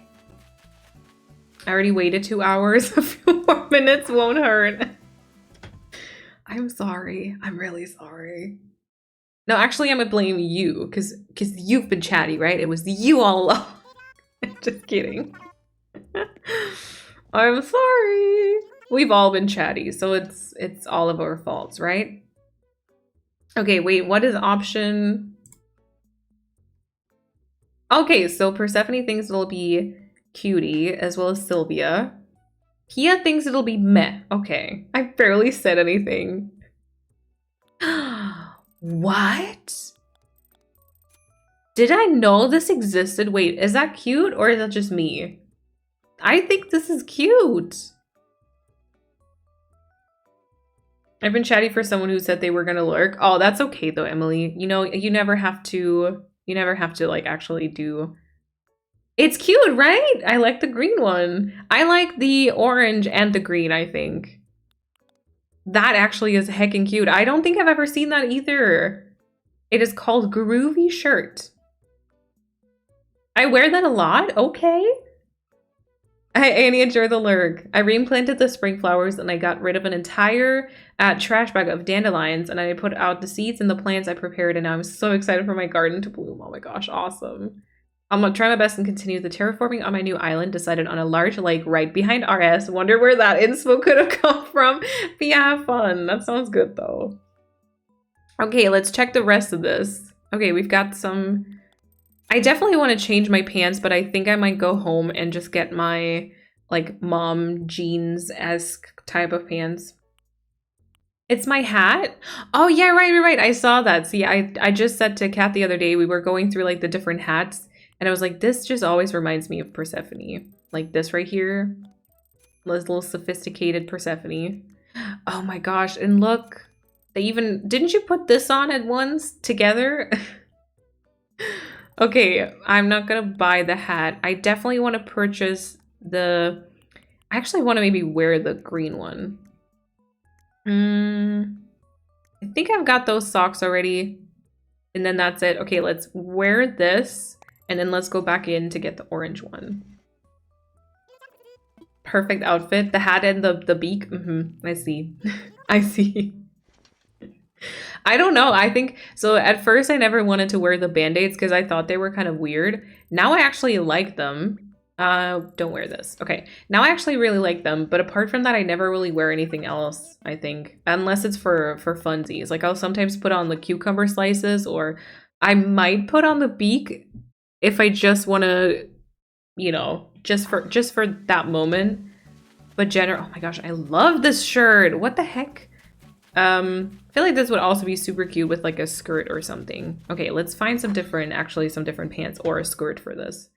I already waited 2 hours. A few more minutes won't hurt. I'm sorry. I'm really sorry. No, actually, I'm gonna blame you because you've been chatty, right? It was you all along. Just kidding. I'm sorry. We've all been chatty, so it's all of our faults, right? Okay, wait, what is option? Okay, so Persephone thinks it'll be Cutie, as well as Sylvia. Pia thinks it'll be meh. Okay, I barely said anything. What? Did I know this existed? Wait, is that cute or is that just me? I think this is cute. I've been chatty for someone who said they were gonna lurk. Oh, that's okay though, Emily. You know, you never have to like actually do. It's cute, right? I like the green one. I like the orange and the green, I think. That actually is heckin' cute. I don't think I've ever seen that either. It is called Groovy Shirt. I wear that a lot. Okay. Annie, enjoy the lurk. I reimplanted the spring flowers and I got rid of an entire trash bag of dandelions and I put out the seeds and the plants I prepared and now I'm so excited for my garden to bloom. Oh my gosh, awesome. I'm gonna try my best and continue the terraforming on my new island. Decided on a large lake right behind RS. Wonder where that inspo could have come from. But yeah, have fun. That sounds good though. Okay, let's check the rest of this. Okay, we've got some... I definitely want to change my pants, but I think I might go home and just get my, like, mom jeans-esque type of pants. It's my hat? Oh, yeah, right. I saw that. See, I just said to Kat the other day, we were going through, like, the different hats, and I was like, this just always reminds me of Persephone. Like, this right here. This little sophisticated Persephone. Oh my gosh, and look. They even... Didn't you put this on at once together? Okay, I'm not gonna buy the hat. I definitely want to purchase the... I actually want to maybe wear the green one. I think I've got those socks already. And then that's it. Okay, let's wear this. And then let's go back in to get the orange one. Perfect outfit. The hat and the beak. I see. I see. I don't know. I think so. At first, I never wanted to wear the band-aids because I thought they were kind of weird. Now I actually like them. Don't wear this. Okay. Now I actually really like them. But apart from that, I never really wear anything else, I think. Unless it's for funsies. Like I'll sometimes put on the cucumber slices or I might put on the beak if I just want to, you know, just for that moment. But oh my gosh, I love this shirt. What the heck? I feel like this would also be super cute with like a skirt or something. Okay, let's find some different pants or a skirt for this.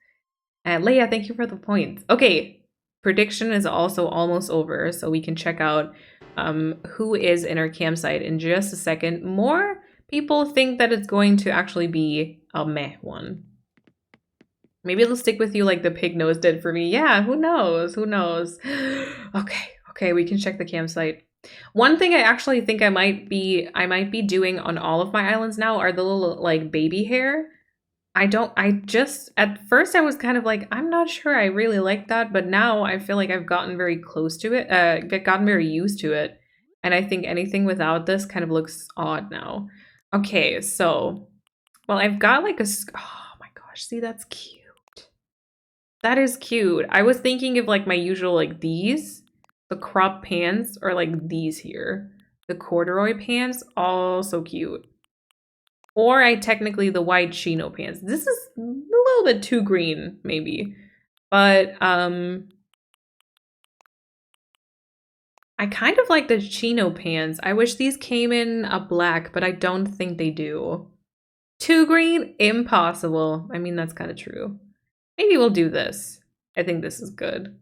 And Leia, thank you for the points. Okay, prediction is also almost over, so we can check out who is in our campsite in just a second. More people think that it's going to actually be a meh one. Maybe it'll stick with you like the pig nose did for me. Yeah, who knows? Who knows? Okay, we can check the campsite. One thing I actually think I might be doing on all of my islands now are the little like baby hair. At first I was kind of like, I'm not sure I really like that, but now I feel like I've gotten very close to it, gotten very used to it. And I think anything without this kind of looks odd now. Okay, so, well, I've got like oh my gosh, see, that's cute. That is cute. I was thinking of like my usual, like these. The crop pants are like these here. The corduroy pants, also cute. Or technically the white chino pants. This is a little bit too green, maybe. But I kind of like the chino pants. I wish these came in a black, but I don't think they do. Too green? Impossible. I mean, that's kind of true. Maybe we'll do this. I think this is good.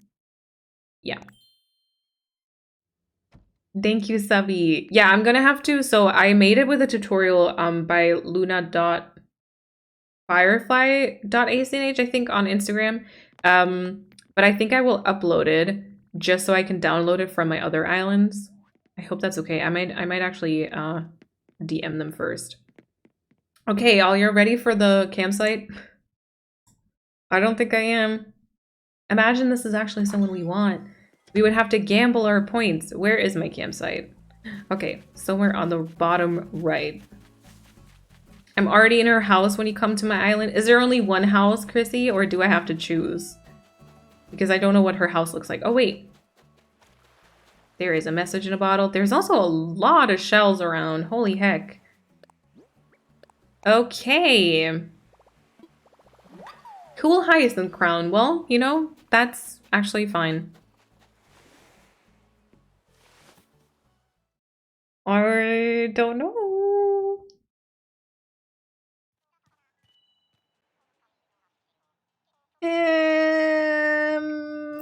Yeah. Thank you, Sabi. Yeah, I'm gonna have to. So I made it with a tutorial by luna.firefly.acnh, I think, on Instagram. But I think I will upload it just so I can download it from my other islands. I hope that's okay. I might actually DM them first. Okay, all you're ready for the campsite? I don't think I am. Imagine this is actually someone we want. We would have to gamble our points. Where is my campsite? Okay, somewhere on the bottom right. I'm already in her house when you come to my island. Is there only one house, Chrissy, or do I have to choose? Because I don't know what her house looks like. Oh, wait. There is a message in a bottle. There's also a lot of shells around. Holy heck. Okay. Cool hyacinth crown. Well, you know, that's actually fine. I don't know.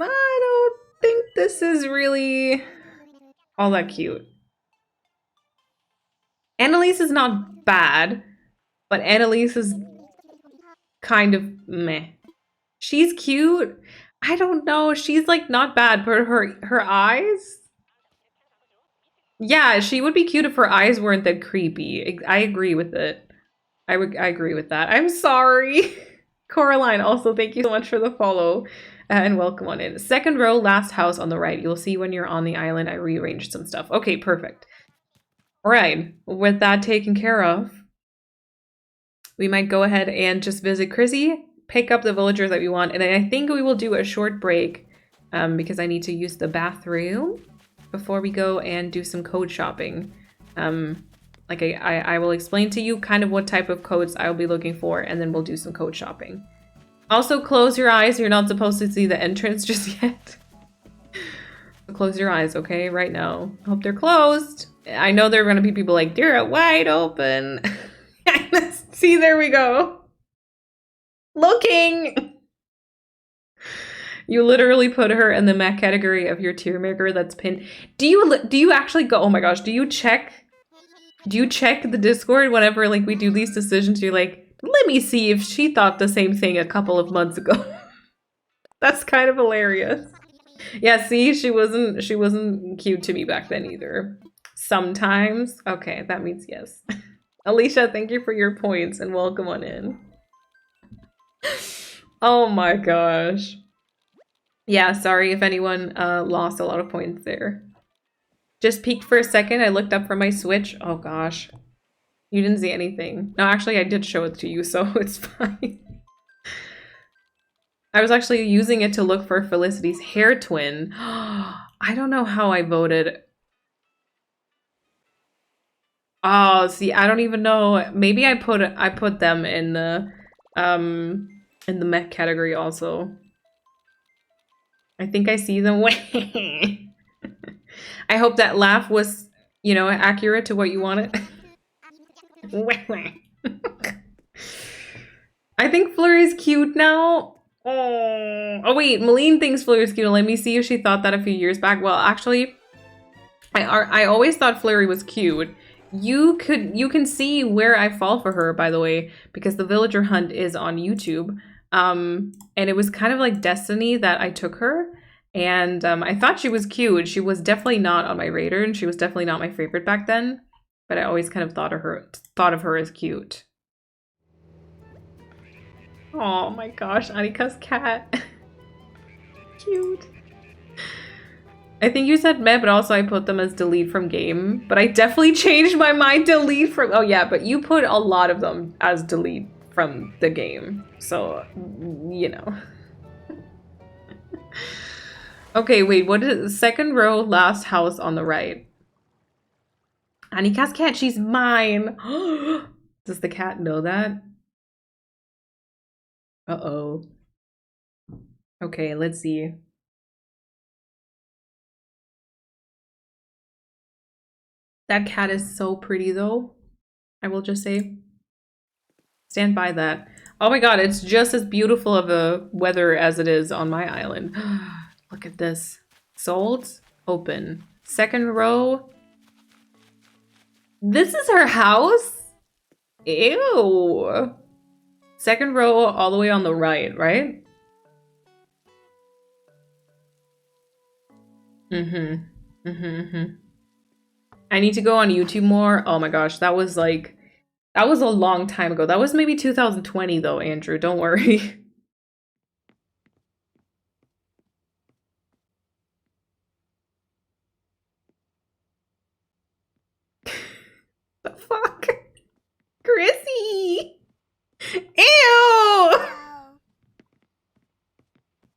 I don't think this is really all that cute. Annalise is not bad, but Annalise is kind of meh. She's cute. I don't know. She's like not bad, but her eyes. Yeah, she would be cute if her eyes weren't that creepy. I agree with it. I agree with that. I'm sorry. Coraline, also thank you so much for the follow and welcome on in. Second row, last house on the right. You'll see when you're on the island, I rearranged some stuff. Okay, perfect. All right, with that taken care of, we might go ahead and just visit Chrissy, pick up the villagers that we want, and then I think we will do a short break because I need to use the bathroom before we go and do some code shopping. Like I will explain to you kind of what type of codes I'll be looking for, and then we'll do some code shopping. Also, close your eyes. You're not supposed to see the entrance just yet. So close your eyes, okay? Right now. I hope they're closed. I know there are going to be people like, they're wide open. See, there we go. Looking! You literally put her in the mech category of your tier maker that's pinned. Do you actually go, oh my gosh, do you check the Discord whenever like we do these decisions? You're like, let me see if she thought the same thing a couple of months ago. That's kind of hilarious. Yeah, see, she wasn't cute to me back then either. Sometimes. Okay, that means yes. Alicia, thank you for your points and welcome on in. Oh my gosh. Yeah, sorry if anyone lost a lot of points there. Just peeked for a second. I looked up from my Switch. Oh gosh. You didn't see anything. No, actually, I did show it to you, so it's fine. I was actually using it to look for Felicity's hair twin. I don't know how I voted. Oh, see, I don't even know. Maybe I put them in the mech category also. I think I see them. I hope that laugh was, you know, accurate to what you wanted. I think Flurry's cute now. Oh wait, Malene thinks Flurry's cute. Let me see if she thought that a few years back. Well, actually, I always thought Flurry was cute. You can see where I fall for her, by the way, because the villager hunt is on YouTube. And it was kind of like destiny that I took her. And I thought she was cute. She was definitely not on my radar, and she was definitely not my favorite back then. But I always kind of thought of her as cute. Oh my gosh, Annika's cat. Cute. I think you said meh, but also I put them as delete from game. But I definitely changed my mind, delete from... Oh yeah, but you put a lot of them as delete from the game. So, you know. Okay, wait, what is it? Second row, last house on the right. Annika's cat, she's mine. Does the cat know that? Uh-oh. Okay, let's see. That cat is so pretty though. I will just say. Stand by that. Oh my god, it's just as beautiful of a weather as it is on my island. Look at this. Sold, open. Second row. This is her house? Ew. Second row all the way on the right, right? I need to go on YouTube more. Oh my gosh, that was a long time ago. That was maybe 2020 though, Andrew. Don't worry. The fuck? Chrissy!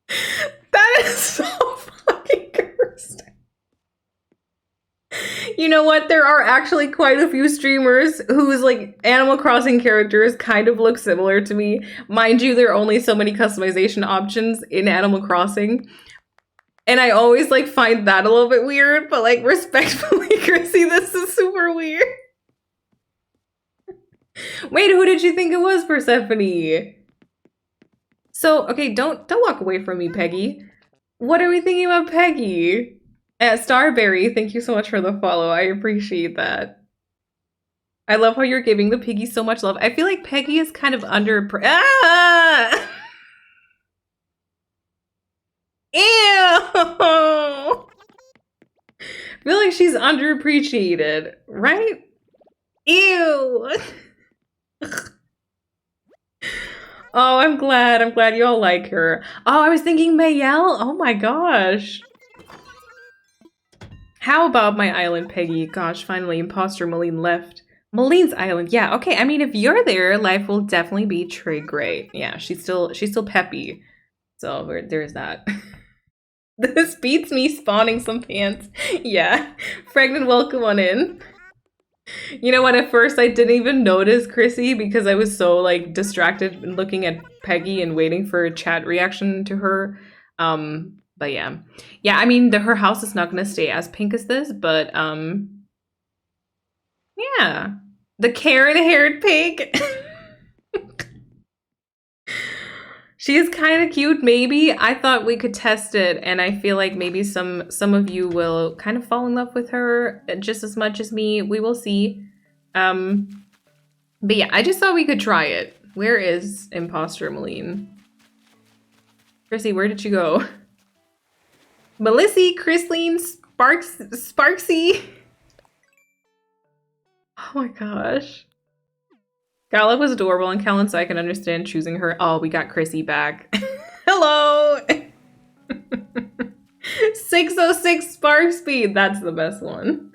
That is so fucking cursed. You know what? There are actually quite a few streamers whose like Animal Crossing characters kind of look similar to me. Mind you, there are only so many customization options in Animal Crossing. And I always like find that a little bit weird, but like respectfully, Chrissy, this is super weird. Wait, who did you think it was, Persephone? So, okay, don't walk away from me, Peggy. What are we thinking about Peggy? Starberry, thank you so much for the follow. I appreciate that. I love how you're giving the piggy so much love. I feel like Peggy is kind of under... Ah! Ew! I feel like she's underappreciated, right? Ew! Oh, I'm glad. I'm glad you all like her. Oh, I was thinking Mayel. Oh my gosh. How about my island, Peggy? Gosh, finally, imposter Malene left. Malene's island. Yeah, okay. I mean, if you're there, life will definitely be trig great. Yeah, she's still peppy. So there's that. This beats me spawning some pants. Yeah. Pregnant, welcome on in. You know what? At first, I didn't even notice Chrissy because I was so like distracted looking at Peggy and waiting for a chat reaction to her. But yeah, I mean, her house is not gonna stay as pink as this, but yeah, the Karen-haired pig. She is kind of cute. Maybe I thought we could test it, and I feel like maybe some of you will kind of fall in love with her just as much as me. We will see. But yeah, I just thought we could try it. Where is Imposter Malene? Chrissy, where did you go? Melissy, Chrisline, Sparksy. Oh my gosh. Gala was adorable and Kellen, so I can understand choosing her. Oh, we got Chrissy back. Hello! 606 spark speed. That's the best one.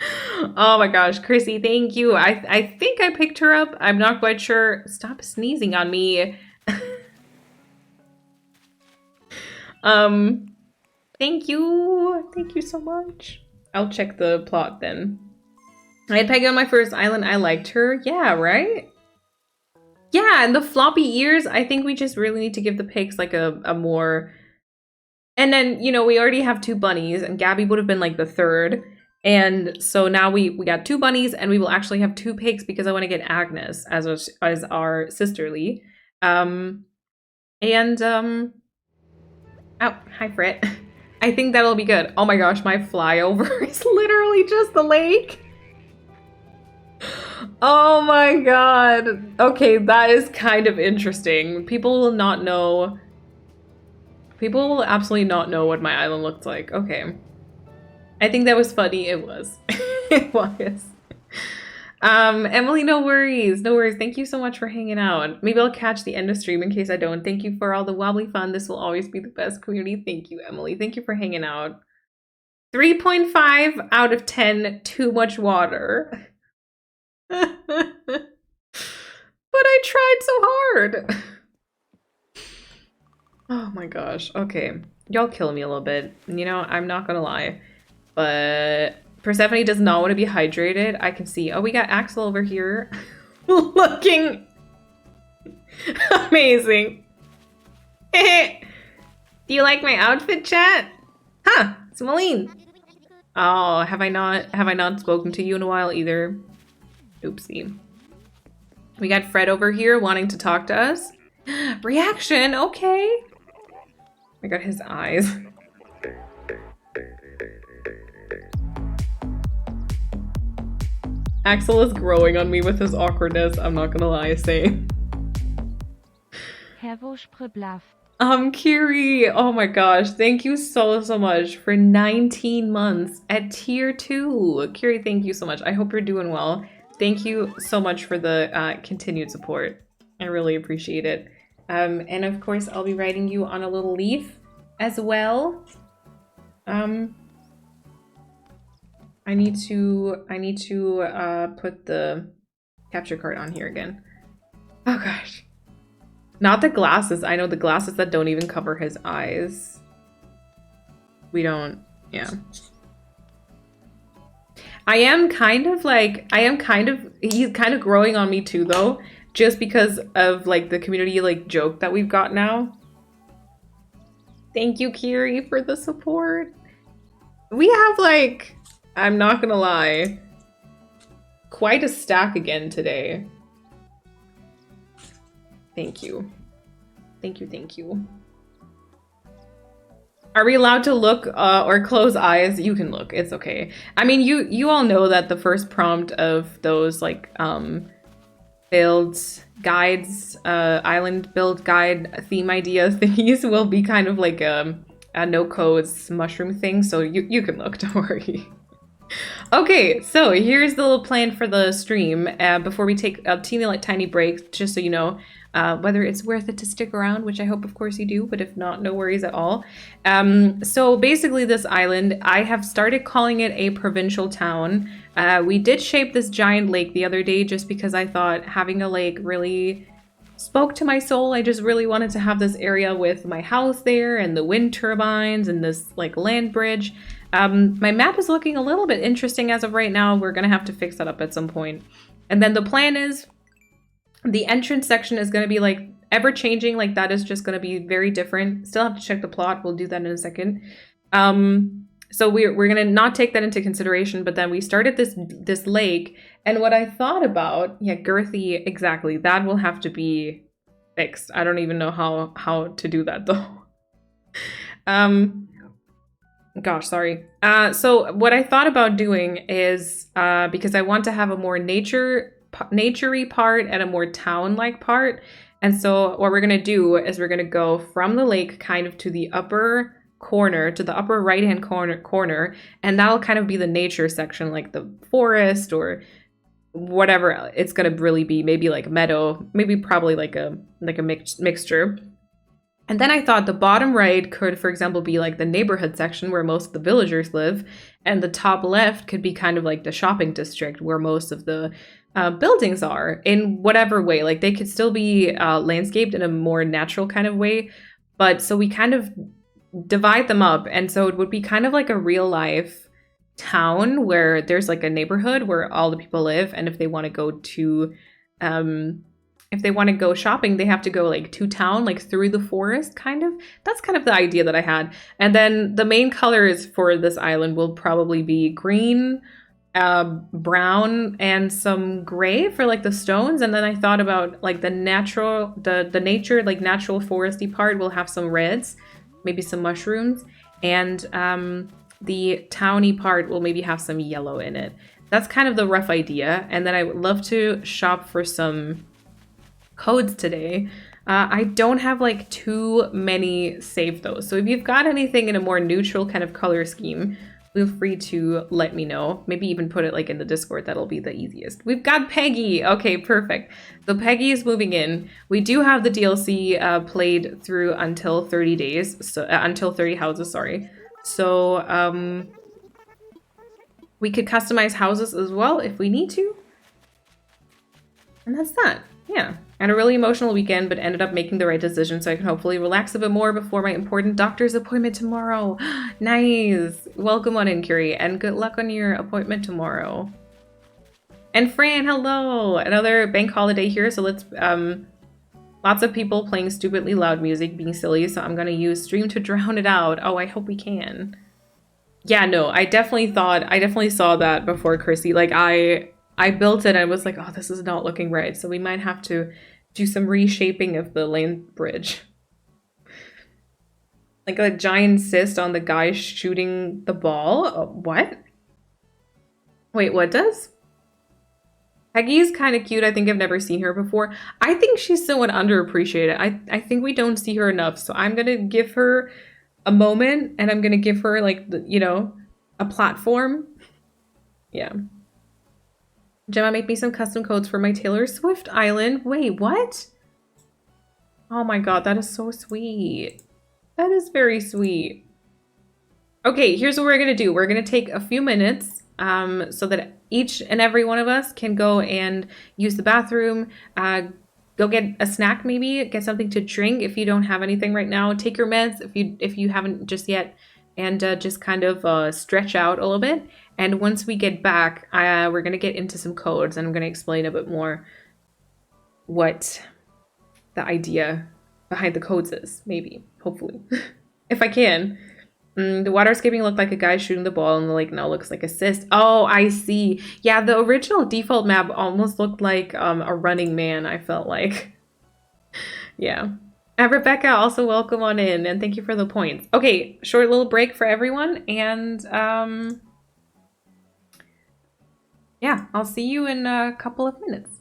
Oh my gosh, Chrissy, thank you. I think I picked her up. I'm not quite sure. Stop sneezing on me. Thank you. Thank you so much. I'll check the plot then. I had Peggy on my first island. I liked her. Yeah, right? Yeah, and the floppy ears, I think we just really need to give the pigs like a more... And then, you know, we already have 2 bunnies, and Gabby would have been like the 3rd. And so now we got 2 bunnies, and we will actually have 2 pigs because I want to get Agnes as our sisterly. Oh, hi, Frit. I think that'll be good. Oh my gosh, my flyover is literally just the lake. Oh my god. Okay, that is kind of interesting. People will not know. People will absolutely not know what my island looks like. Okay. I think that was funny. It was. It was. Emily, no worries. No worries. Thank you so much for hanging out. Maybe I'll catch the end of stream in case I don't. Thank you for all the wobbly fun. This will always be the best community. Thank you, Emily. Thank you for hanging out. 3.5 out of 10. Too much water. But I tried so hard. Oh my gosh. Okay. Y'all kill me a little bit. You know, I'm not gonna lie. But Persephone does not want to be hydrated. I can see. Oh, we got Axel over here. Looking amazing. Do you like my outfit, chat? Huh, it's Malene. Oh, have I not spoken to you in a while either? Oopsie. We got Fred over here wanting to talk to us. Reaction, okay. I got his eyes. Axel is growing on me with his awkwardness, I'm not gonna lie, say. Kiri, oh my gosh, thank you so much for 19 months at tier 2. Kiri, thank you so much. I hope you're doing well. Thank you so much for the continued support. I really appreciate it. And of course, I'll be writing you on a little leaf as well. I need to put the capture card on here again. Oh gosh. Not the glasses. I know the glasses that don't even cover his eyes. We don't, yeah. He's kind of growing on me too though, just because of like the community like joke that we've got now. Thank you, Kiri, for the support. We have like, I'm not gonna lie, quite a stack again today. Thank you. Thank you, thank you. Are we allowed to look or close eyes? You can look, it's okay. I mean, you all know that the first prompt of those like build guides, island build guide theme idea thingies will be kind of like a no codes mushroom thing, so you can look, don't worry. Okay, so here's the little plan for the stream before we take a tiny break, just so you know whether it's worth it to stick around, which I hope of course you do, but if not, no worries at all. So basically this island, I have started calling it a provincial town. We did shape this giant lake the other day just because I thought having a lake really spoke to my soul. I just really wanted to have this area with my house there and the wind turbines and this like land bridge. My map is looking a little bit interesting as of right now. We're gonna have to fix that up at some point. And then the plan is the entrance section is gonna be like ever changing, like that is just gonna be very different. Still have to check the plot, we'll do that in a second. So we're gonna not take that into consideration, but then we started this lake, and what I thought about, yeah, girthy, exactly, that will have to be fixed. I don't even know how to do that though. Gosh, sorry. So what I thought about doing is, because I want to have a more nature-y part and a more town-like part, and so what we're gonna do is we're gonna go from the lake kind of to the upper corner, to the upper right-hand corner, and that'll kind of be the nature section, like the forest or whatever it's gonna really be, maybe like meadow, maybe probably like a mixture. And then I thought the bottom right could, for example, be like the neighborhood section where most of the villagers live, and the top left could be kind of like the shopping district where most of the buildings are, in whatever way. Like they could still be landscaped in a more natural kind of way, but so we kind of divide them up, and so it would be kind of like a real life town where there's like a neighborhood where all the people live, and if they want to go to shopping, they have to go like to town, like through the forest, kind of. That's kind of the idea that I had. And then the main colors for this island will probably be green, brown, and some gray for like the stones. And then I thought about like the natural, the nature, like natural foresty part will have some reds, maybe some mushrooms, and the towny part will maybe have some yellow in it. That's kind of the rough idea. And then I would love to shop for some codes today. I don't have like too many saved though, so if you've got anything in a more neutral kind of color scheme, feel free to let me know. Maybe even put it like in the Discord, that'll be the easiest. We've got Peggy. Okay, perfect. So Peggy is moving in. We do have the DLC played through until 30 days, so until 30 houses, sorry. So we could customize houses as well if we need to. And that's that. Yeah. And a really emotional weekend, but ended up making the right decision so I can hopefully relax a bit more before my important doctor's appointment tomorrow. Nice. Welcome on in, Curie, and good luck on your appointment tomorrow. And Fran, hello. Another bank holiday here, so let's lots of people playing stupidly loud music, being silly, so I'm gonna use stream to drown it out. Oh, I hope we can. Yeah, no, I definitely saw that before, Chrissy. Like I built it and I was like, oh, this is not looking right. So we might have to do some reshaping of the land bridge. Like a giant cyst on the guy shooting the ball. Oh, what? Wait, what does? Peggy is kind of cute. I think I've never seen her before. I think she's somewhat underappreciated. I think we don't see her enough. So I'm going to give her a moment, and I'm going to give her like, you know, a platform. Yeah. Gemma, make me some custom codes for my Taylor Swift island. Wait, what? Oh my god, that is so sweet. That is very sweet. Okay, here's what we're gonna do. We're gonna take a few minutes so that each and every one of us can go and use the bathroom, go get a snack, maybe get something to drink if you don't have anything right now. Take your meds if you haven't just yet, and just kind of stretch out a little bit. And once we get back, we're gonna get into some codes, and I'm gonna explain a bit more what the idea behind the codes is, maybe, hopefully, if I can. The water escaping looked like a guy shooting the ball, and the lake now looks like assist. Oh, I see. Yeah, the original default map almost looked like a Running Man, I felt like. Yeah. Rebecca, also welcome on in, and thank you for the points. Okay, short little break for everyone, and yeah, I'll see you in a couple of minutes.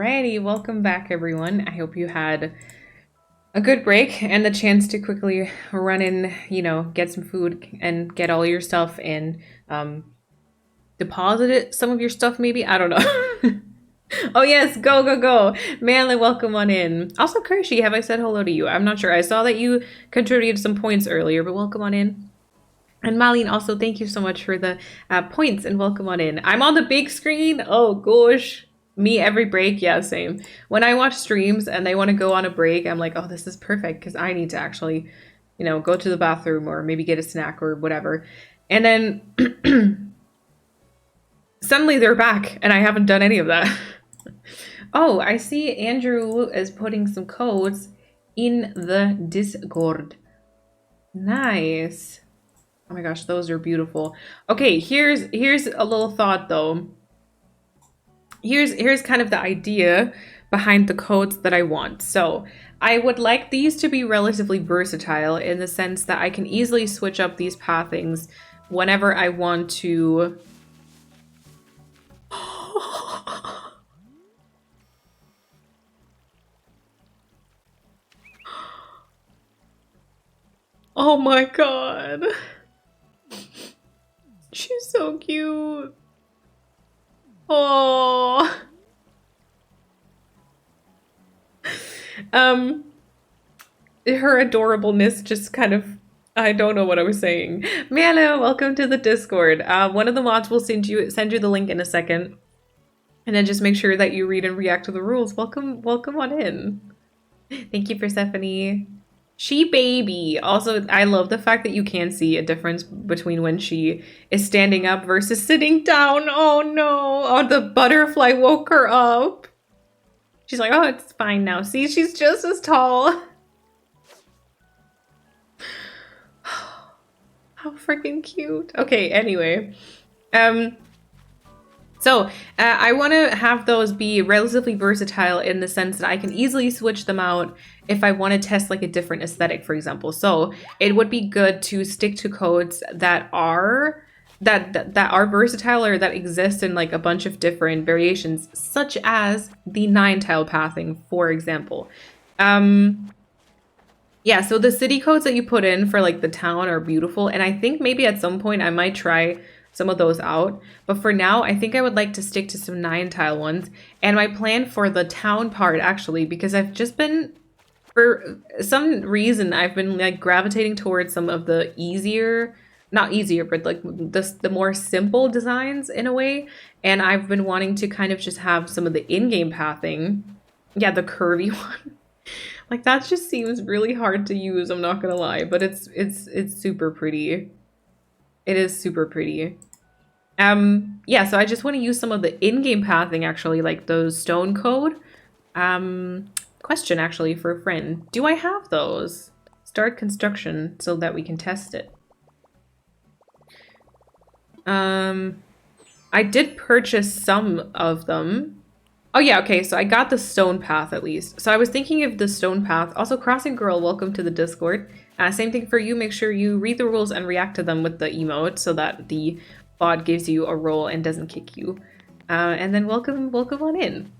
Alrighty, welcome back everyone. I hope you had a good break and the chance to quickly run in, you know, get some food and get all your stuff and deposit it, some of your stuff maybe, I don't know. Oh yes, go, go, go. Manly, welcome on in. Also, Kershi, have I said hello to you? I'm not sure. I saw that you contributed some points earlier, but welcome on in. And Marlene, also, thank you so much for the points and welcome on in. I'm on the big screen. Oh, gosh. Me every break. Yeah, same. When I watch streams and they want to go on a break, I'm like, oh, this is perfect because I need to actually, you know, go to the bathroom or maybe get a snack or whatever. And then suddenly they're back and I haven't done any of that. Oh, I see Andrew is putting some codes in the Discord. Nice. Oh my gosh, those are beautiful. Okay, here's a little thought though. Here's kind of the idea behind the codes that I want. So I would like these to be relatively versatile in the sense that I can easily switch up these pathings whenever I want to. Oh my god. She's so cute. Oh. Her adorableness just kind of, I don't know what I was saying. Mana, welcome to the Discord. One of the mods will send you the link in a second. And then just make sure that you read and react to the rules. Welcome on in. Thank you, Persephone. She baby. Also, I love the fact that you can see a difference between when she is standing up versus sitting down. Oh no. Oh, the butterfly woke her up. She's like, oh, it's fine now. See, she's just as tall. How freaking cute. Okay, anyway. So I want to have those be relatively versatile in the sense that I can easily switch them out if I want to test like a different aesthetic, for example. So it would be good to stick to codes that are versatile or that exist in like a bunch of different variations, such as the 9-tile pathing, for example. Yeah, so the city codes that you put in for like the town are beautiful, and I think maybe at some point I might try some of those out. But for now, I think I would like to stick to some 9-tile ones. And my plan for the town part, actually, because I've just been, for some reason, I've been like gravitating towards some of the easier, not easier, but like the more simple designs in a way. And I've been wanting to kind of just have some of the in-game pathing. Yeah, the curvy one. Like that just seems really hard to use, I'm not gonna lie, but it's super pretty. It is super pretty. Yeah, so I just want to use some of the in-game pathing, actually, like those stone code. Question, actually, for a friend. Do I have those? Start construction so that we can test it. I did purchase some of them. Oh yeah, okay, so I got the stone path at least. So I was thinking of the stone path. Also, Crossing Girl, welcome to the Discord. Same thing for you. Make sure you read the rules and react to them with the emote so that the bot gives you a roll and doesn't kick you. And then welcome on in.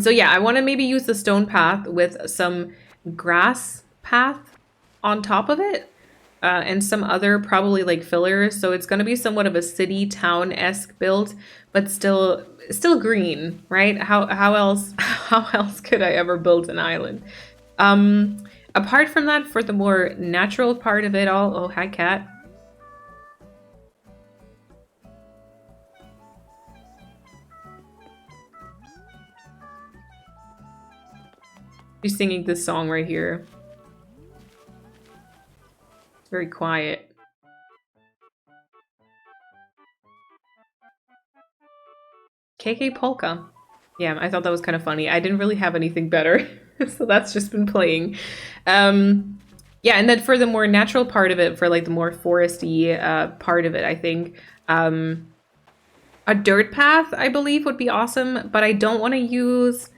So yeah, I want to maybe use the stone path with some grass path on top of it. And some other probably like fillers. So it's going to be somewhat of a city town-esque build, but still green, right? How else could I ever build an island? Apart from that, for the more natural part of it all, oh, hi, cat. She's singing this song right here. It's very quiet. KK Polka. Yeah, I thought that was kind of funny. I didn't really have anything better, so that's just been playing. Yeah, and then for the more natural part of it, for like the more foresty part of it, I think a dirt path, I believe, would be awesome. But I don't want to use,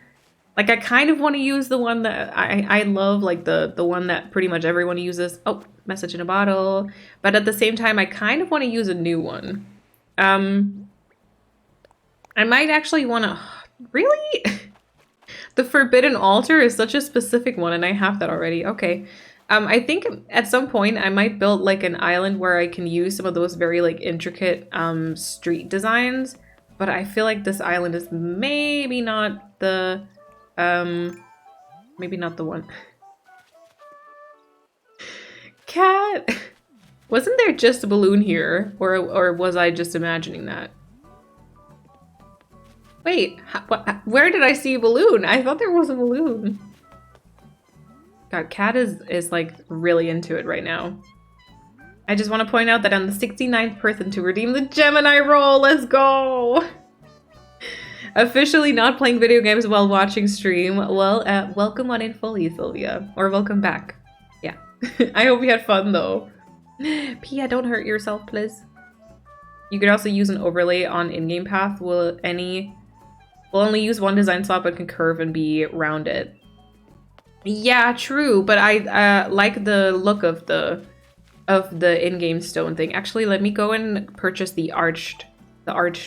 like, I kind of want to use the one that I love, like the one that pretty much everyone uses. Oh, message in a bottle. But at the same time, I kind of want to use a new one. I might actually want to, Really? The Forbidden Altar is such a specific one, and I have that already. Okay. I think at some point I might build like an island where I can use some of those very like intricate street designs, but I feel like this island is maybe not the maybe not the one. Cat! Wasn't there just a balloon here, or was I just imagining that? Wait, where did I see a balloon? I thought there was a balloon. God, Cat is like really into it right now. I just want to point out that I'm the 69th person to redeem the Gemini roll. Let's go! Officially not playing video games while watching stream. Well, welcome on in fully, Sylvia. Or welcome back. Yeah. I hope you had fun though. Pia, don't hurt yourself, please. You could also use an overlay on in-game path. Will only use one design slot but can curve and be rounded. Yeah, true, but I like the look of the in-game stone thing. Actually, let me go and purchase the arched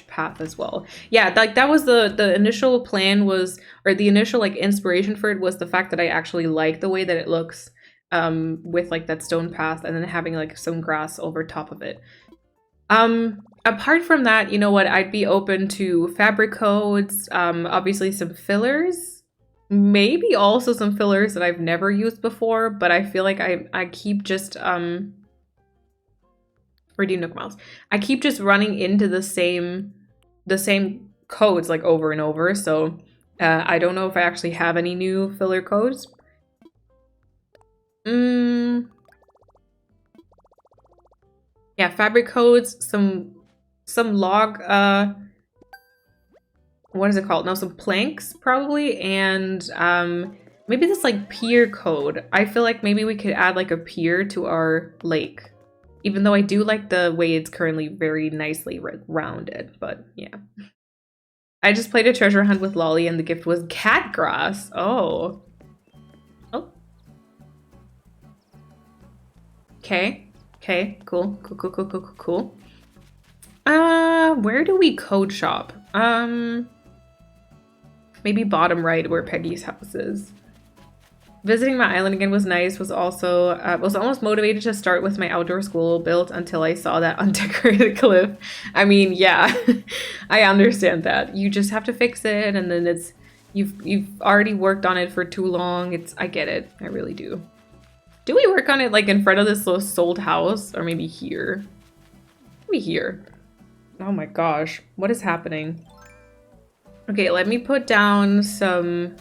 path as well. Yeah, like that was the initial plan was, or the initial like inspiration for it was the fact that I actually like the way that it looks with like that stone path and then having like some grass over top of it. Apart from that, you know what, I'd be open to fabric codes, obviously some fillers, maybe also some fillers that I've never used before, but I feel like I keep just redeem Nook Miles. I keep just running into the same codes like over and over, so I don't know if I actually have any new filler codes. Yeah, fabric codes, some log, what is it called? No, some planks probably, and maybe this like pier code. I feel like maybe we could add like a pier to our lake, even though I do like the way it's currently very nicely rounded, but yeah. I just played a treasure hunt with Lolly and the gift was cat grass. Oh. Okay. Okay, cool. Cool. Where do we code shop? Maybe bottom right where Peggy's house is. Visiting my island again was nice. Was also was almost motivated to start with my outdoor school built until I saw that undecorated cliff. I mean, yeah, I understand that. You just have to fix it, and then it's you've already worked on it for too long. I get it. I really do. Do we work on it like in front of this sold house, or maybe here? Maybe here. Oh my gosh, what is happening? Okay, let me put down some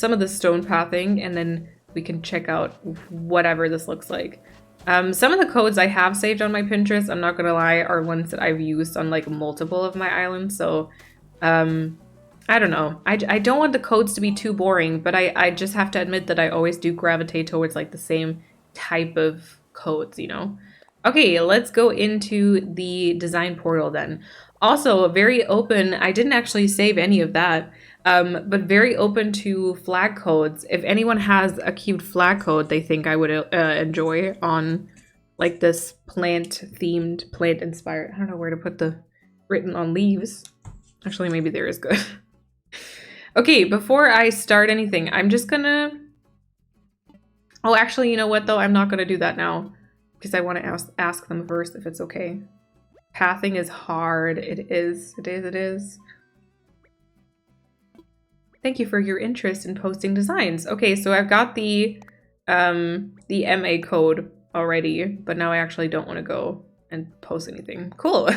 of the stone pathing, and then we can check out whatever this looks like. Some of the codes I have saved on my Pinterest, I'm not gonna lie, are ones that I've used on like multiple of my islands, so I don't know. I don't want the codes to be too boring, but I just have to admit that I always do gravitate towards like the same type of codes, you know? Okay, let's go into the design portal then. Also, very open. I didn't actually save any of that, but very open to flag codes. If anyone has a cute flag code they think I would enjoy on like this plant-themed, plant-inspired, I don't know where to put the written on leaves. Actually, maybe there is good. Okay, before I start anything, I'm just gonna... Oh, actually, you know what, though? I'm not gonna do that now, because I want to ask them first if it's okay. Pathing is hard. It is. Thank you for your interest in posting designs. Okay, so I've got the MA code already, but now I actually don't want to go and post anything. Cool.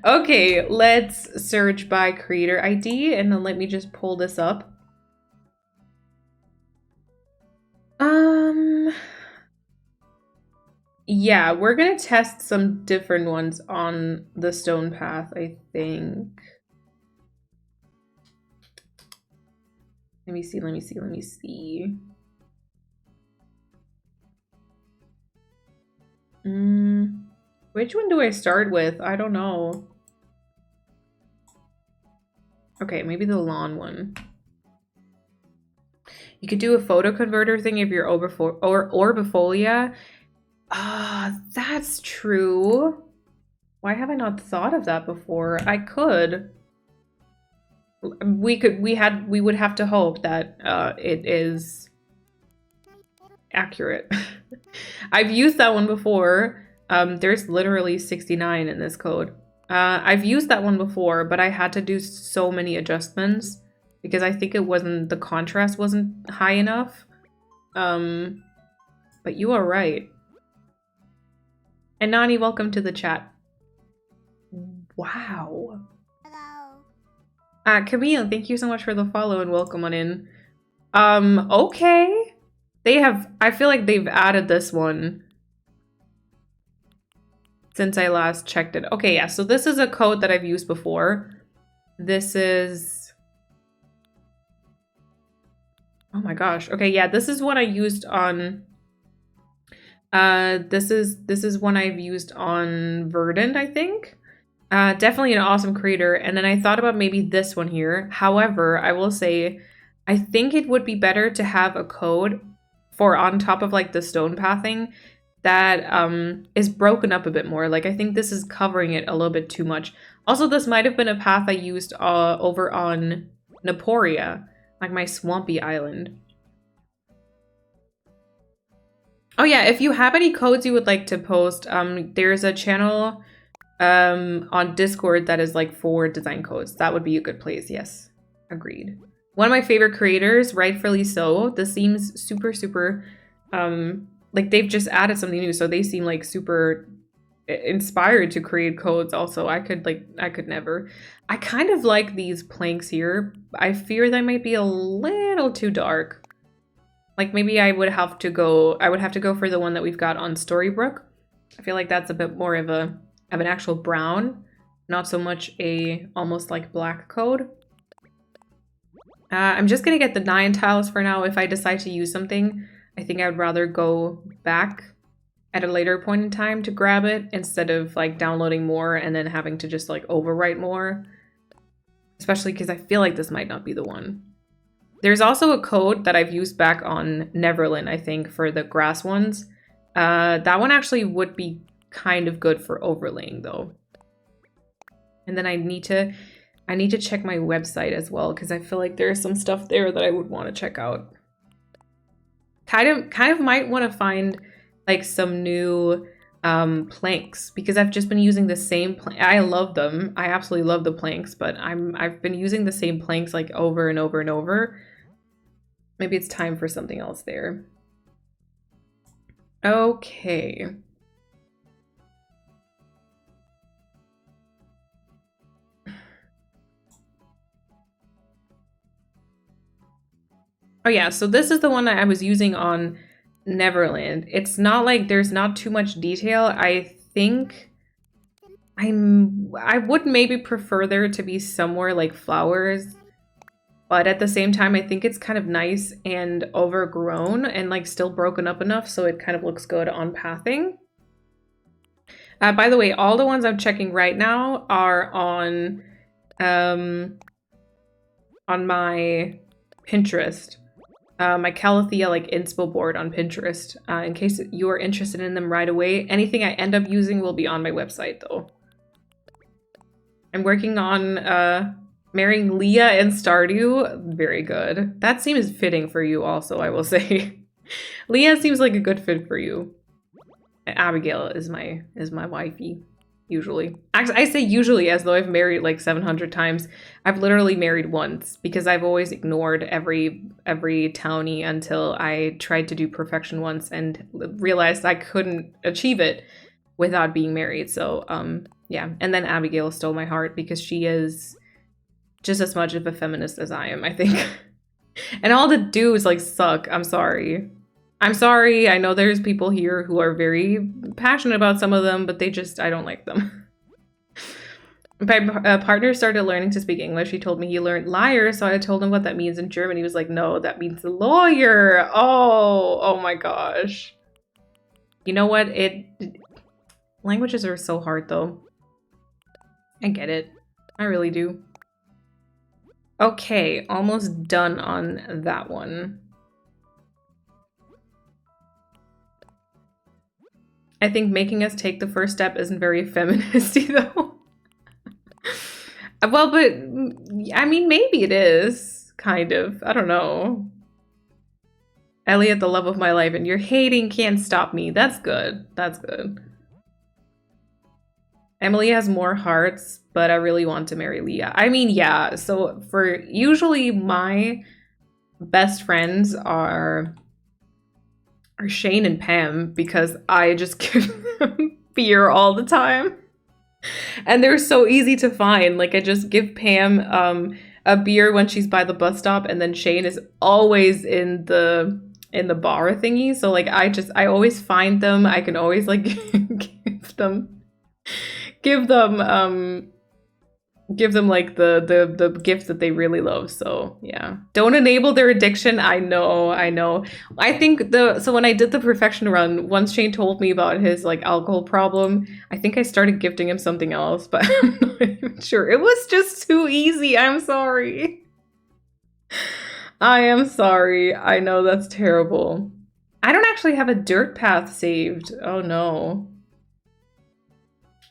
Okay, let's search by creator ID, and then let me just pull this up. Yeah, we're gonna test some different ones on the stone path, I think. Let me see. Which one do I start with? I don't know. Okay, maybe the lawn one. You could do a photo converter thing if you're Orbifolia. Ah, that's true. Why have I not thought of that before? I could. we would have to hope that it is accurate. I've used that one before. There's literally 69 in this code. I've used that one before, but I had to do so many adjustments because I think the contrast wasn't high enough. But you are right. And Nani, welcome to the chat. Wow. Hello. Camille, thank you so much for the follow and welcome on in. Okay. I feel like they've added this one since I last checked it. Okay, yeah, so this is a code that I've used before. This is... Oh my gosh. Okay, yeah, this is what I used on... This is one I've used on Verdant, I think. Definitely an awesome creator. And then I thought about maybe this one here. However, I will say, I think it would be better to have a code for on top of like the stone pathing that is broken up a bit more. Like I think this is covering it a little bit too much. Also, this might have been a path I used over on Naporia, like my swampy island. Oh yeah, if you have any codes you would like to post, there's a channel on Discord that is like for design codes. That would be a good place. Yes, agreed. One of my favorite creators, rightfully so. This seems super, super, like they've just added something new. So they seem like super inspired to create codes also. I could never. I kind of like these planks here. I fear they might be a little too dark. Like maybe I would have to go for the one that we've got on Storybrooke. I feel like that's a bit more of an actual brown, not so much a almost like black code. I'm just gonna get the 9 tiles for now. If I decide to use something, I think I would rather go back at a later point in time to grab it instead of like downloading more and then having to just like overwrite more. Especially because I feel like this might not be the one. There's also a code that I've used back on Neverland, I think, for the grass ones. That one actually would be kind of good for overlaying though. And then I need to check my website as well because I feel like there's some stuff there that I would want to check out. Kind of might want to find like some new planks because I've just been using the same I love them. I absolutely love the planks, but I've been using the same planks like over and over and over. Maybe it's time for something else there. Okay. Oh yeah, so this is the one that I was using on Neverland. It's not like there's not too much detail. I think I would maybe prefer there to be somewhere like flowers, but at the same time I think it's kind of nice and overgrown and like still broken up enough so it kind of looks good on pathing. By the way, all the ones I'm checking right now are on my Pinterest. My Calathea like inspo board on Pinterest. In case you are interested in them right away. Anything I end up using will be on my website though. I'm working on marrying Leah and Stardew. Very good. That seems fitting for you also, I will say. Leah seems like a good fit for you. Abigail is my wifey. Usually. Actually, I say usually as though I've married like 700 times. I've literally married once because I've always ignored every townie until I tried to do perfection once and realized I couldn't achieve it without being married. So, yeah. And then Abigail stole my heart because she is just as much of a feminist as I am, I think. And all the dudes like suck. I'm sorry. I'm sorry, I know there's people here who are very passionate about some of them, but I don't like them. My partner started learning to speak English. He told me he learned liar, so I told him what that means in German. He was like, no, that means lawyer. Oh my gosh. You know what? Languages are so hard, though. I get it. I really do. Okay, almost done on that one. I think making us take the first step isn't very feministy, though. Well, but I mean, maybe it is kind of. I don't know. Elliot, the love of my life, and your hating can't stop me. That's good. That's good. Emily has more hearts, but I really want to marry Leah. I mean, yeah. So for usually my best friends are Shane and Pam because I just give them beer all the time. And they're so easy to find. Like I just give Pam a beer when she's by the bus stop, and then Shane is always in the bar thingy. So like I always find them. I can always like give them like the gift that they really love. So yeah, don't enable their addiction. I know. I think so when I did the perfection run, once Shane told me about his like alcohol problem, I think I started gifting him something else, but I'm not even sure. It was just too easy. I'm sorry. I am sorry. I know that's terrible. I don't actually have a dirt path saved. Oh no.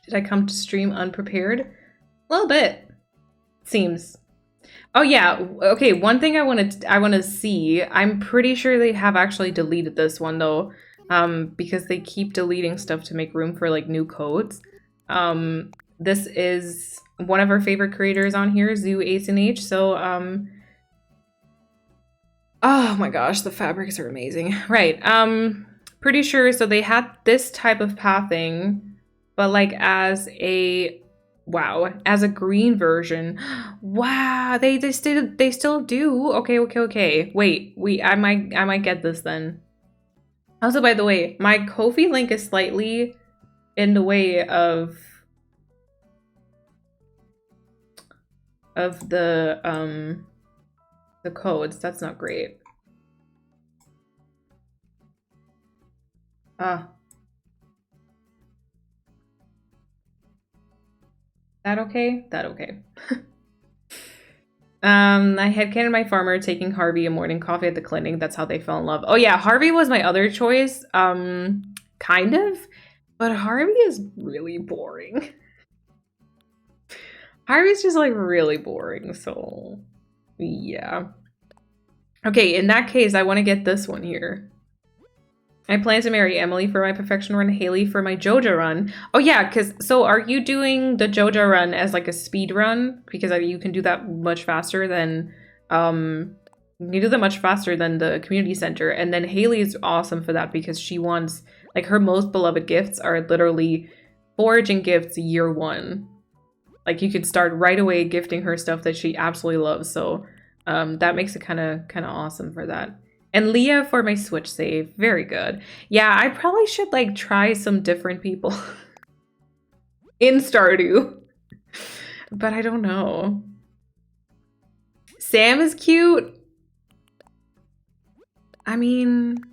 Did I come to stream unprepared? A little bit. Seems. Oh yeah. Okay, one thing I want to see. I'm pretty sure they have actually deleted this one though. Because they keep deleting stuff to make room for like new codes. This is one of our favorite creators on here, Zoo Ace and H. So oh my gosh, the fabrics are amazing. Right. Pretty sure so they had this type of pathing, but like as a green version. Wow, they still do. Okay. Wait, I might get this then. Also, by the way, my Ko-fi link is slightly in the way of the codes. That's not great. That okay? That okay. I headcanon my farmer taking Harvey a morning coffee at the clinic. That's how they fell in love. Oh yeah, Harvey was my other choice. Kind of. But Harvey is really boring. Harvey's just like really boring, so yeah. Okay, in that case, I want to get this one here. I plan to marry Emily for my perfection run, Haley for my Joja run. Oh yeah, so are you doing the Joja run as like a speed run? Because you can do that much faster than the community center. And then Haley is awesome for that because she wants, like, her most beloved gifts are literally foraging gifts year one. Like you could start right away gifting her stuff that she absolutely loves. So that makes it kind of awesome for that. And Leah for my Switch save. Very good. Yeah, I probably should like try some different people in Stardew. But I don't know. Sam is cute. I mean,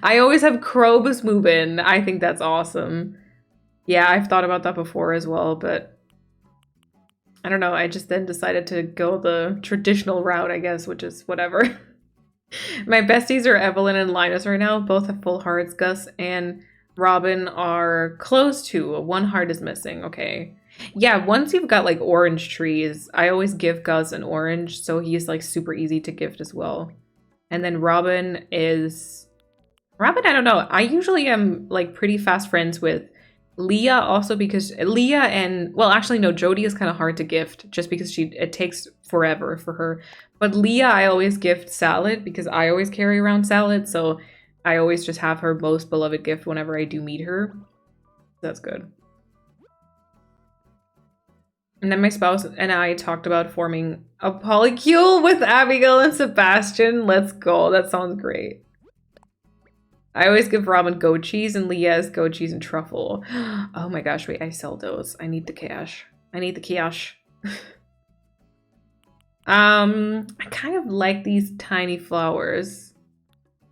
I always have Krobus move in. I think that's awesome. Yeah, I've thought about that before as well, but I don't know. I just then decided to go the traditional route, I guess, which is whatever. My besties are Evelyn and Linus right now. Both have full hearts. Gus and Robin are close to. One heart is missing. Okay. Yeah, once you've got like orange trees, I always give Gus an orange, so he's like super easy to gift as well. And then Robin, I don't know. I usually am like pretty fast friends with Leah also because Leah and, well, actually no, Jody is kind of hard to gift just because it takes forever for her. But Leah, I always gift salad because I always carry around salad, so I always just have her most beloved gift whenever I do meet her. That's good. And then my spouse and I talked about forming a polycule with Abigail and Sebastian. Let's go. That sounds great. I always give Robin goat cheese and Leah's goat cheese and truffle. Oh my gosh, wait, I sell those. I need the cash. I kind of like these tiny flowers.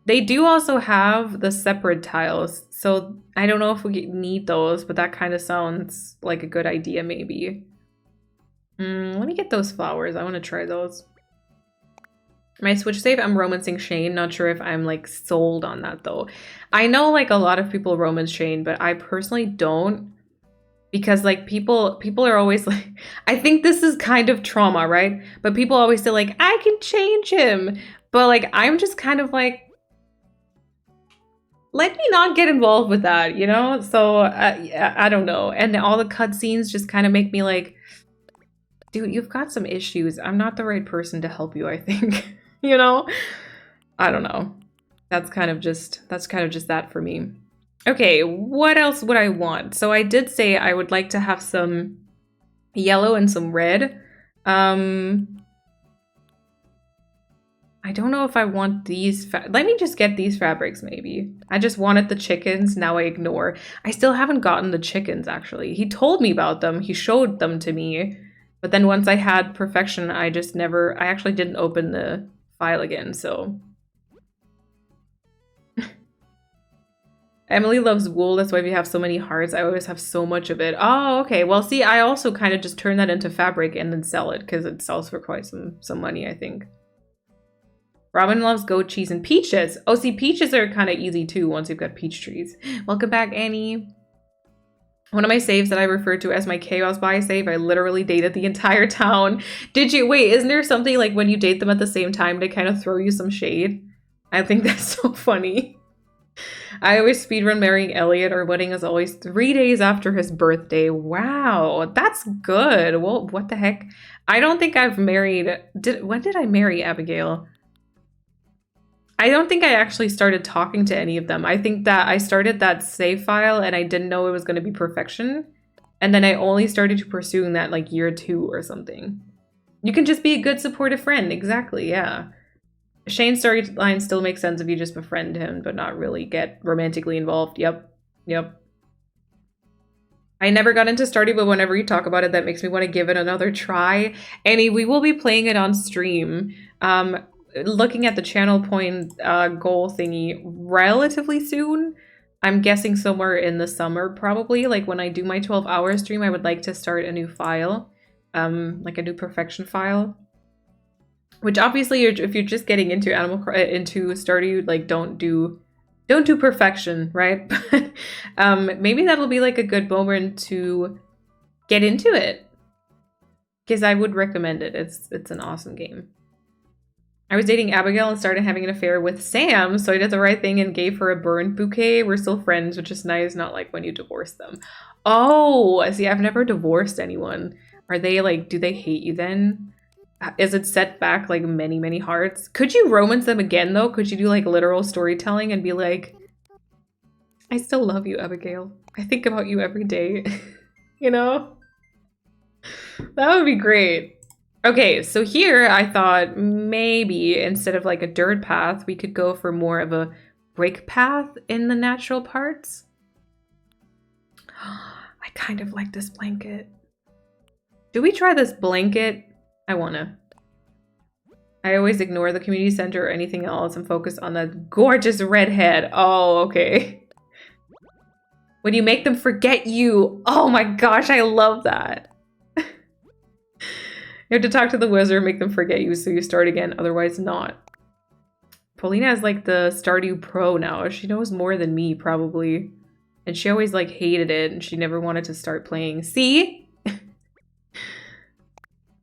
They do also have the separate tiles, so I don't know if we need those, but that kind of sounds like a good idea maybe. Let me get those flowers. I want to try those. My Switch save, I'm romancing Shane. Not sure if I'm like sold on that though. I know like a lot of people romance Shane, but I personally don't. because like people are always like, I think this is kind of trauma, right? But people always say like, I can change him, but like I'm just kind of like, let me not get involved with that, you know? So I don't know. And all the cutscenes just kind of make me like, dude, you've got some issues. I'm not the right person to help you, I think. You know? I don't know. That's kind of just that for me. Okay, what else would I want? So I did say I would like to have some yellow and some red. I don't know if I want these. Let me just get these fabrics, maybe. I just wanted the chickens. Now I ignore. I still haven't gotten the chickens, actually. He told me about them. He showed them to me. But then once I had perfection, I actually didn't open the file again, so. Emily loves wool. That's why we have so many hearts. I always have so much of it. Oh, okay. Well, see, I also kind of just turn that into fabric and then sell it because it sells for quite some money, I think. Robin loves goat cheese and peaches. Oh, see, peaches are kind of easy too once you've got peach trees. Welcome back, Annie. One of my saves that I refer to as my chaos buy save, I literally dated the entire town. Did you? Wait, isn't there something like when you date them at the same time, they kind of throw you some shade? I think that's so funny. I always speedrun marrying Elliot. Our wedding is always 3 days after his birthday. Wow, that's good. Well, what the heck? I don't think I've married... When did I marry Abigail? I don't think I actually started talking to any of them. I think that I started that save file and I didn't know it was going to be perfection. And then I only started to pursuing that like year 2 or something. You can just be a good supportive friend. Exactly, yeah. Shane's storyline still makes sense if you just befriend him, but not really get romantically involved. Yep. I never got into Stardew, but whenever you talk about it, that makes me want to give it another try. Annie, we will be playing it on stream. Looking at the channel point goal thingy relatively soon. I'm guessing somewhere in the summer, probably. Like when I do my 12-hour stream, I would like to start a new file, like a new perfection file. Which obviously, if you're just getting into into Stardew, like don't do perfection, right? But maybe that'll be like a good moment to get into it, because I would recommend it. It's an awesome game. I was dating Abigail and started having an affair with Sam, so I did the right thing and gave her a burnt bouquet. We're still friends, which is nice, not like when you divorce them. Oh, see, I've never divorced anyone. Are they like, do they hate you then? Is it set back like many, many hearts? Could you romance them again though? Could you do like literal storytelling and be like, I still love you, Abigail. I think about you every day. You know? That would be great. Okay, so here I thought maybe instead of like a dirt path, we could go for more of a brick path in the natural parts. I kind of like this blanket. Do we try this blanket? I wanna. I always ignore the community center or anything else and focus on the gorgeous redhead. Oh, okay. When you make them forget you. Oh my gosh, I love that. You have to talk to the wizard, make them forget you so you start again, otherwise not. Paulina is like the Stardew Pro now. She knows more than me, probably. And she always like hated it and she never wanted to start playing. See?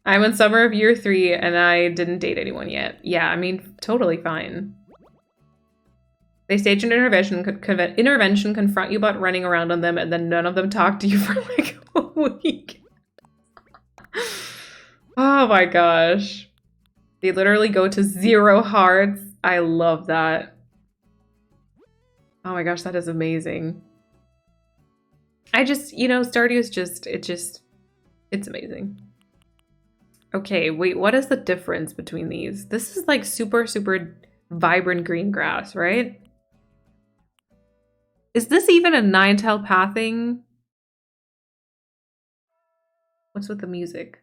I'm in summer of year 3 and I didn't date anyone yet. Yeah, I mean, totally fine. They stage an intervention, confront you about running around on them, and then none of them talk to you for like a week. Oh my gosh. They literally go to 0 hearts. I love that. Oh my gosh, that is amazing. I just, you know, Stardew is just, it's amazing. Okay, wait, what is the difference between these? This is like super, super vibrant green grass, right? Is this even a 9-tail pathing? What's with the music?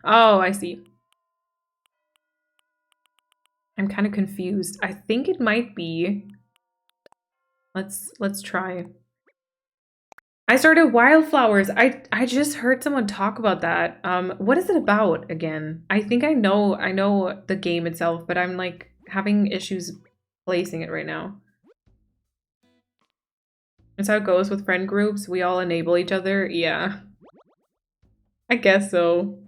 Oh, I see. I'm kind of confused. I think it might be. Let's try. I started wildflowers. I just heard someone talk about that. What is it about again? I think I know the game itself, but I'm like having issues placing it right now. That's how it goes with friend groups. We all enable each other. Yeah. I guess so.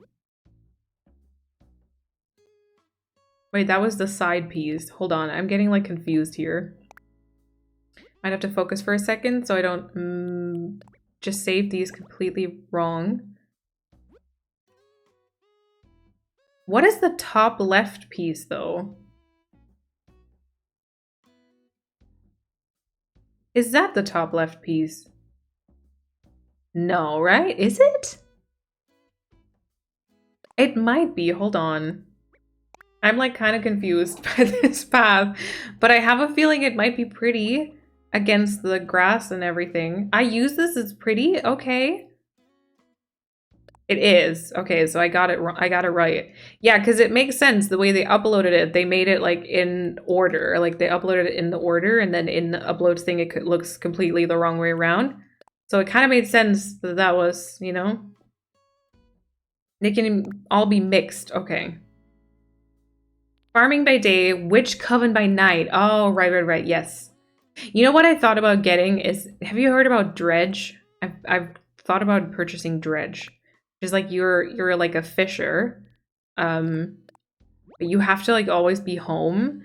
Wait, that was the side piece. Hold on, I'm getting like confused here. Might have to focus for a second so I don't just save these completely wrong. What is the top left piece though? Is that the top left piece? No, right? Is it? It might be. Hold on. I'm like kind of confused by this path, but I have a feeling it might be pretty against the grass and everything. I use this as pretty. Okay. It is. Okay, so I got it right. Yeah, because it makes sense the way they uploaded it. They made it like in order. Like they uploaded it in the order, and then in the upload thing it looks completely the wrong way around. So it kind of made sense that that was, you know. They can all be mixed. Okay. Farming by day, witch coven by night. Oh, right. Yes. You know what I thought about getting is, have you heard about dredge? I've thought about purchasing dredge. Just like you're like a fisher. But you have to like always be home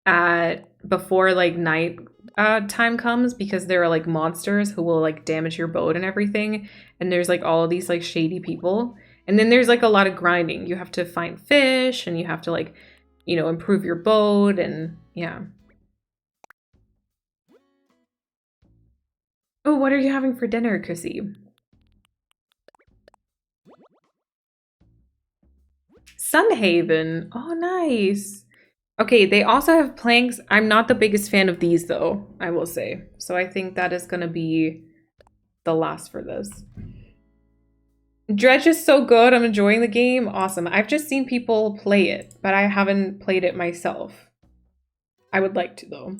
at before like night time comes because there are like monsters who will like damage your boat and everything. And there's like all of these like shady people. And then there's like a lot of grinding. You have to find fish and you have to like, you know, improve your boat and yeah. Oh, what are you having for dinner, Chrissy? Sunhaven. Oh, nice. Okay, they also have planks. I'm not the biggest fan of these though, I will say. So I think that is gonna be the last for this. Dredge is so good. I'm enjoying the game. Awesome. I've just seen people play it, but I haven't played it myself. I would like to, though.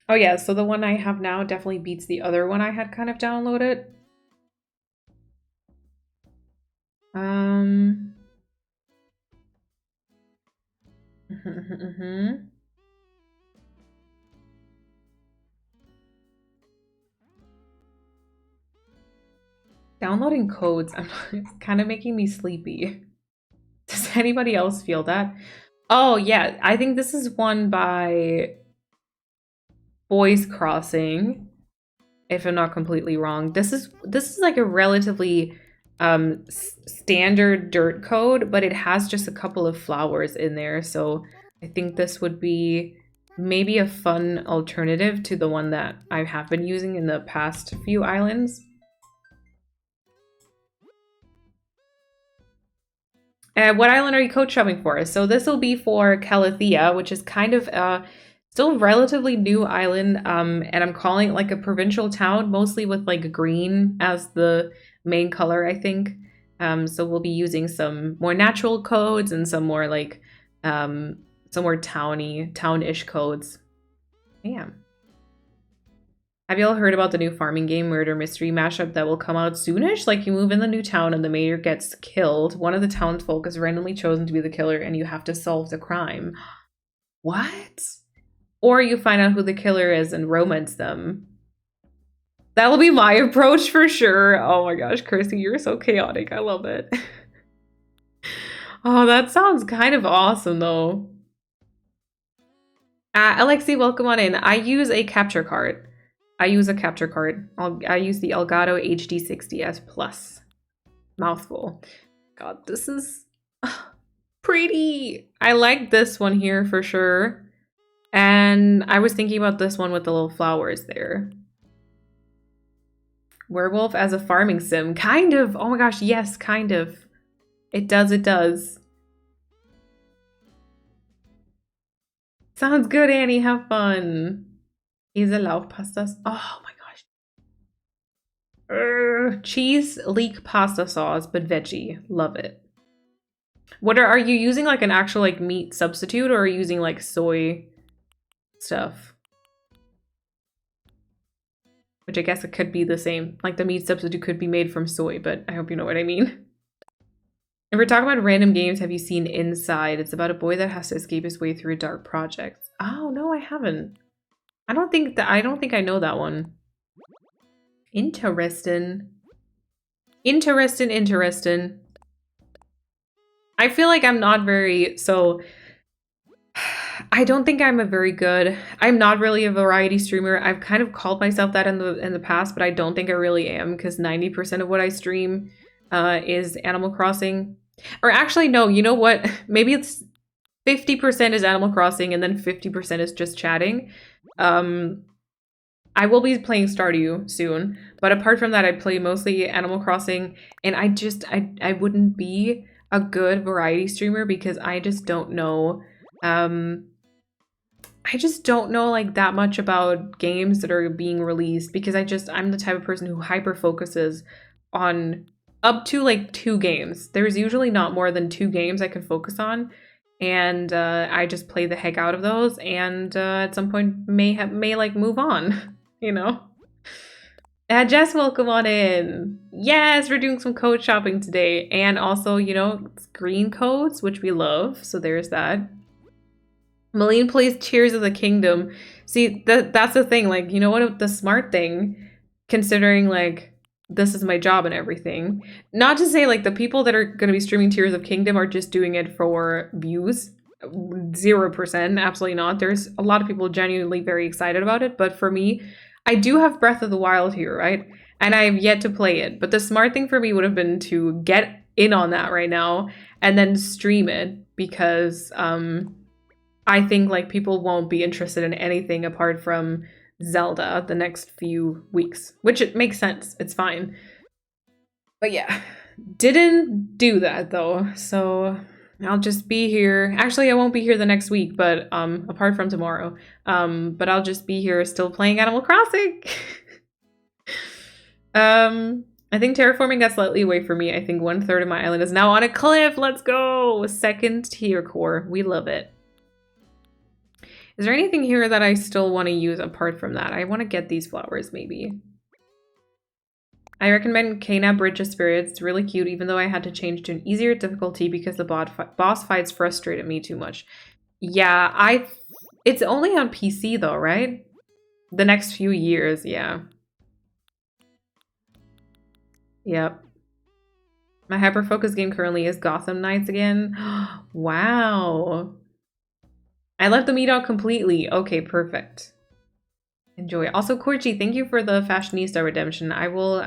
Oh, yeah. So the one I have now definitely beats the other one I had kind of downloaded. Downloading codes, it's kind of making me sleepy. Does anybody else feel that? Oh, yeah. I think this is one by Boys Crossing, if I'm not completely wrong. This is like a relatively standard dirt code, but it has just a couple of flowers in there. So I think this would be maybe a fun alternative to the one that I have been using in the past few islands. What island are you coach shopping for? So this will be for Calathea, which is kind of still relatively new island, and I'm calling it like a provincial town, mostly with like green as the main color, I think. So we'll be using some more natural codes and some more like some more town-ish codes. Yeah. Have you all heard about the new farming game Murder Mystery mashup that will come out soonish? Like you move in the new town and the mayor gets killed. One of the townsfolk is randomly chosen to be the killer and you have to solve the crime. What? Or you find out who the killer is and romance them. That'll be my approach for sure. Oh my gosh, Kirsty, you're so chaotic. I love it. Oh, that sounds kind of awesome though. Alexi, welcome on in. I use a capture card. I use the Elgato HD60S Plus. Mouthful. God, this is pretty. I like this one here for sure. And I was thinking about this one with the little flowers there. Werewolf as a farming sim. Kind of. Oh my gosh, yes, kind of. It does. Sounds good, Annie. Have fun. Isa Laufpastas. Oh my gosh. Cheese leek pasta sauce, but veggie. Love it. What are you using like an actual like meat substitute or are you using like soy stuff? Which I guess it could be the same. Like the meat substitute could be made from soy, but I hope you know what I mean. If we're talking about random games, have you seen Inside? It's about a boy that has to escape his way through a dark project. Oh no, I haven't. I don't think I know that one. Interesting. Interesting. I feel like I'm not very I don't think I'm I'm not really a variety streamer. I've kind of called myself that in the past, but I don't think I really am because 90% of what I stream is Animal Crossing. Or actually, no, you know what? Maybe it's 50% is Animal Crossing and then 50% is just chatting. I will be playing Stardew soon, but apart from that, I play mostly Animal Crossing, and I wouldn't be a good variety streamer because I just don't know. I just don't know like that much about games that are being released because I'm the type of person who hyper focuses on up to like 2 games. There's usually not more than 2 games I can focus on, and I just play the heck out of those, and at some point may like move on, you know. Jess, welcome on in. Yes, we're doing some code shopping today, and also, you know, green codes, which we love. So there's that. Malene plays Tears of the Kingdom. See, that's the thing. Like, you know what? The smart thing, considering like this is my job and everything. Not to say like the people that are going to be streaming Tears of Kingdom are just doing it for views. 0%, absolutely not. There's a lot of people genuinely very excited about it, but for me, I do have Breath of the Wild here, right? And I have yet to play it. But the smart thing for me would have been to get in on that right now and then stream it because I think like people won't be interested in anything apart from Zelda the next few weeks, which it makes sense. It's fine. But yeah, didn't do that though. So I'll just be here. Actually, I won't be here the next week, but apart from tomorrow. But I'll just be here still playing Animal Crossing. I think terraforming got slightly away from me. I think 1/3 of my island is now on a cliff. Let's go! 2nd tier core. We love it. Is there anything here that I still want to use apart from that? I want to get these flowers, maybe. I recommend Kena Bridge of Spirits. It's really cute, even though I had to change to an easier difficulty because the boss fights frustrated me too much. Yeah, it's only on PC though, right? The next few years, yeah. Yep. My hyper-focus game currently is Gotham Knights again. Wow. I left the meat out completely. Okay, perfect. Enjoy. Also, Korchi, thank you for the Fashionista redemption. I will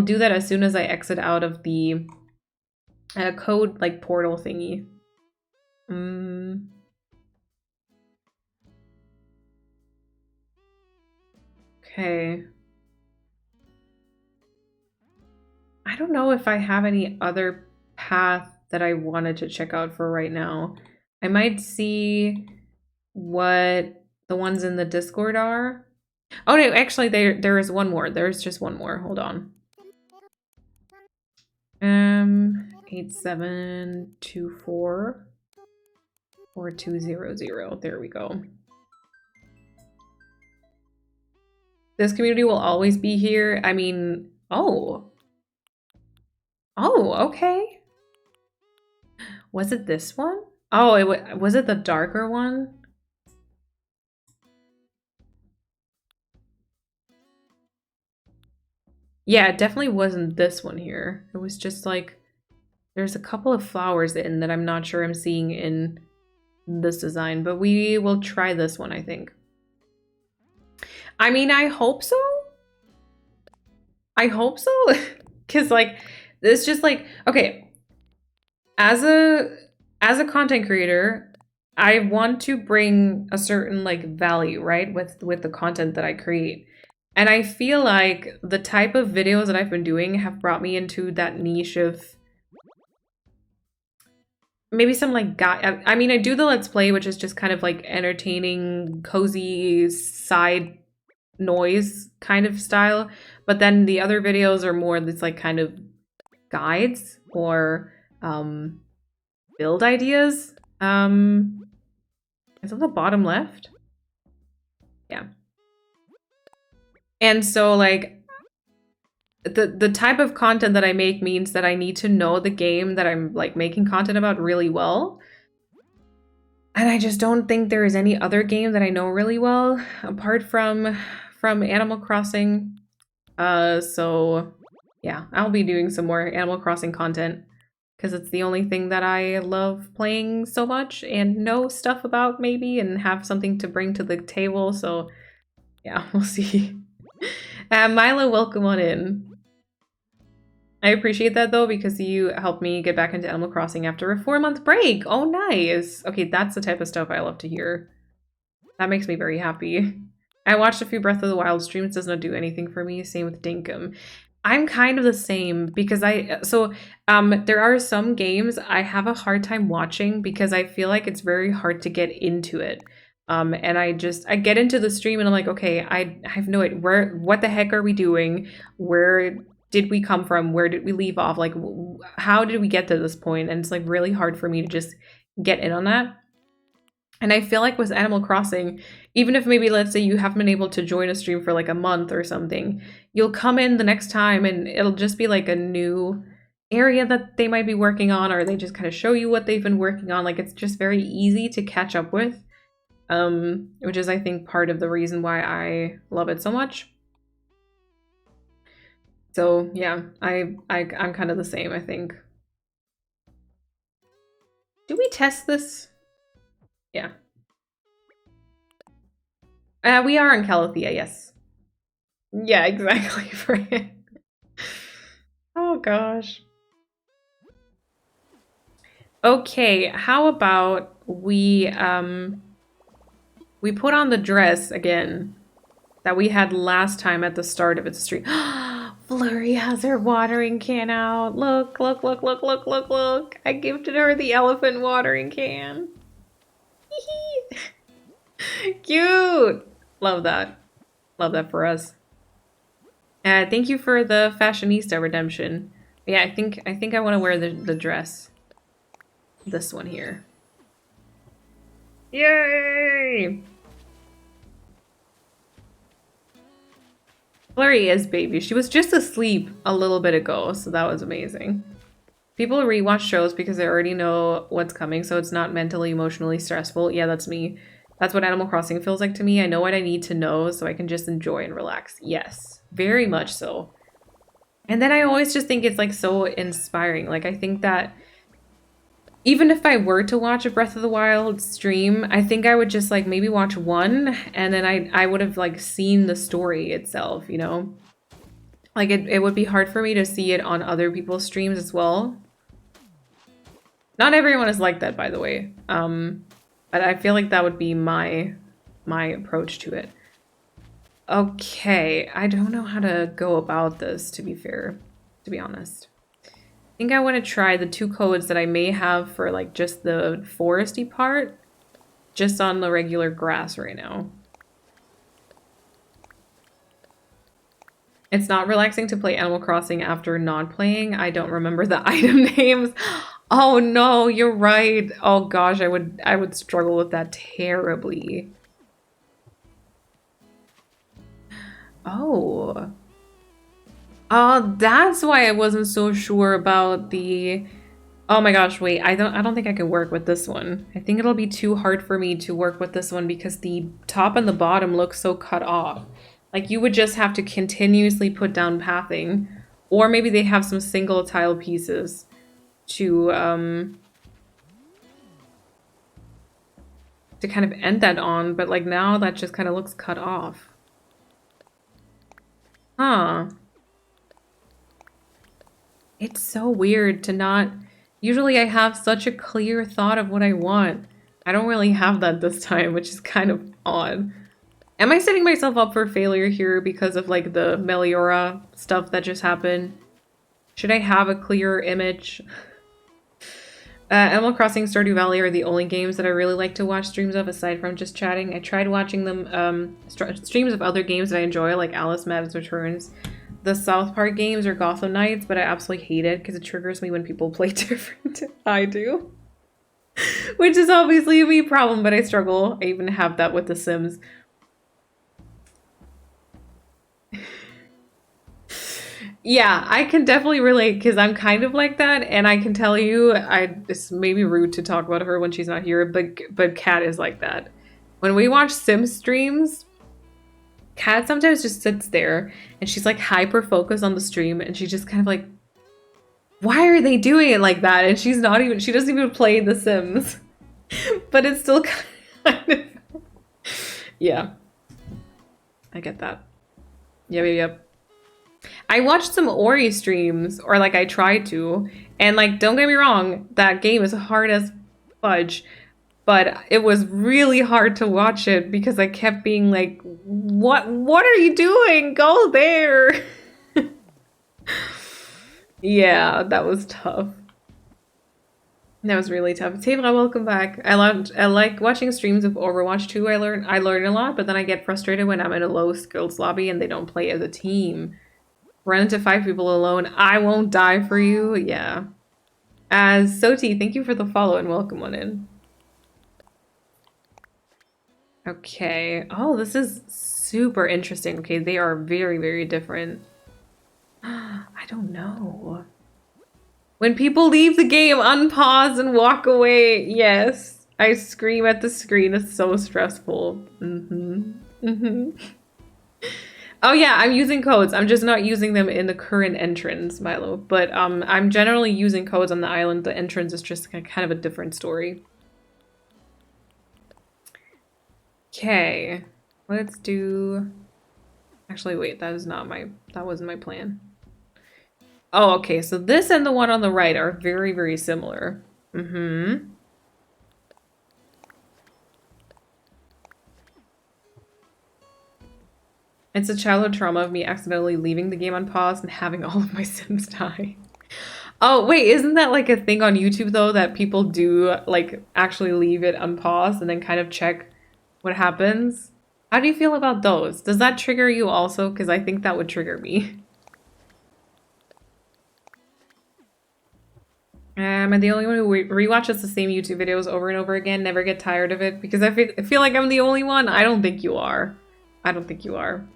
do that as soon as I exit out of the code like portal thingy. Okay. I don't know if I have any other path that I wanted to check out for right now. I might see what the ones in the Discord are. Oh no, actually there is one more. There's just one more. Hold on. 8724 or 200. There we go. This community will always be here. I mean, oh. Oh, okay. Was it this one? Oh, was it the darker one? Yeah, it definitely wasn't this one here. It was just like, there's a couple of flowers in that I'm not sure I'm seeing in this design, but we will try this one, I think. I mean, I hope so. I hope so. Because like, it's just like, okay, as a content creator, I want to bring a certain like value, right, with the content that I create. And I feel like the type of videos that I've been doing have brought me into that niche of maybe some like I mean, I do the Let's Play, which is just kind of like entertaining, cozy side noise kind of style. But then the other videos are more this like kind of guides or build ideas. Is it the bottom left? Yeah. And so like the type of content that I make means that I need to know the game that I'm like making content about really well. And I just don't think there is any other game that I know really well apart from Animal Crossing. So yeah, I'll be doing some more Animal Crossing content because it's the only thing that I love playing so much and know stuff about maybe and have something to bring to the table. So yeah, we'll see. Milo, welcome on in. I appreciate that though because you helped me get back into Animal Crossing after a 4-month break. Oh, nice. Okay, that's the type of stuff I love to hear. That makes me very happy. I watched a few Breath of the Wild streams, does not do anything for me. Same with Dinkum. I'm kind of the same because there are some games I have a hard time watching because I feel like it's very hard to get into it. And I get into the stream and I'm like, okay, I have no idea what the heck are we doing? Where did we come from? Where did we leave off? Like, how did we get to this point? And it's like really hard for me to just get in on that. And I feel like with Animal Crossing, even if maybe let's say you haven't been able to join a stream for like a month or something, you'll come in the next time and it'll just be like a new area that they might be working on, or they just kind of show you what they've been working on. Like it's just very easy to catch up with, which is I think part of the reason why I love it so much. So yeah, I'm kind of the same, I think. Do we test this? Yeah. We are in Calathea, yes. Yeah, exactly, Fran. Oh gosh. Okay, how about we put on the dress again that we had last time at the start of its stream. Flurry has her watering can out. Look, look, look, look, look, look, look. I gifted her the elephant watering can. Cute. Love that. Love that for us. Thank you for the fashionista redemption. Yeah, I think I want to wear the dress. This one here. Yay! Flurry is baby. She was just asleep a little bit ago, so that was amazing. People rewatch shows because they already know what's coming, so it's not mentally, emotionally stressful. Yeah, that's me. That's what Animal Crossing feels like to me. I know what I need to know, so I can just enjoy and relax. Yes, very much so. And then I always just think it's like so inspiring. Like I think that even if I were to watch a Breath of the Wild stream, I think I would just like maybe watch one and then I would have like seen the story itself, you know? Like it would be hard for me to see it on other people's streams as well. Not everyone is like that, by the way. But I feel like that would be my approach to it. Okay, I don't know how to go about this, to be fair, to be honest. I think I want to try the 2 codes that I may have for like just the foresty part, just on the regular grass right now. It's not relaxing to play Animal Crossing after not playing. I don't remember the item names. Oh no, you're right. Oh gosh, I would struggle with that terribly. Oh. Oh, that's why I wasn't so sure about the... Oh my gosh, wait, I don't think I can work with this one. I think it'll be too hard for me to work with this one because the top and the bottom look so cut off. Like you would just have to continuously put down pathing, or maybe they have some single tile pieces to kind of end that on, but like now that just kind of looks cut off. Huh. It's so weird to not... Usually I have such a clear thought of what I want. I don't really have that this time, which is kind of odd. Am I setting myself up for failure here because of like the Meliora stuff that just happened? Should I have a clearer image? Animal Crossing Stardew Valley are the only games that I really like to watch streams of aside from just chatting. I tried watching them streams of other games that I enjoy like Alice Madness Returns, the South Park games, or Gotham Knights, but I absolutely hate it because it triggers me when people play different. I do. Which is obviously a me problem, but I struggle. I even have that with The Sims. Yeah, I can definitely relate because I'm kind of like that, and I can tell you, it's maybe rude to talk about her when she's not here, but Kat is like that. When we watch Sim streams, Kat sometimes just sits there and she's like hyper focused on the stream, and she just kind of like, why are they doing it like that? And she doesn't even play The Sims, but it's still kind of, yeah, I get that. Yep. I watched some Ori streams, or like I tried to, and like don't get me wrong, that game is hard as fudge, but it was really hard to watch it because I kept being like, what are you doing? Go there. Yeah, that was tough. That was really tough. Tavra, welcome back. I like watching streams of Overwatch 2. I learn a lot, but then I get frustrated when I'm in a low skills lobby and they don't play as a team. Run into 5 people alone. I won't die for you. Yeah. As Soti, thank you for the follow and welcome on in. Okay. Oh, this is super interesting. Okay, they are very, very different. I don't know. When people leave the game, unpause and walk away. Yes. I scream at the screen. It's so stressful. Oh yeah, I'm using codes. I'm just not using them in the current entrance, Milo. But I'm generally using codes on the island. The entrance is just kind of a different story. Okay, let's do... Actually, wait, that wasn't my plan. Oh, okay, so this and the one on the right are very, very similar. It's a childhood trauma of me accidentally leaving the game on pause and having all of my Sims die. Oh, wait, isn't that like a thing on YouTube though, that people do like actually leave it unpaused and then kind of check what happens? How do you feel about those? Does that trigger you also? Because I think that would trigger me. Am I the only one who rewatches the same YouTube videos over and over again, never get tired of it? Because I feel like I'm the only one. I don't think you are. I don't think you are.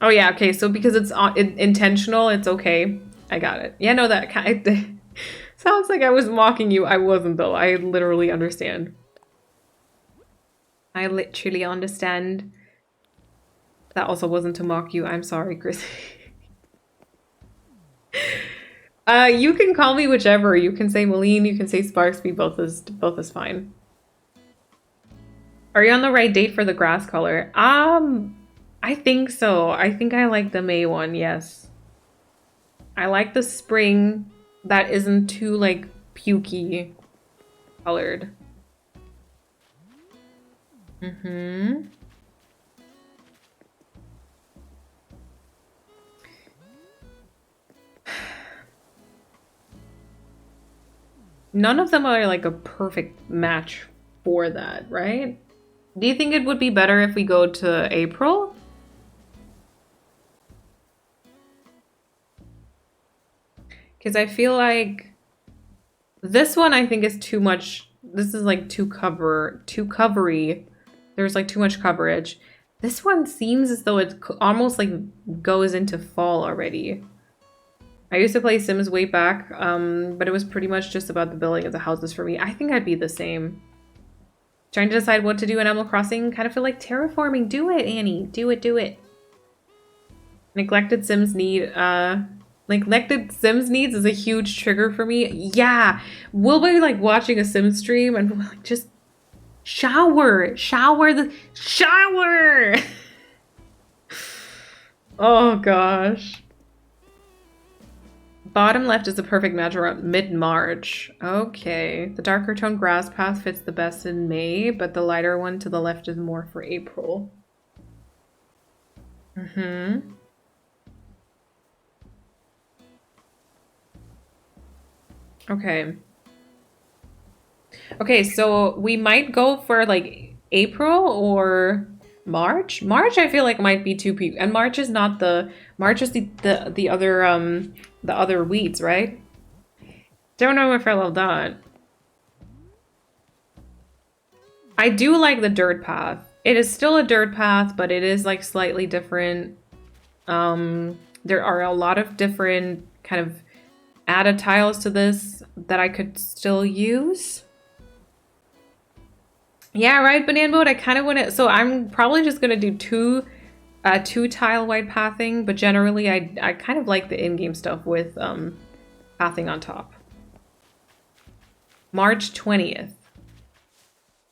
Oh yeah, okay, so because it's intentional, it's okay. I got it. Yeah, no, that kind of sounds like I was mocking you. I wasn't though. I literally understand. I literally understand. That also wasn't to mock you. I'm sorry, Chris. You can call me whichever. You can say Malene, you can say Sparksby, both is fine. Are you on the right date for the grass color? I think so. I think I like the May one, yes. I like the spring that isn't too, like, pukey colored. None of them are, like, a perfect match for that, right? Do you think it would be better if we go to April? Because I feel like this one I think is too much. This is like too covery. There's like too much coverage. This one seems as though it almost like goes into fall already. I used to play Sims way back, but it was pretty much just about the building of the houses for me. I think I'd be the same. Trying to decide what to do in Animal Crossing. Kind of feel like terraforming. Do it, Annie. Do it. Neglected Sims need, Neglected Sims needs is a huge trigger for me. Yeah. We'll be like watching a Sim stream and we'll like just shower. Oh gosh. Bottom left is the perfect match around mid-March. Okay. The darker toned grass path fits the best in May, but the lighter one to the left is more for April. Okay. Okay, so we might go for like April or March. March I feel like might be too peak, and March is not the the other weeds, right? Don't know if I love that. I do like the dirt path. It is still a dirt path, but it is like slightly different. There are a lot of different kind of added tiles to this that I could still use. Yeah, right, Banana Boat. I kind of want to, so I'm probably just going to do two tile wide pathing, but generally I kind of like the in-game stuff with pathing on top. March 20th.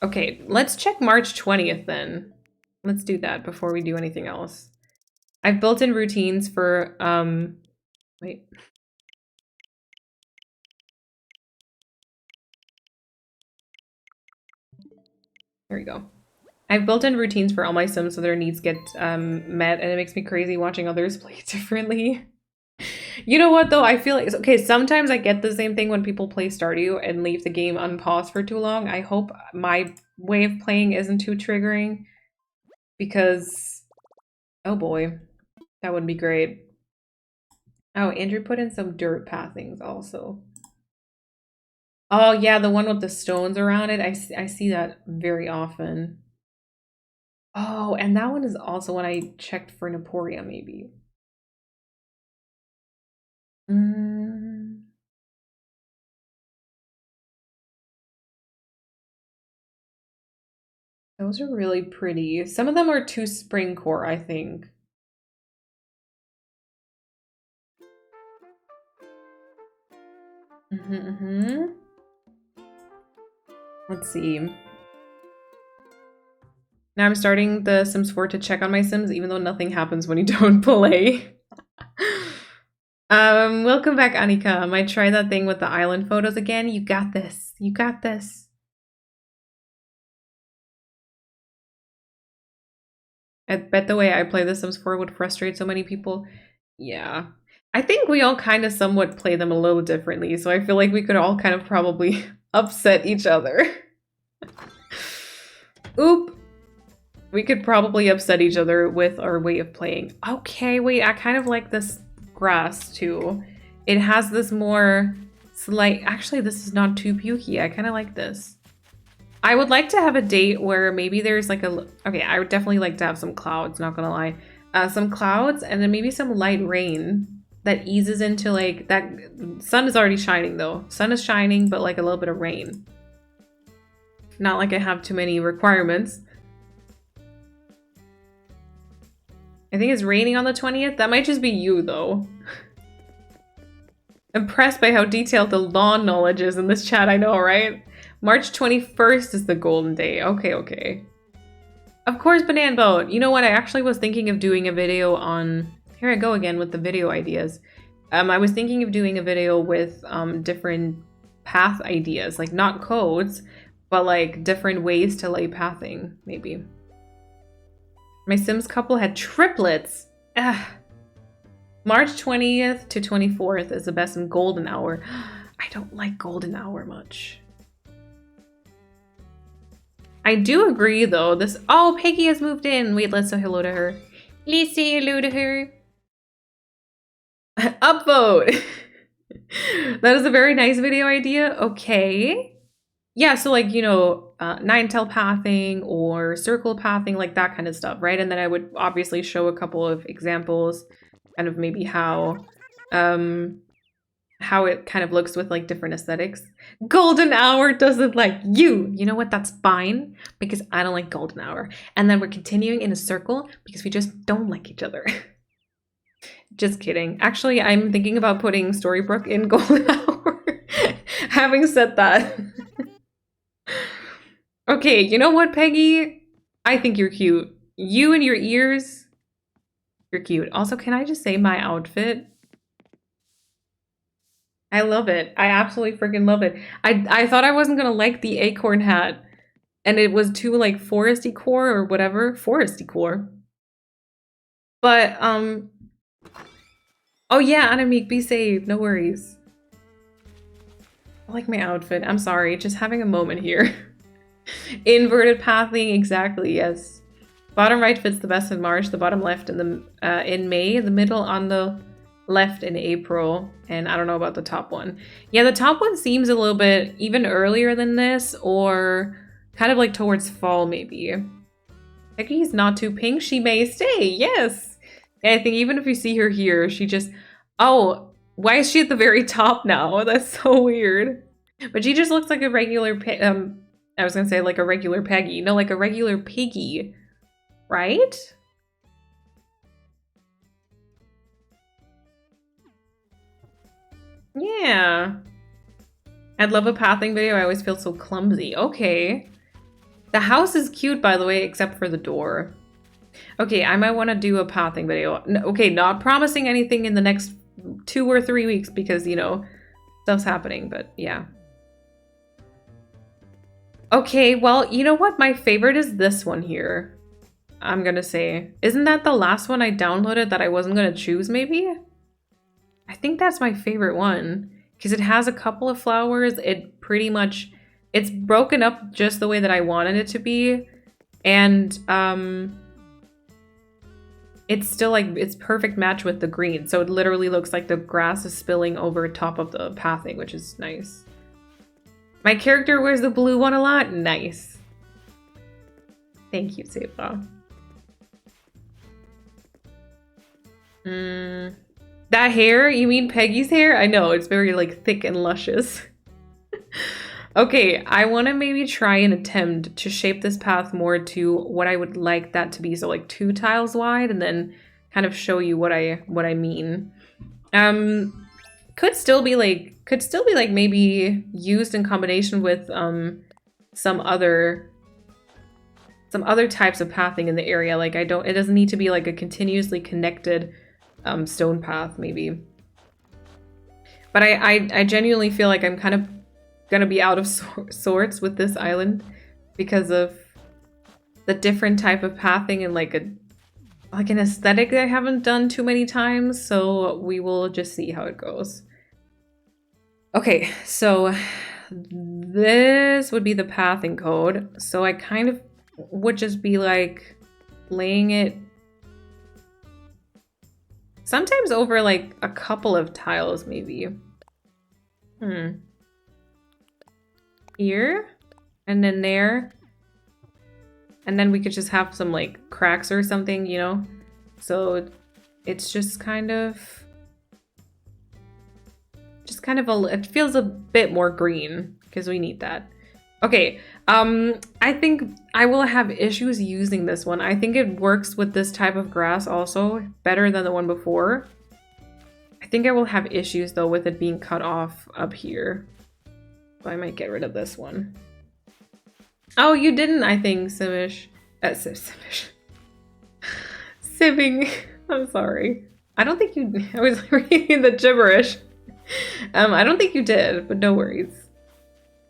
Okay, let's check March 20th then. Let's do that before we do anything else. I've built in routines for, wait. There we go. I've built in routines for all my Sims so their needs get met, and it makes me crazy watching others play differently. You know what though? I feel like, okay, sometimes I get the same thing when people play Stardew and leave the game unpaused for too long. I hope my way of playing isn't too triggering because, oh boy, that would be great. Oh, Andrew put in some dirt pathings also. Oh yeah, the one with the stones around it. I see that very often. Oh, and that one is also when I checked for Naporia, maybe. Those are really pretty. Some of them are too spring core, I think. Let's see. Now I'm starting the Sims 4 to check on my Sims, even though nothing happens when you don't play. Welcome back, Annika. Might try that thing with the island photos again. You got this. You got this. I bet the way I play The Sims 4 would frustrate so many people. Yeah. I think we all kind of somewhat play them a little differently, so I feel like we could all kind of probably upset each other. Oop. We could probably upset each other with our way of playing. Okay, wait, I kind of like this grass too. It has this more slight, actually this is not too pukey. I kind of like this. I would like to have a date where maybe there's like a, okay, I would definitely like to have some clouds, not gonna lie. Some clouds and then maybe some light rain that eases into like, that sun is already shining though. Sun is shining, but like a little bit of rain. Not like I have too many requirements. I think it's raining on the 20th. That might just be you though. Impressed by how detailed the lawn knowledge is in this chat, I know, right? March 21st is the golden day. Okay, okay. Of course, Banana Boat. You know what? I actually was thinking of doing a video on... Here I go again with the video ideas. I was thinking of doing a video with different path ideas. Like, not codes, but like different ways to lay pathing, maybe. My Sims couple had triplets. Ugh. March 20th to 24th is the best in golden hour. I don't like golden hour much. I do agree though. This, oh, Peggy has moved in. Wait, let's say hello to her. Let's say hello to her. Upvote. That is a very nice video idea. Okay. Yeah, so like, you know, nine-tail pathing or circle pathing, like that kind of stuff, right? And then I would obviously show a couple of examples, kind of maybe how it kind of looks with like different aesthetics. Golden hour doesn't like you. You know what? That's fine because I don't like golden hour. And then we're continuing in a circle because we just don't like each other. Just kidding. Actually, I'm thinking about putting Storybrooke in golden hour. Having said that. Okay, you know what, Peggy? I think you're cute. You and your ears, you're cute. Also, can I just say my outfit? I love it. I absolutely freaking love it. I thought I wasn't gonna like the acorn hat, and it was too like foresty core or whatever. Foresty core. But, oh yeah, Annemiek, be safe. No worries. I like my outfit. I'm sorry, just having a moment here. Inverted pathing, exactly, yes. Bottom right fits the best in March, the bottom left in May, the middle on the left in April, and I don't know about the top one. Yeah, the top one seems a little bit even earlier than this, or kind of like towards fall maybe. Peggy's not too pink, she may stay, yes! Yeah, I think even if you see her here, she just... Oh, why is she at the very top now? That's so weird. But she just looks like a regular... I was gonna say like a regular Peggy. No, like a regular piggy. Right? Yeah. I'd love a pathing video. I always feel so clumsy. Okay. The house is cute, by the way, except for the door. Okay, I might want to do a pathing video. Okay, not promising anything in the next 2 or 3 weeks because, you know, stuff's happening, but yeah. Okay, well, you know what? My favorite is this one here. I'm gonna say. Isn't that the last one I downloaded that I wasn't gonna choose, maybe? I think that's my favorite one. Because it has a couple of flowers. It pretty much... It's broken up just the way that I wanted it to be. And, it's still like... It's perfect match with the green. So it literally looks like the grass is spilling over top of the pathing, which is nice. My character wears the blue one a lot. Nice. Thank you, Seva. That hair? You mean Peggy's hair? I know, it's very like thick and luscious. Okay, I want to maybe try and attempt to shape this path more to what I would like that to be. So like 2 tiles wide, and then kind of show you what I mean. Could still be like maybe used in combination with some other types of pathing in the area. Like it doesn't need to be like a continuously connected stone path, maybe. But I genuinely feel like I'm kind of gonna be out of sorts with this island because of the different type of pathing and like an aesthetic that I haven't done too many times. So we will just see how it goes. Okay, so this would be the pathing code. So I kind of would just be like laying it sometimes over like a couple of tiles, maybe. Here, and then there. And then we could just have some like cracks or something, you know? So it's just kind of it feels a bit more green because we need that. Okay, I think I will have issues using this one. I think it works with this type of grass also better than the one before. I think I will have issues though with it being cut off up here. So I might get rid of this one. Oh, you didn't, I think, Simish. Simish. Simming. I'm sorry. I don't think you... I was reading the gibberish. I don't think you did, but no worries.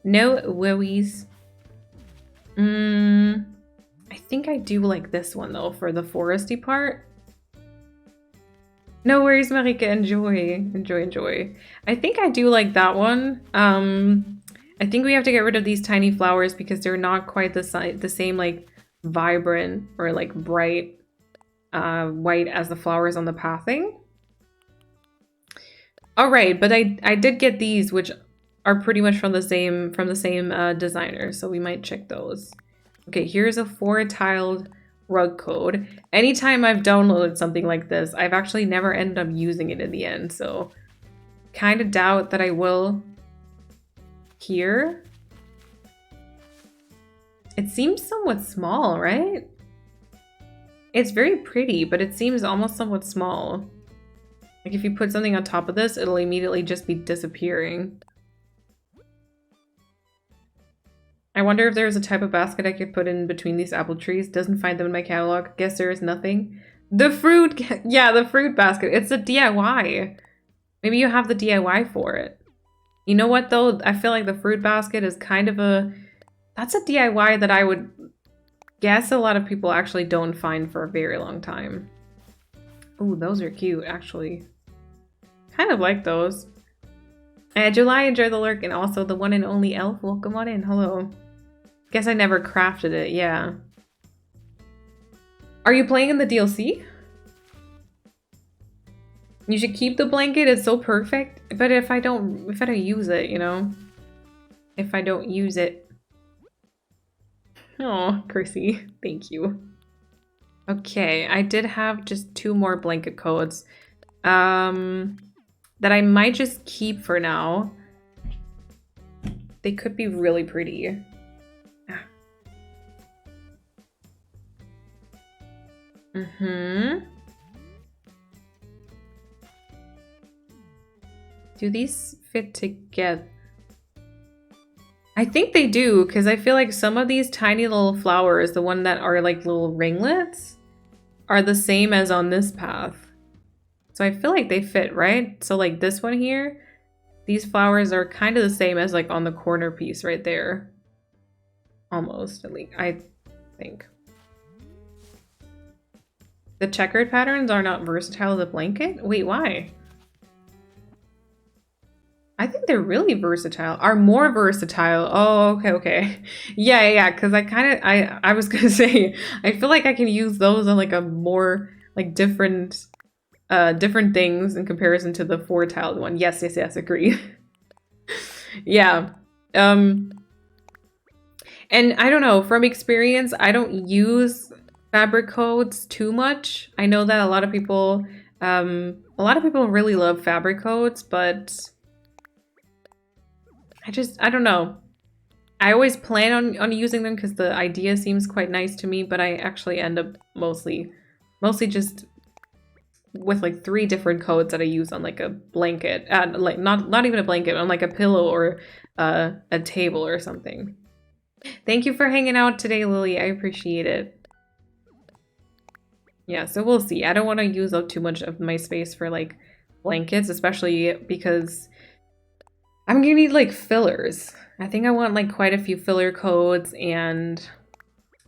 No worries. I think I do like this one, though, for the foresty part. No worries, Marika. Enjoy. Enjoy, enjoy. I think I do like that one. I think we have to get rid of these tiny flowers because they're not quite the same, like, vibrant or, like, bright white as the flowers on the pathing. All right, but I did get these, which are pretty much from the same designer, so we might check those. Okay, here's a 4-tiled rug code. Anytime I've downloaded something like this, I've actually never ended up using it in the end, so kind of doubt that I will here. It seems somewhat small, right? It's very pretty, but it seems almost somewhat small. Like if you put something on top of this, it'll immediately just be disappearing. I wonder if there's a type of basket I could put in between these apple trees. Doesn't find them in my catalog. Guess there is nothing. The fruit, yeah, the fruit basket. It's a DIY. Maybe you have the DIY for it. You know what though? I feel like the fruit basket is kind of that's a DIY that I would guess a lot of people actually don't find for a very long time. Ooh, those are cute, actually. Kind of like those. July, enjoy the lurk, and also the one and only elf. Welcome on in. Hello. Guess I never crafted it. Yeah. Are you playing in the DLC? You should keep the blanket. It's so perfect. But if I don't use it, you know, if I don't use it. Oh, Chrissy, thank you. Okay, I did have just 2 more blanket coats that I might just keep for now. They could be really pretty. Do these fit together? I think they do, because I feel like some of these tiny little flowers, the one that are like little ringlets, are the same as on this path. So I feel like they fit, right? So like this one here, these flowers are kind of the same as like on the corner piece right there. Almost, at least, I think. The checkered patterns are not versatile as a blanket? Wait, why? I think they're really versatile. Are more versatile. Oh, okay. Yeah, because I was gonna say, I feel like I can use those on like a more like different things in comparison to the 4-tiled one. Yes, agree. Yeah. And I don't know, from experience, I don't use fabric coats too much. I know that a lot of people really love fabric coats, but I don't know. I always plan on using them because the idea seems quite nice to me, but I actually end up mostly just with like 3 different coats that I use on like a blanket, like not even a blanket, on like a pillow or a table or something. Thank you for hanging out today, Lily. I appreciate it. Yeah, so we'll see. I don't want to use up too much of my space for like blankets, especially because I'm gonna need like fillers. I think I want like quite a few filler coats and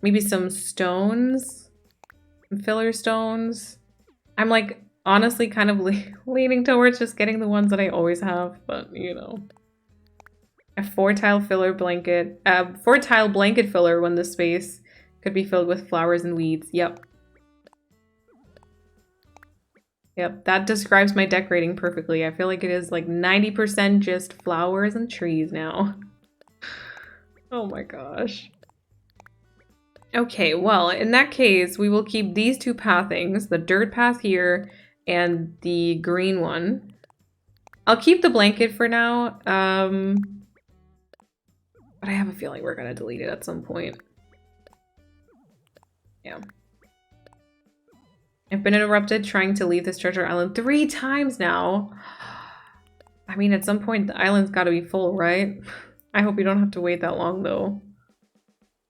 maybe some stones, some filler stones. I'm like honestly kind of leaning towards just getting the ones that I always have, but you know. A 4-tile filler blanket, 4-tile blanket filler when the space could be filled with flowers and weeds. Yep, that describes my decorating perfectly. I feel like it is like 90% just flowers and trees now. Oh my gosh. Okay, well, in that case, we will keep these 2 pathings, the dirt path here and the green one. I'll keep the blanket for now, but I have a feeling we're gonna delete it at some point. Yeah. I've been interrupted trying to leave this treasure island 3 times now. I mean, at some point, the island's gotta be full, right? I hope you don't have to wait that long, though.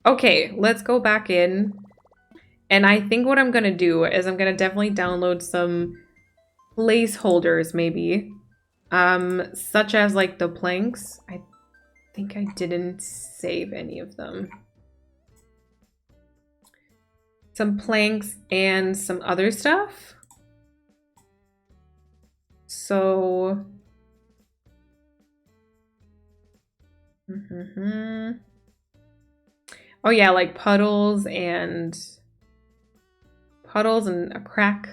Okay, let's go back in. And I think what I'm gonna do is I'm gonna definitely download some placeholders, maybe. Such as, like, the planks. I think I didn't save any of them. Some planks and some other stuff. So... Oh yeah, like puddles and a crack.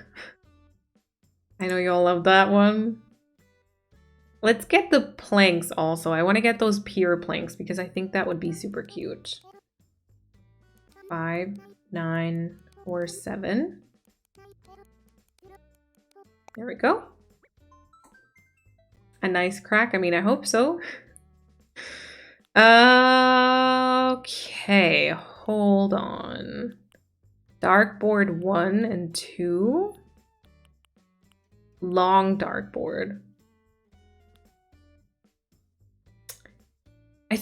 I know you all love that one. Let's get the planks also. I want to get those pier planks because I think that would be super cute. 5, 9, 4, 7. There we go. A nice crack. I mean, I hope so. Okay, hold on. Dartboard 1 and 2. Long dartboard. I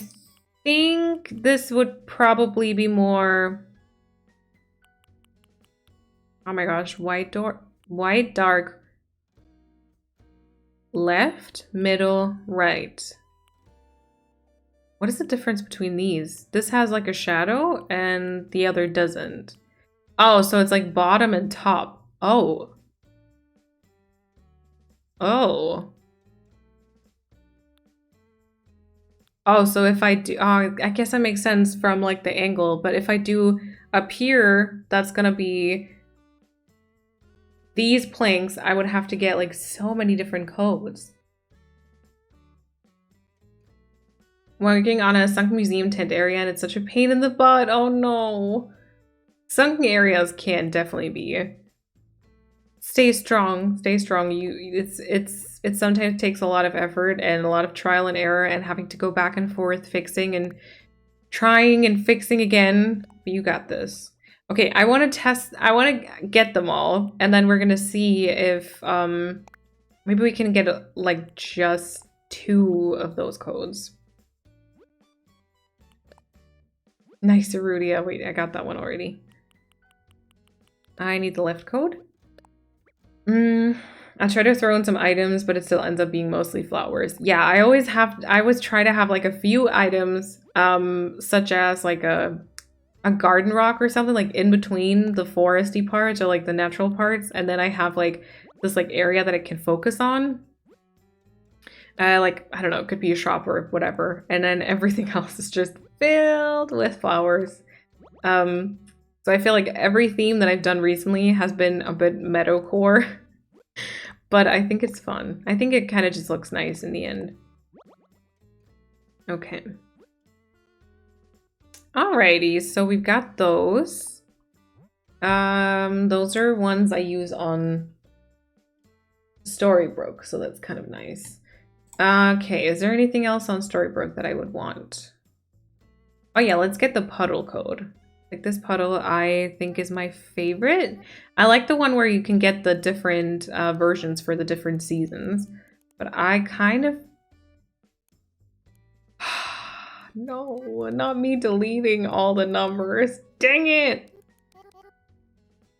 think this would probably be more... Oh my gosh, white dark left, middle, right. What is the difference between these? This has like a shadow and the other doesn't. Oh, so it's like bottom and top. Oh. Oh. Oh, so if I do, oh, I guess that makes sense from like the angle, but if I do up here, that's gonna be these planks, I would have to get like so many different codes. Working on a sunk museum tent area and it's such a pain in the butt. Oh no. Sunken areas can definitely be. Stay strong. Stay strong. It sometimes takes a lot of effort and a lot of trial and error and having to go back and forth fixing and trying and fixing again. But you got this. Okay, I want to test. I want to get them all, and then we're gonna see if maybe we can get like just 2 of those codes. Nice, Erudia. Wait, I got that one already. I need the left code. I try to throw in some items, but it still ends up being mostly flowers. Yeah, I always try to have like a few items, such as like a garden rock or something like in between the foresty parts or like the natural parts, and then I have like this like area that I can focus on. Like, I don't know, it could be a shop or whatever, and then everything else is just filled with flowers. So I feel like every theme that I've done recently has been a bit meadowcore, but I think it's fun. I think it kind of just looks nice in the end. Okay. Alrighty, so we've got those. Those are ones I use on Storybook, so that's kind of nice. Okay, is there anything else on Storybook that I would want? Oh yeah, let's get the puddle code. Like this puddle, I think is my favorite. I like the one where you can get the different versions for the different seasons, but I kind of... No, not me deleting all the numbers. Dang it!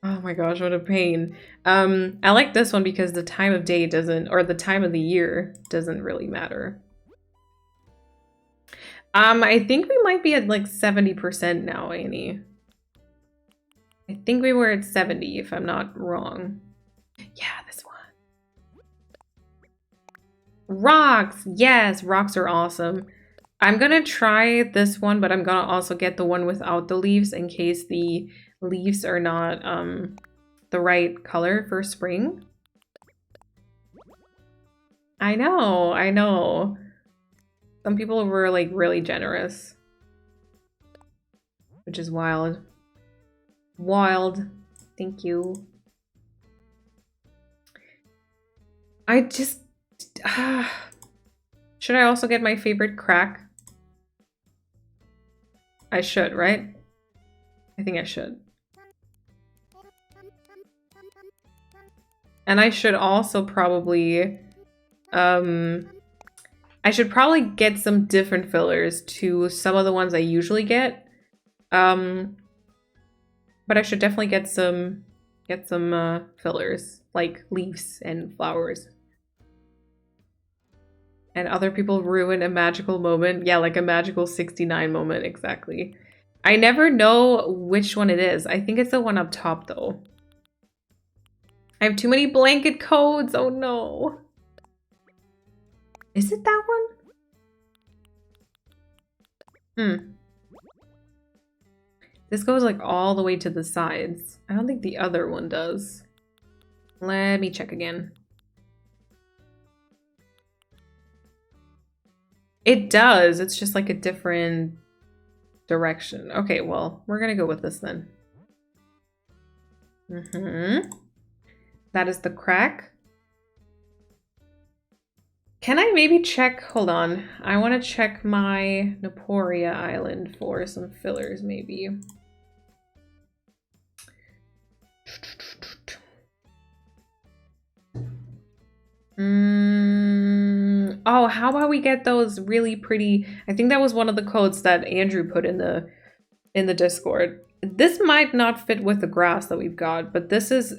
Oh my gosh, what a pain. I like this one because the time of day doesn't, or the time of the year doesn't really matter. I think we might be at like 70% now, Annie. I think we were at 70 if I'm not wrong. Yeah, this one. Rocks! Yes, rocks are awesome. I'm gonna try this one, but I'm gonna also get the one without the leaves in case the leaves are not the right color for spring. I know, I know. Some people were like really generous, which is wild. Wild. Thank you. I just... should I also get my favorite crack? I should, right? I think I should. And I should also probably... I should probably get some different fillers to some of the ones I usually get. But I should definitely get some fillers, like leaves and flowers. And other people ruin a magical moment. Yeah, like a magical 69 moment, exactly. I never know which one it is. I think it's the one up top, though. I have too many blanket codes. Oh, no. Is it that one? This goes like all the way to the sides. I don't think the other one does. Let me check again. It does. It's just like a different direction. Okay, well, we're gonna go with this then. That is the crack. Can I maybe check? Hold on. I want to check my Naporia Island for some fillers, maybe. Oh, how about we get those really pretty... I think that was one of the codes that Andrew put in the Discord. This might not fit with the grass that we've got, but this is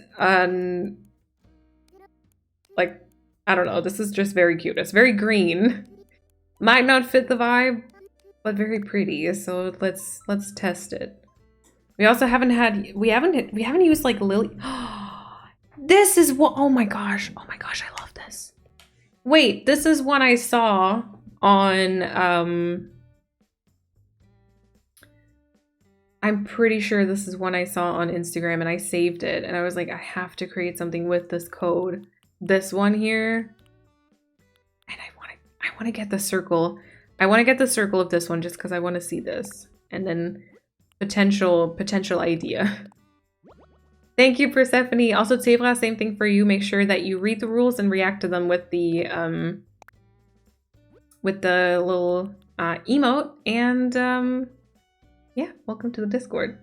like, I don't know, this is just very cute. It's very green. Might not fit the vibe, but very pretty. So let's test it. We also haven't used like lily. This is what, oh my gosh, I love this. Wait, this is one I saw on I'm pretty sure this is one I saw on Instagram and I saved it and I was like, I have to create something with this code. This one here. And I want to get the circle. I want to get the circle of this one just because I want to see this. And then potential idea. Thank you, Persephone. Also, Tebra, same thing for you. Make sure that you read the rules and react to them with the little emote. And yeah, welcome to the Discord.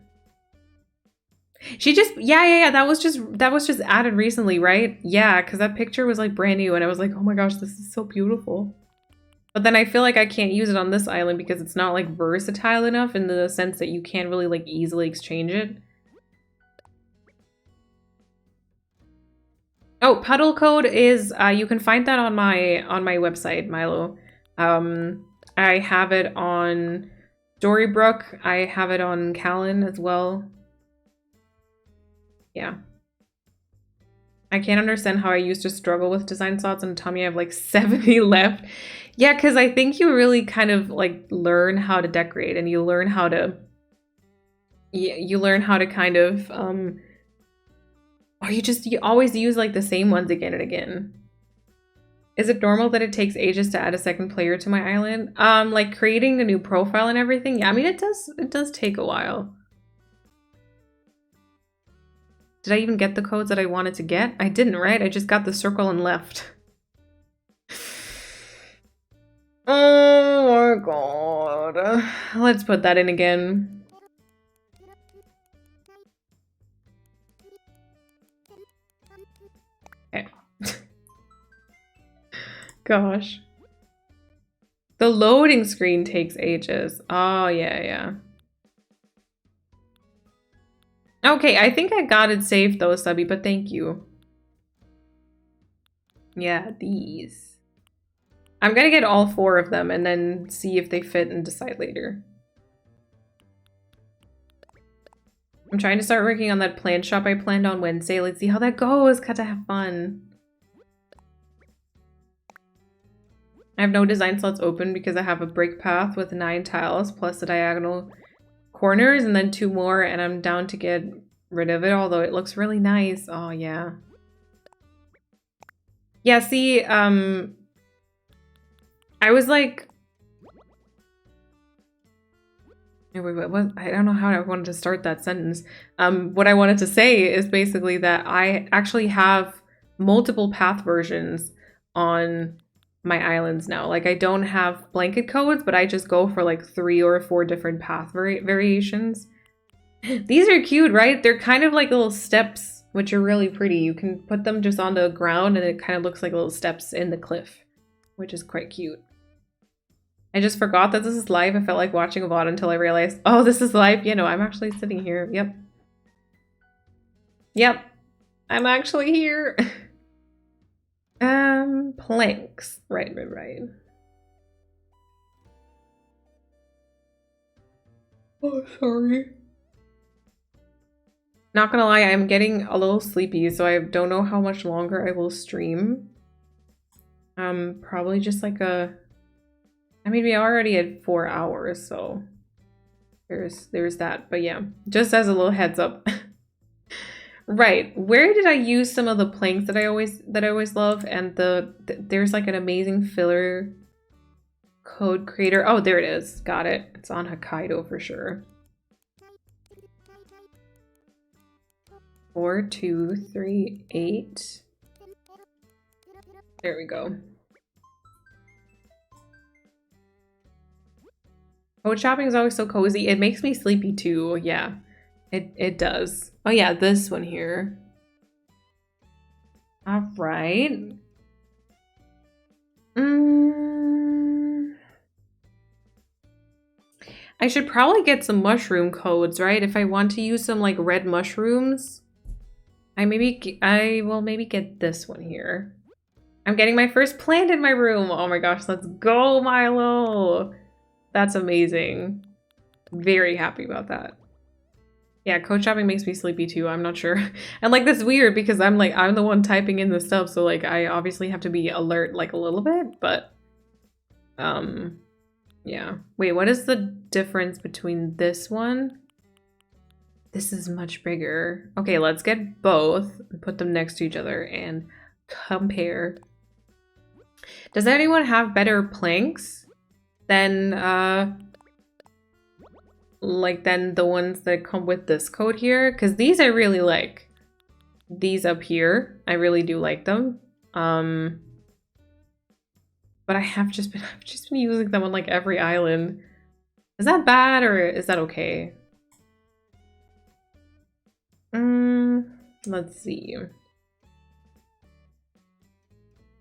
She just yeah. That was just added recently, right? Yeah, because that picture was like brand new, and I was like, oh my gosh, this is so beautiful. But then I feel like I can't use it on this island because it's not like versatile enough in the sense that you can't really like easily exchange it. Oh, puddle code is you can find that on my website, Milo. I have it on Storybrooke. I have it on Callan as well. Yeah. I can't understand how I used to struggle with design slots and Tommy I have like 70 left. Yeah, because I think you really kind of like learn how to decorate and you learn how to kind of or you always use like the same ones again and again. Is it normal that it takes ages to add a second player to my island? Like creating a new profile and everything. Yeah, I mean it does take a while. Did I even get the codes that I wanted to get? I didn't, right? I just got the circle and left. Oh my god. Let's put that in again. Okay. Gosh. The loading screen takes ages. Oh, yeah. Okay, I think I got it saved though, Subby, but thank you. Yeah, these. I'm gonna get all 4 of them and then see if they fit and decide later. I'm trying to start working on that plant shop I planned on Wednesday. Let's see how that goes. Gotta have fun. I have no design slots open because I have a brick path with 9 tiles plus the diagonal corners and then 2 more, and I'm down to get rid of it, although it looks really nice. Oh, yeah. Yeah, see, I was like... Wait, I don't know how I wanted to start that sentence. What I wanted to say is basically that I actually have multiple path versions on my islands now. Like, I don't have blanket codes, but I just go for like 3 or 4 different path variations. These are cute, right? They're kind of like little steps, which are really pretty. You can put them just on the ground and it kind of looks like little steps in the cliff, which is quite cute. I just forgot that this is live. I felt like watching a VOD until I realized, oh, this is live. You know, I'm actually sitting here. Yep. I'm actually here. Planks. Right. Oh, sorry. Not gonna lie, I'm getting a little sleepy, so I don't know how much longer I will stream. Probably just like I mean, we already had 4 hours, so there's that. But yeah, just as a little heads up. Right, where did I use some of the planks that I always love? And there's like an amazing filler code creator. Oh, there it is. Got it. It's on Hokkaido for sure. 4, 2, 3, 8. There we go. Code shopping is always so cozy. It makes me sleepy too. Yeah, it does. Oh yeah, this one here. All right. I should probably get some mushroom codes, right? If I want to use some like red mushrooms, I will maybe get this one here. I'm getting my first plant in my room. Oh my gosh, let's go, Milo. That's amazing. Very happy about that. Yeah, code shopping makes me sleepy too. I'm not sure. And like that's weird because I'm the one typing in the stuff, so like I obviously have to be alert like a little bit, but yeah. Wait, what is the difference between this one? This is much bigger. Okay, let's get both and put them next to each other and compare. Does anyone have better planks than like than the ones that come with this code here, because these I really like. These up here, I really do like them. But I've just been using them on like every island. Is that bad or is that okay? Let's see.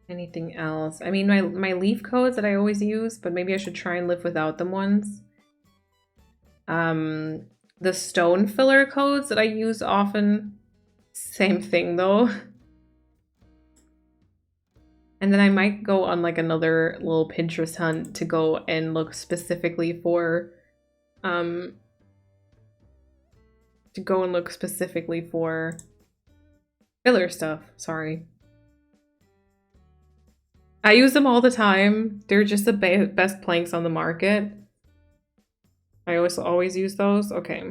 Anything else? I mean, my leaf codes that I always use, but maybe I should try and live without them once. The stone filler codes that I use often. Same thing though. And then I might go on like another little Pinterest hunt to go and look specifically for filler stuff. Sorry. I use them all the time. They're just the best planks on the market. I always use those. Okay.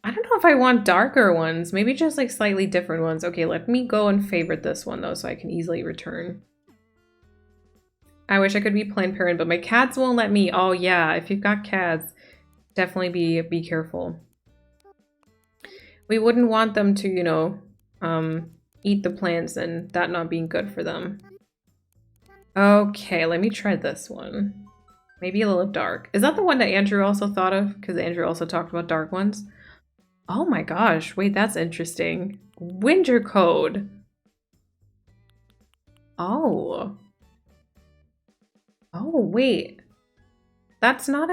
I don't know if I want darker ones. Maybe just like slightly different ones. Okay, let me go and favorite this one though so I can easily return. I wish I could be Planned Parenthood, but my cats won't let me. Oh yeah, if you've got cats, definitely be careful. We wouldn't want them to, you know, eat the plants and that not being good for them. Okay, let me try this one. Maybe a little dark. Is that the one that Andrew also thought of? Because Andrew also talked about dark ones. Oh my gosh, wait, that's interesting. Winter code. Oh. Oh, wait. That's not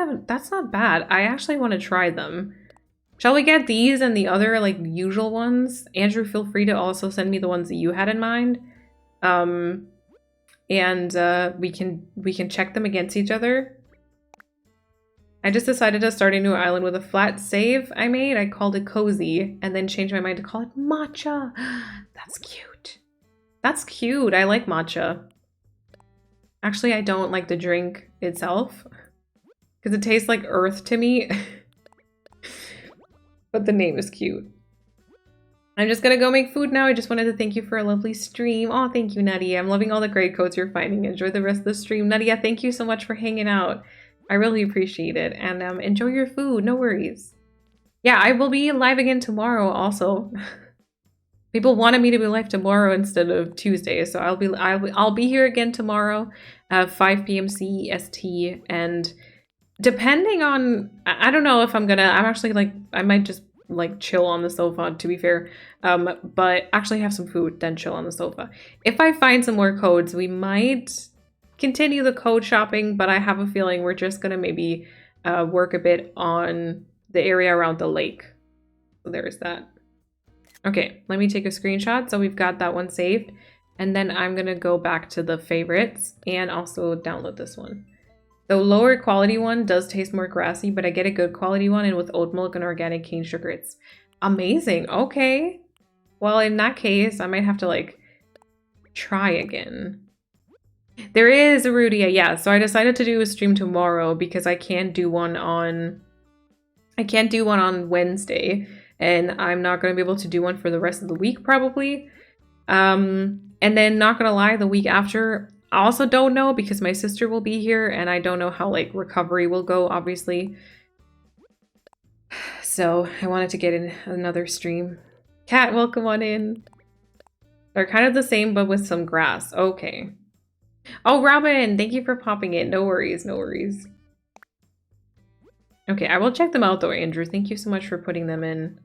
bad. I actually want to try them. Shall we get these and the other like usual ones? Andrew, feel free to also send me the ones that you had in mind. And we can check them against each other. I just decided to start a new island with a flat save I made. I called it Cozy and then changed my mind to call it Matcha. That's cute. That's cute. I like matcha. Actually, I don't like the drink itself because it tastes like earth to me. But the name is cute. I'm just gonna go make food now. I just wanted to thank you for a lovely stream. Oh, thank you, Nadia. I'm loving all the great codes you're finding. Enjoy the rest of the stream. Nadia, thank you so much for hanging out. I really appreciate it. And enjoy your food. No worries. Yeah, I will be live again tomorrow also. People wanted me to be live tomorrow instead of Tuesday, so I'll be here again tomorrow at 5 p.m. CEST, and depending on, I don't know if I'm actually like, I might just like chill on the sofa, to be fair, but actually have some food, then chill on the sofa. If I find some more codes, we might continue the code shopping, but I have a feeling we're just gonna maybe work a bit on the area around the lake. So there's that. Okay, let me take a screenshot. So we've got that one saved. And then I'm going to go back to the favorites and also download this one. The lower quality one does taste more grassy, but I get a good quality one and with oat milk and organic cane sugar. It's amazing. Okay. Well, in that case, I might have to like try again. There is a Rudia. Yeah, so I decided to do a stream tomorrow because I can't do one on Wednesday. And I'm not going to be able to do one for the rest of the week, probably. And then, not going to lie, the week after, I also don't know because my sister will be here and I don't know how, like, recovery will go, obviously. So, I wanted to get in another stream. Kat, welcome on in. They're kind of the same, but with some grass. Okay. Oh, Robin, thank you for popping in. No worries, no worries. Okay, I will check them out, though, Andrew. Thank you so much for putting them in.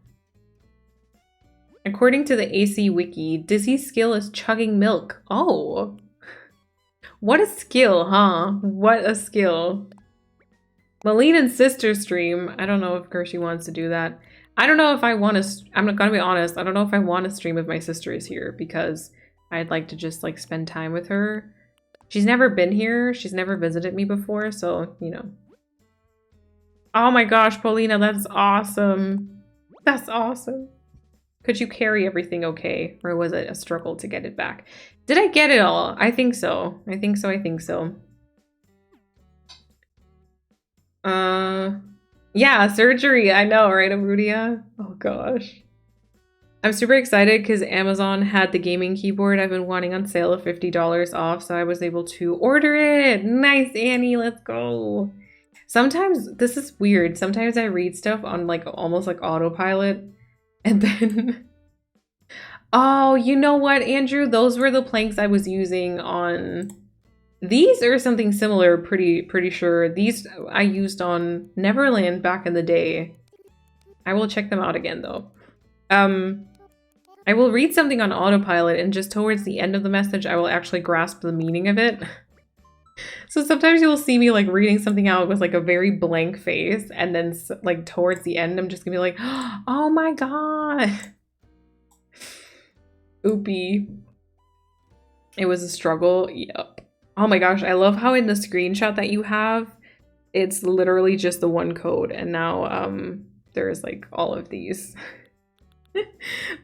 According to the AC Wiki, Dizzy's skill is chugging milk. Oh. What a skill, huh? What a skill. Malene and sister stream. I don't know if Kershie wants to do that. I don't know if I want to... I'm not gonna be honest. I don't know if I want to stream if my sister is here because I'd like to just like spend time with her. She's never been here. She's never visited me before, so, you know. Oh my gosh, Paulina, that's awesome. That's awesome. Could you carry everything okay? Or was it a struggle to get it back? Did I get it all? I think so. I think so. Yeah, surgery. I know, right, Arudia? Oh gosh. I'm super excited because Amazon had the gaming keyboard I've been wanting on sale of $50 off, so I was able to order it. Nice, Annie, let's go. Sometimes, this is weird, sometimes I read stuff on like almost like autopilot, and then... Oh, you know what, Andrew? Those were the planks I was using on... These or something similar, pretty sure. These I used on Neverland back in the day. I will check them out again, though. I will read something on autopilot, and just towards the end of the message, I will actually grasp the meaning of it. So sometimes you'll see me like reading something out with like a very blank face, and then like towards the end, I'm just gonna be like, oh my god. Oopie. It was a struggle. Yep. Oh my gosh, I love how in the screenshot that you have, it's literally just the one code, and now there's like all of these.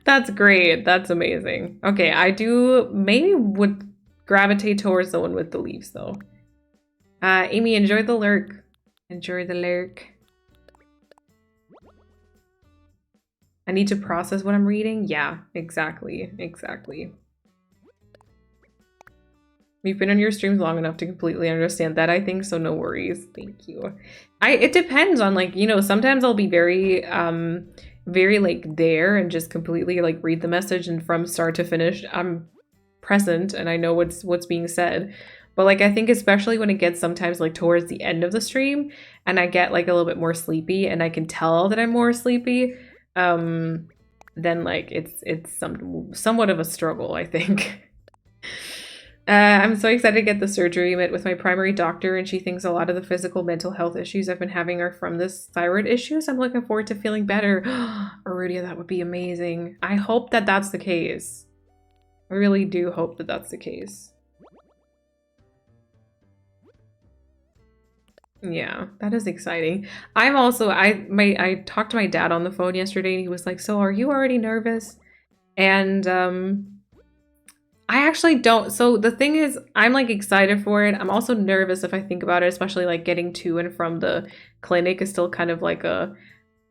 That's great. That's amazing. Okay, I do maybe would gravitate towards the one with the leaves though. Amy, enjoy the lurk. Enjoy the lurk. I need to process what I'm reading. Yeah, exactly. We've been on your streams long enough to completely understand that, I think, so no worries. Thank you. It depends on, like, you know, sometimes I'll be very like there and just completely like read the message, and from start to finish I'm present and I know what's being said. But like, I think especially when it gets sometimes like towards the end of the stream and I get like a little bit more sleepy and I can tell that I'm more sleepy, then like it's somewhat of a struggle, I think. I'm so excited to get the surgery. I met with my primary doctor, and she thinks a lot of the physical mental health issues I've been having are from this thyroid issues. I'm looking forward to feeling better. Aurelia, that would be amazing. I hope that that's the case. I really do hope that that's the case. Yeah, that is exciting. I'm also, I talked to my dad on the phone yesterday, and he was like, so are you already nervous? And I actually don't. So the thing is, I'm like excited for it. I'm also nervous if I think about it, especially like getting to and from the clinic is still kind of like a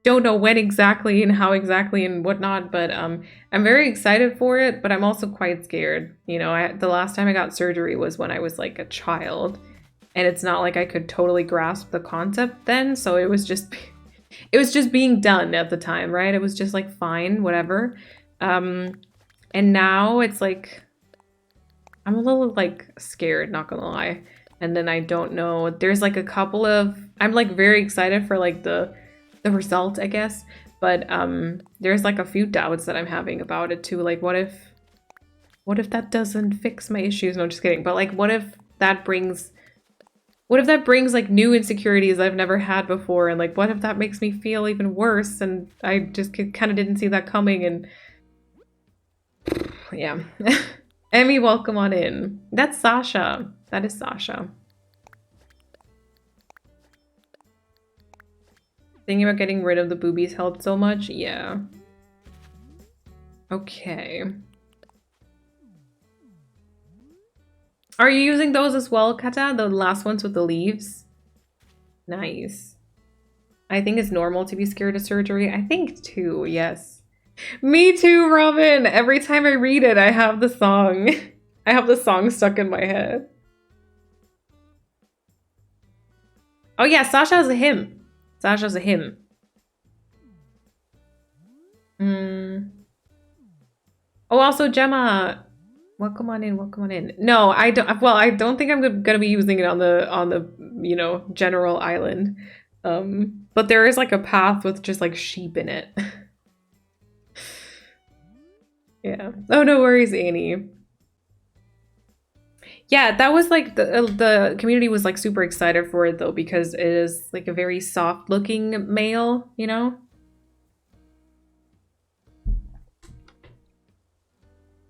don't know when exactly and how exactly and whatnot. But I'm very excited for it, but I'm also quite scared. You know, the last time I got surgery was when I was like a child, and it's not like I could totally grasp the concept then. So it was just being done at the time, right? It was just like fine, whatever. And now it's like I'm a little like scared, not gonna lie. And then I don't know. There's like a couple of I'm like very excited for like the result, I guess. But there's like a few doubts that I'm having about it too. Like what if that doesn't fix my issues? No, just kidding. But like what if that brings like new insecurities I've never had before, and like what if that makes me feel even worse, and I just kind of didn't see that coming, and yeah. Emmy, welcome on in. That's Sasha. That is Sasha. Thinking about getting rid of the boobies helped so much? Yeah. Okay. Are you using those as well, Kata? The last ones with the leaves? Nice. I think it's normal to be scared of surgery. I think too, yes. Me too, Robin! Every time I read it, I have the song. I have the song stuck in my head. Oh yeah, Sasha has a hymn. Sasha's a hymn. Oh, also Gemma. Welcome on in, welcome on in. No, I don't think I'm gonna be using it on the you know, general island. But there is like a path with just like sheep in it. Yeah. Oh, no worries, Annie. Yeah, that was like the community was like super excited for it though, because it is like a very soft looking male, you know?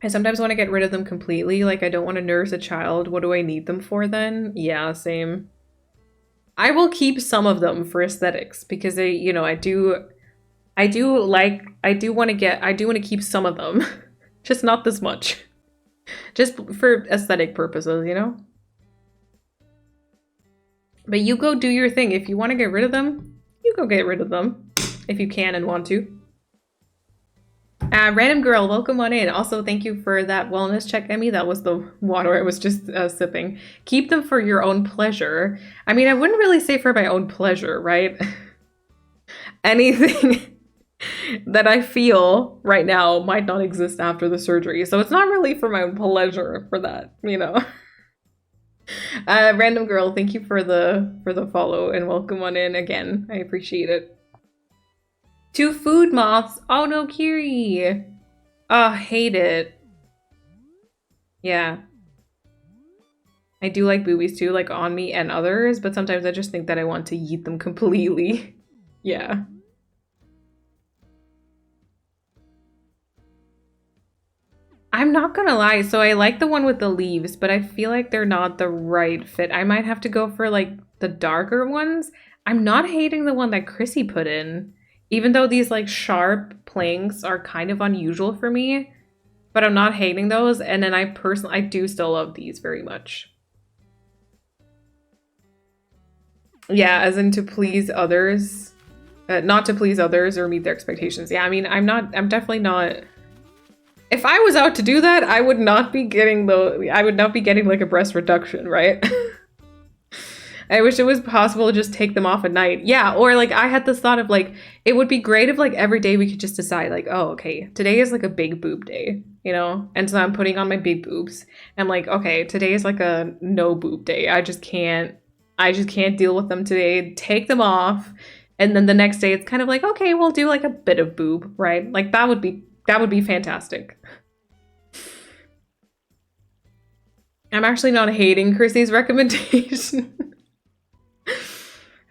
I sometimes want to get rid of them completely. Like I don't want to nurse a child. What do I need them for then? Yeah, same. I will keep some of them for aesthetics because they, you know, I do want to keep some of them. Just not this much. Just for aesthetic purposes, you know? But you go do your thing. If you want to get rid of them, you go get rid of them. If you can and want to. Random girl, welcome on in. Also, thank you for that wellness check, Emmy. That was the water I was just sipping. Keep them for your own pleasure. I mean, I wouldn't really say for my own pleasure, right? Anything that I feel right now might not exist after the surgery. So it's not really for my own pleasure for that, you know. Random girl, thank you for the follow and welcome on in again. I appreciate it. 2 food moths. Oh no, Kiri. Oh, hate it. Yeah. I do like boobies too, like on me and others, but sometimes I just think that I want to yeet them completely. Yeah. I'm not gonna lie, so I like the one with the leaves, but I feel like they're not the right fit. I might have to go for like the darker ones. I'm not hating the one that Chrissy put in. Even though these like sharp planks are kind of unusual for me, but I'm not hating those. And then I do still love these very much. Yeah, as in to please others, not to please others or meet their expectations. Yeah, I mean, I'm definitely not. If I was out to do that, I would not be getting like a breast reduction, right? I wish it was possible to just take them off at night. Yeah, or like I had this thought of like, it would be great if like every day we could just decide like, oh, okay, today is like a big boob day, you know? And so I'm putting on my big boobs. I'm like, okay, today is like a no boob day. I just can't deal with them today. Take them off. And then the next day it's kind of like, okay, we'll do like a bit of boob, right? Like that would be fantastic. I'm actually not hating Chrissy's recommendation.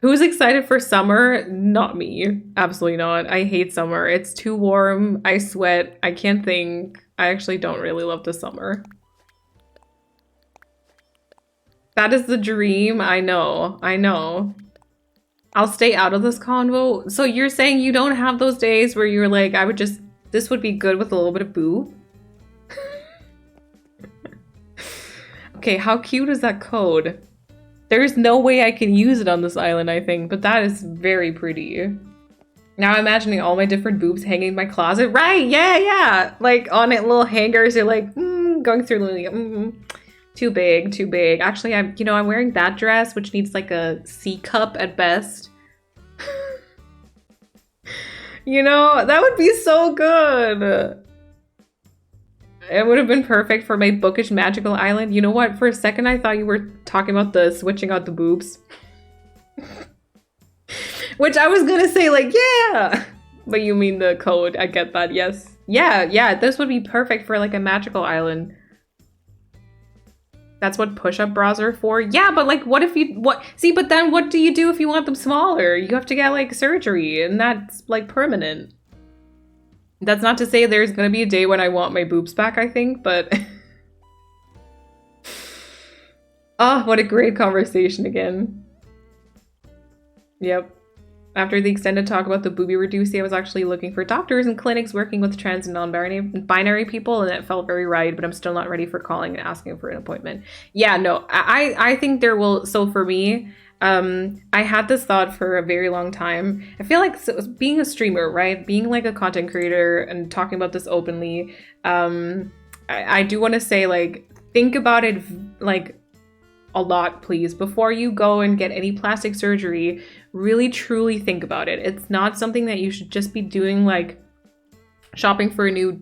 Who's excited for summer? Not me. Absolutely not. I hate summer. It's too warm. I sweat. I can't think. I actually don't really love the summer. That is the dream. I know. I know. I'll stay out of this convo. So you're saying you don't have those days where you're like, this would be good with a little bit of boob? Okay, how cute is that code? There's no way I can use it on this island, I think, but that is very pretty. Now I'm imagining all my different boobs hanging in my closet. Right, yeah. Like on it, little hangers, you're like, going through like, too big. Actually, I'm wearing that dress, which needs like a C cup at best. You know, that would be so good. It would have been perfect for my bookish magical island. You know what? For a second, I thought you were talking about the switching out the boobs. Which I was gonna say, like, yeah! But you mean the code. I get that, yes. Yeah, this would be perfect for, like, a magical island. That's what push-up bras are for? Yeah, but, like, see, but then what do you do if you want them smaller? You have to get, like, surgery, and that's, like, permanent. That's not to say there's gonna be a day when I want my boobs back, I think, but... Oh, what a great conversation again. Yep. After the extended talk about the boobie reducee, I was actually looking for doctors and clinics working with trans and non-binary people, and it felt very right, but I'm still not ready for calling and asking for an appointment. Yeah, no, I think there will... So for me... I had this thought for a very long time. I feel like being a streamer, right? Being like a content creator and talking about this openly, I do want to say, like, think about it, like, a lot, please. Before you go and get any plastic surgery, really truly think about it. It's not something that you should just be doing, like, shopping for a new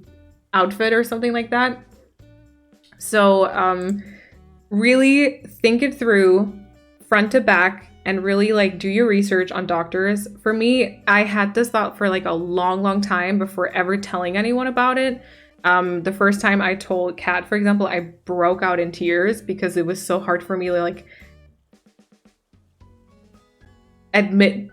outfit or something like that. So, really think it through front to back and really like do your research on doctors. For me, I had this thought for like a long time before ever telling anyone about it. The first time I told Kat, for example, I broke out in tears because it was so hard for me to like admit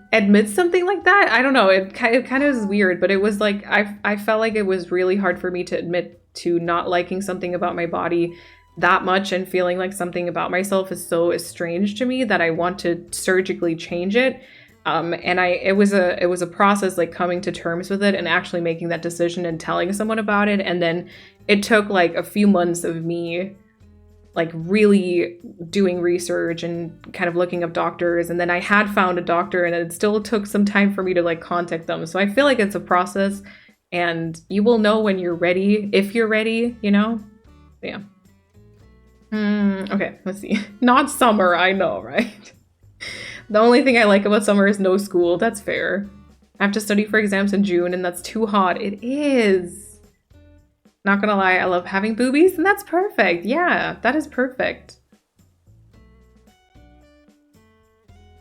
something like that. I don't know, it kind of is weird, but it was like I felt like it was really hard for me to admit to not liking something about my body that much and feeling like something about myself is so estranged to me that I want to surgically change it. And it was a process, like coming to terms with it and actually making that decision and telling someone about it. And then it took like a few months of me like really doing research and kind of looking up doctors. And then I had found a doctor and it still took some time for me to like contact them. So I feel like it's a process. And you will know when you're ready, if you're ready, you know? Yeah. Okay, let's see. Not summer, I know, right? The only thing I like about summer is no school. That's fair. I have to study for exams in June, and that's too hot. It is. Not gonna lie, I love having boobies, and that's perfect. Yeah, that is perfect.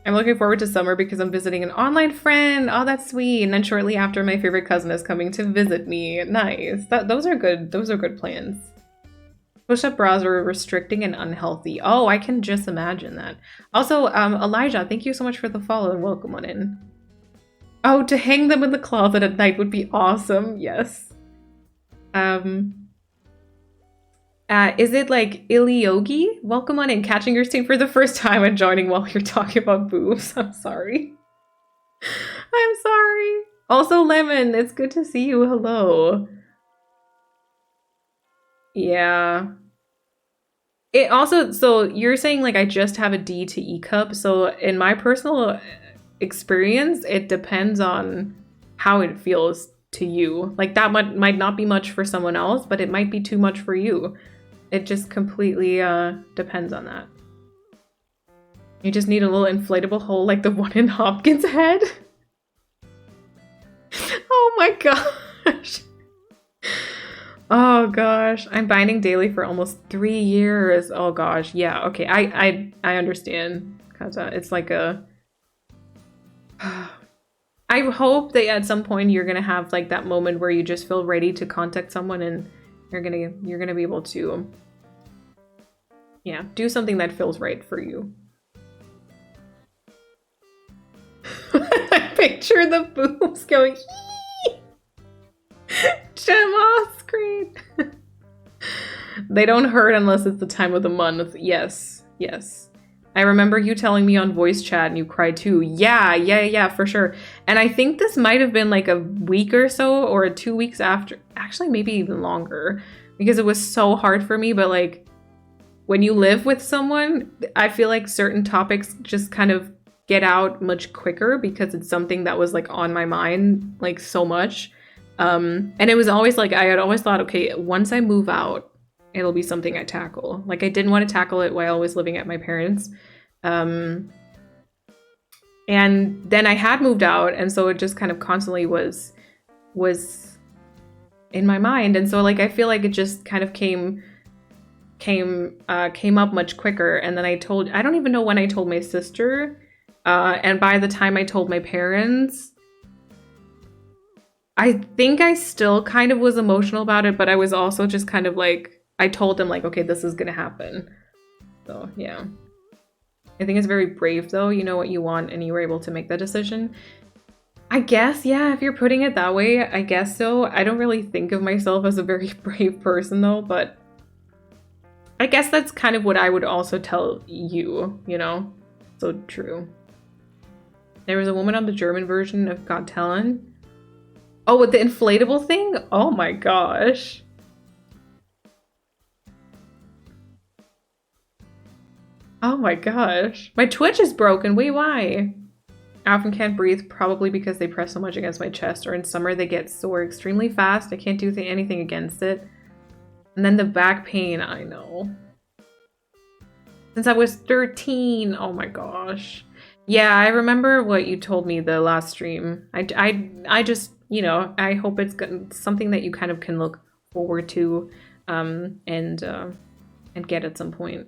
I'm looking forward to summer because I'm visiting an online friend. Oh, that's sweet. And then shortly after, my favorite cousin is coming to visit me. Nice. Those are good. Those are good plans. Push-up bras are restricting and unhealthy. Oh, I can just imagine that. Also, Elijah, thank you so much for the follow and welcome on in. Oh, to hang them in the closet at night would be awesome. Yes. Is it like Iliogi? Welcome on in, catching your stream for the first time and joining while you're talking about boobs. I'm sorry. I'm sorry. Also, Lemon, it's good to see you. Hello. Yeah. It also, so you're saying like I just have a D to E cup. So in my personal experience, it depends on how it feels to you. Like that might not be much for someone else, but it might be too much for you. It just completely depends on that. You just need a little inflatable hole like the one in Hopkins' head. Oh my gosh. Oh gosh. I'm binding daily for almost 3 years. Oh gosh. Yeah, okay. I understand. Cause it's like a... I hope that at some point you're gonna have like that moment where you just feel ready to contact someone and you're gonna be able to, yeah, do something that feels right for you. I picture the boobs going gem off screen. They don't hurt unless it's the time of the month. Yes, yes. I remember you telling me on voice chat and you cried too. Yeah, for sure. And I think this might have been like a week or so or 2 weeks after. Actually, maybe even longer because it was so hard for me. But like when you live with someone, I feel like certain topics just kind of get out much quicker because it's something that was like on my mind like so much. And it was always like, I had always thought, okay, once I move out, it'll be something I tackle. Like I didn't want to tackle it while I was living at my parents'. And then I had moved out, and so it just kind of constantly was in my mind. And so like I feel like it just kind of came up much quicker. And then I don't even know when I told my sister. And by the time I told my parents, I think I still kind of was emotional about it, but I was also just kind of like, I told them like, okay, this is gonna happen. So yeah. I think it's very brave though. You know what you want and you were able to make that decision. I guess, yeah, if you're putting it that way, I guess so. I don't really think of myself as a very brave person though, but I guess that's kind of what I would also tell you, you know? So true. There was a woman on the German version of Got Talent. Oh, with the inflatable thing? Oh my gosh. Oh my gosh. My Twitch is broken. Wait, why? I often can't breathe, probably because they press so much against my chest, or in summer they get sore extremely fast. I can't do anything against it. And then the back pain, I know. Since I was 13. Oh my gosh. Yeah, I remember what you told me the last stream. I just, you know, I hope it's something that you kind of can look forward to and get at some point.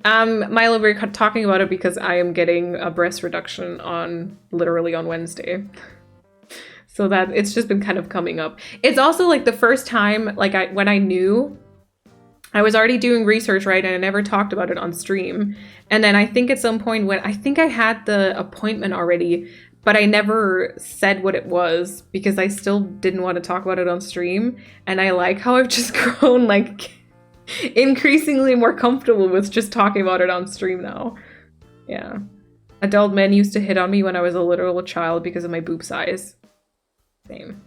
Milo, we're talking about it because I am getting a breast reduction literally on Wednesday. So that it's just been kind of coming up. It's also like the first time, like when I knew, I was already doing research, right? And I never talked about it on stream. And then I think at some point when I think I had the appointment already, but I never said what it was because I still didn't want to talk about it on stream. And I like how I've just grown like increasingly more comfortable with just talking about it on stream now. Yeah. Adult men used to hit on me when I was a literal child because of my boob size. Same.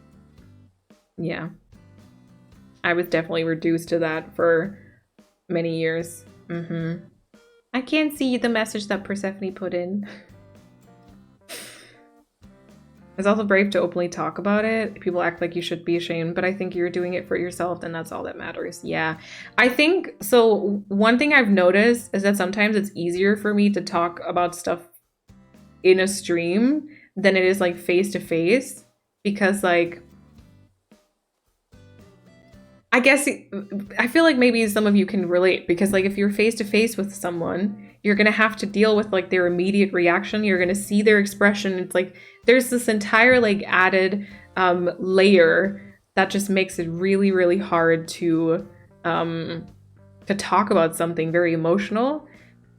Yeah. I was definitely reduced to that for many years. I can't see the message that Persephone put in. It's also brave to openly talk about it. People act like you should be ashamed, but I think you're doing it for yourself, and that's all that matters. Yeah. I think, so one thing I've noticed is that sometimes it's easier for me to talk about stuff in a stream than it is like face to face, because like, I guess I feel like maybe some of you can relate, because like if you're face to face with someone, you're gonna have to deal with like their immediate reaction. You're gonna see their expression. It's like there's this entire like added layer that just makes it really, really hard to talk about something very emotional.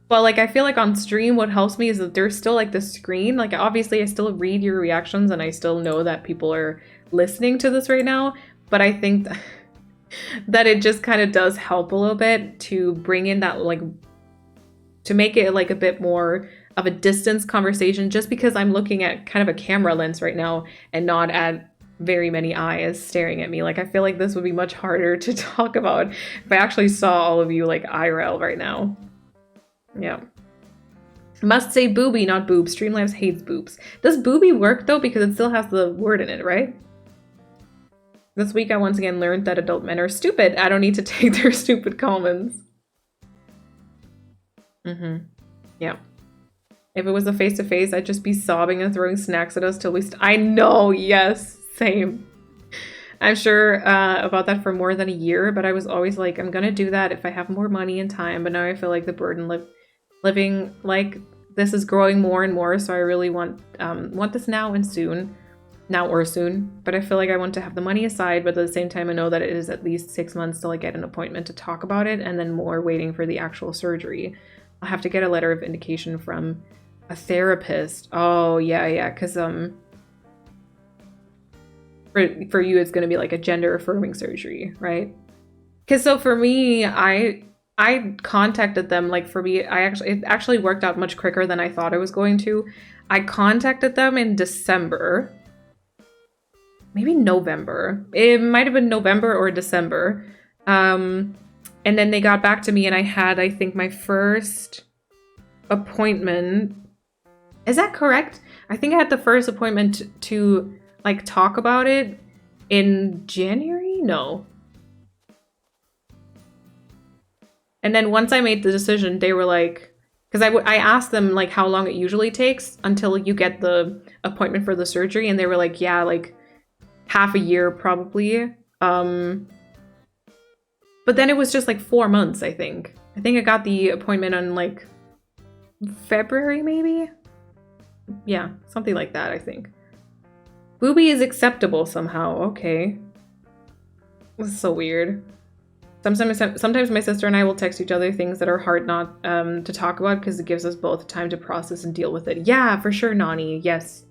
But like I feel like on stream, what helps me is that there's still like the screen. Like obviously, I still read your reactions, and I still know that people are listening to this right now. But I think that it just kind of does help a little bit to bring in that like, to make it like a bit more of a distance conversation, just because I'm looking at kind of a camera lens right now and not at very many eyes staring at me. Like I feel like this would be much harder to talk about if I actually saw all of you like IRL right now. Yeah. Must say booby, not boob. Streamlabs hates boobs. Does booby work though? Because it still has the word in it, right? This week I once again learned that adult men are stupid. I don't need to take their stupid comments. Yeah. If it was a face-to-face, I'd just be sobbing and throwing snacks at us till we I know, yes, same. I'm sure about that for more than a year, but I was always like, I'm gonna do that if I have more money and time, but now I feel like the burden living like this is growing more and more, so I really want this now and soon. Now or soon, but I feel like I want to have the money aside, but at the same time I know that it is at least 6 months to like get an appointment to talk about it, and then more waiting for the actual surgery. I'll have to get a letter of indication from a therapist. Oh yeah, because for you it's going to be like a gender affirming surgery, right? Because so for me, I contacted them, like for me, it actually worked out much quicker than I thought it was going to. I contacted them in December, maybe November. It might have been November or December. And then they got back to me, and I had, I think, my first appointment. Is that correct? I think I had the first appointment to like talk about it in January? No. And then once I made the decision, they were like, because I asked them like how long it usually takes until you get the appointment for the surgery, and they were like, yeah, like half a year probably. But then it was just like 4 months, I think. I think I got the appointment on like February, maybe? Yeah, something like that, I think. Booby is acceptable somehow. Okay. This is so weird. Sometimes my sister and I will text each other things that are hard not to talk about, because it gives us both time to process and deal with it. Yeah, for sure, Nani. Yes.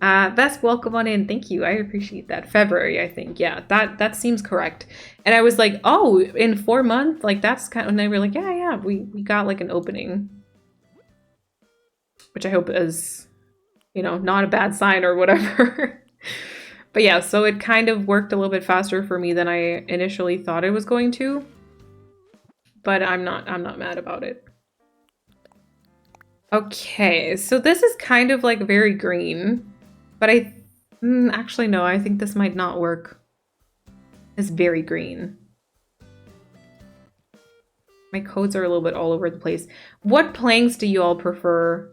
Best, welcome on in. Thank you. I appreciate that. February, I think. Yeah, that seems correct. And I was like, oh, in 4 months? Like, that's kind of, and they were like, yeah, we got like an opening. Which I hope is, you know, not a bad sign or whatever. But yeah, so it kind of worked a little bit faster for me than I initially thought it was going to. But I'm not mad about it. Okay, so this is kind of like very green. But actually no, I think this might not work. It's very green. My codes are a little bit all over the place. What planks do you all prefer?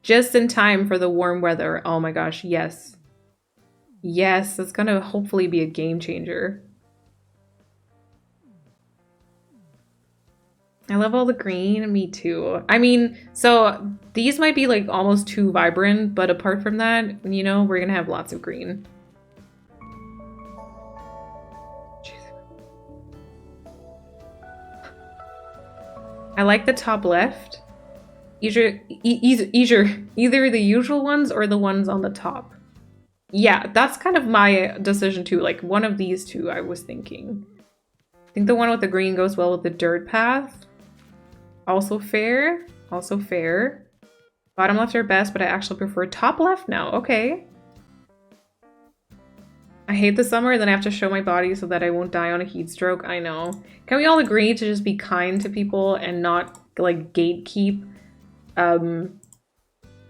Just in time for the warm weather. Oh my gosh, yes. Yes, that's gonna hopefully be a game changer. I love all the green. Me too. I mean, so these might be like almost too vibrant, but apart from that, you know, we're gonna have lots of green. I like the top left. Either the usual ones or the ones on the top. Yeah, that's kind of my decision too. Like one of these two I was thinking. I think the one with the green goes well with the dirt path. Also fair. Also fair. Bottom left are best, but I actually prefer top left now. Okay. I hate the summer, then I have to show my body so that I won't die on a heat stroke. I know. Can we all agree to just be kind to people and not like gatekeep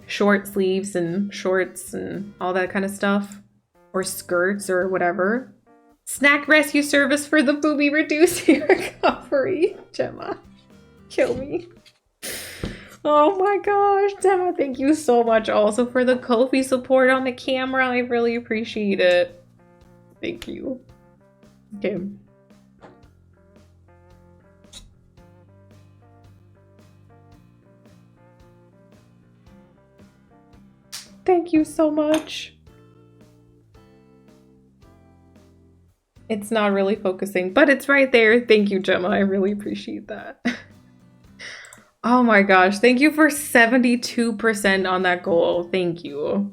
short sleeves and shorts and all that kind of stuff. Or skirts or whatever. Snack rescue service for the booby reducing recovery. Gemma, kill me. Oh my gosh, Gemma, thank you so much also for the Ko-fi support on the camera. I really appreciate it. Thank you. Okay. Thank you so much. It's not really focusing, but it's right there. Thank you, Gemma. I really appreciate that. Oh my gosh. Thank you for 72% on that goal. Thank you.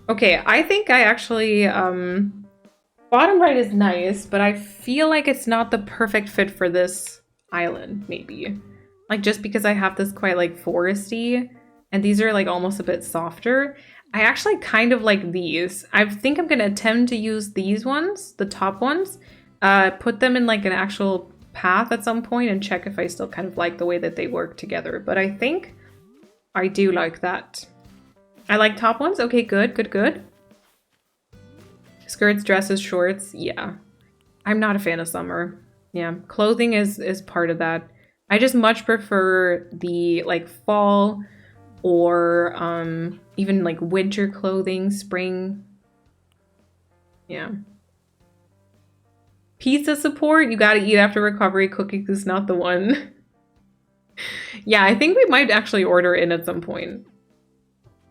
Okay, I think I actually, bottom right is nice, but I feel like it's not the perfect fit for this island, maybe. Like, just because I have this quite, like, foresty, and these are, like, almost a bit softer. I actually kind of like these. I think I'm gonna attempt to use these ones, the top ones, put them in, like, an actual path at some point and check if I still kind of like the way that they work together. But I think I do like that. I like top ones. Okay, good, good, good. Skirts, dresses, shorts. Yeah. I'm not a fan of summer. Yeah, clothing is part of that. I just much prefer the, like, fall or even, like, winter clothing, spring. Yeah. Pizza support, you gotta eat after recovery. Cooking is not the one. Yeah, I think we might actually order in at some point.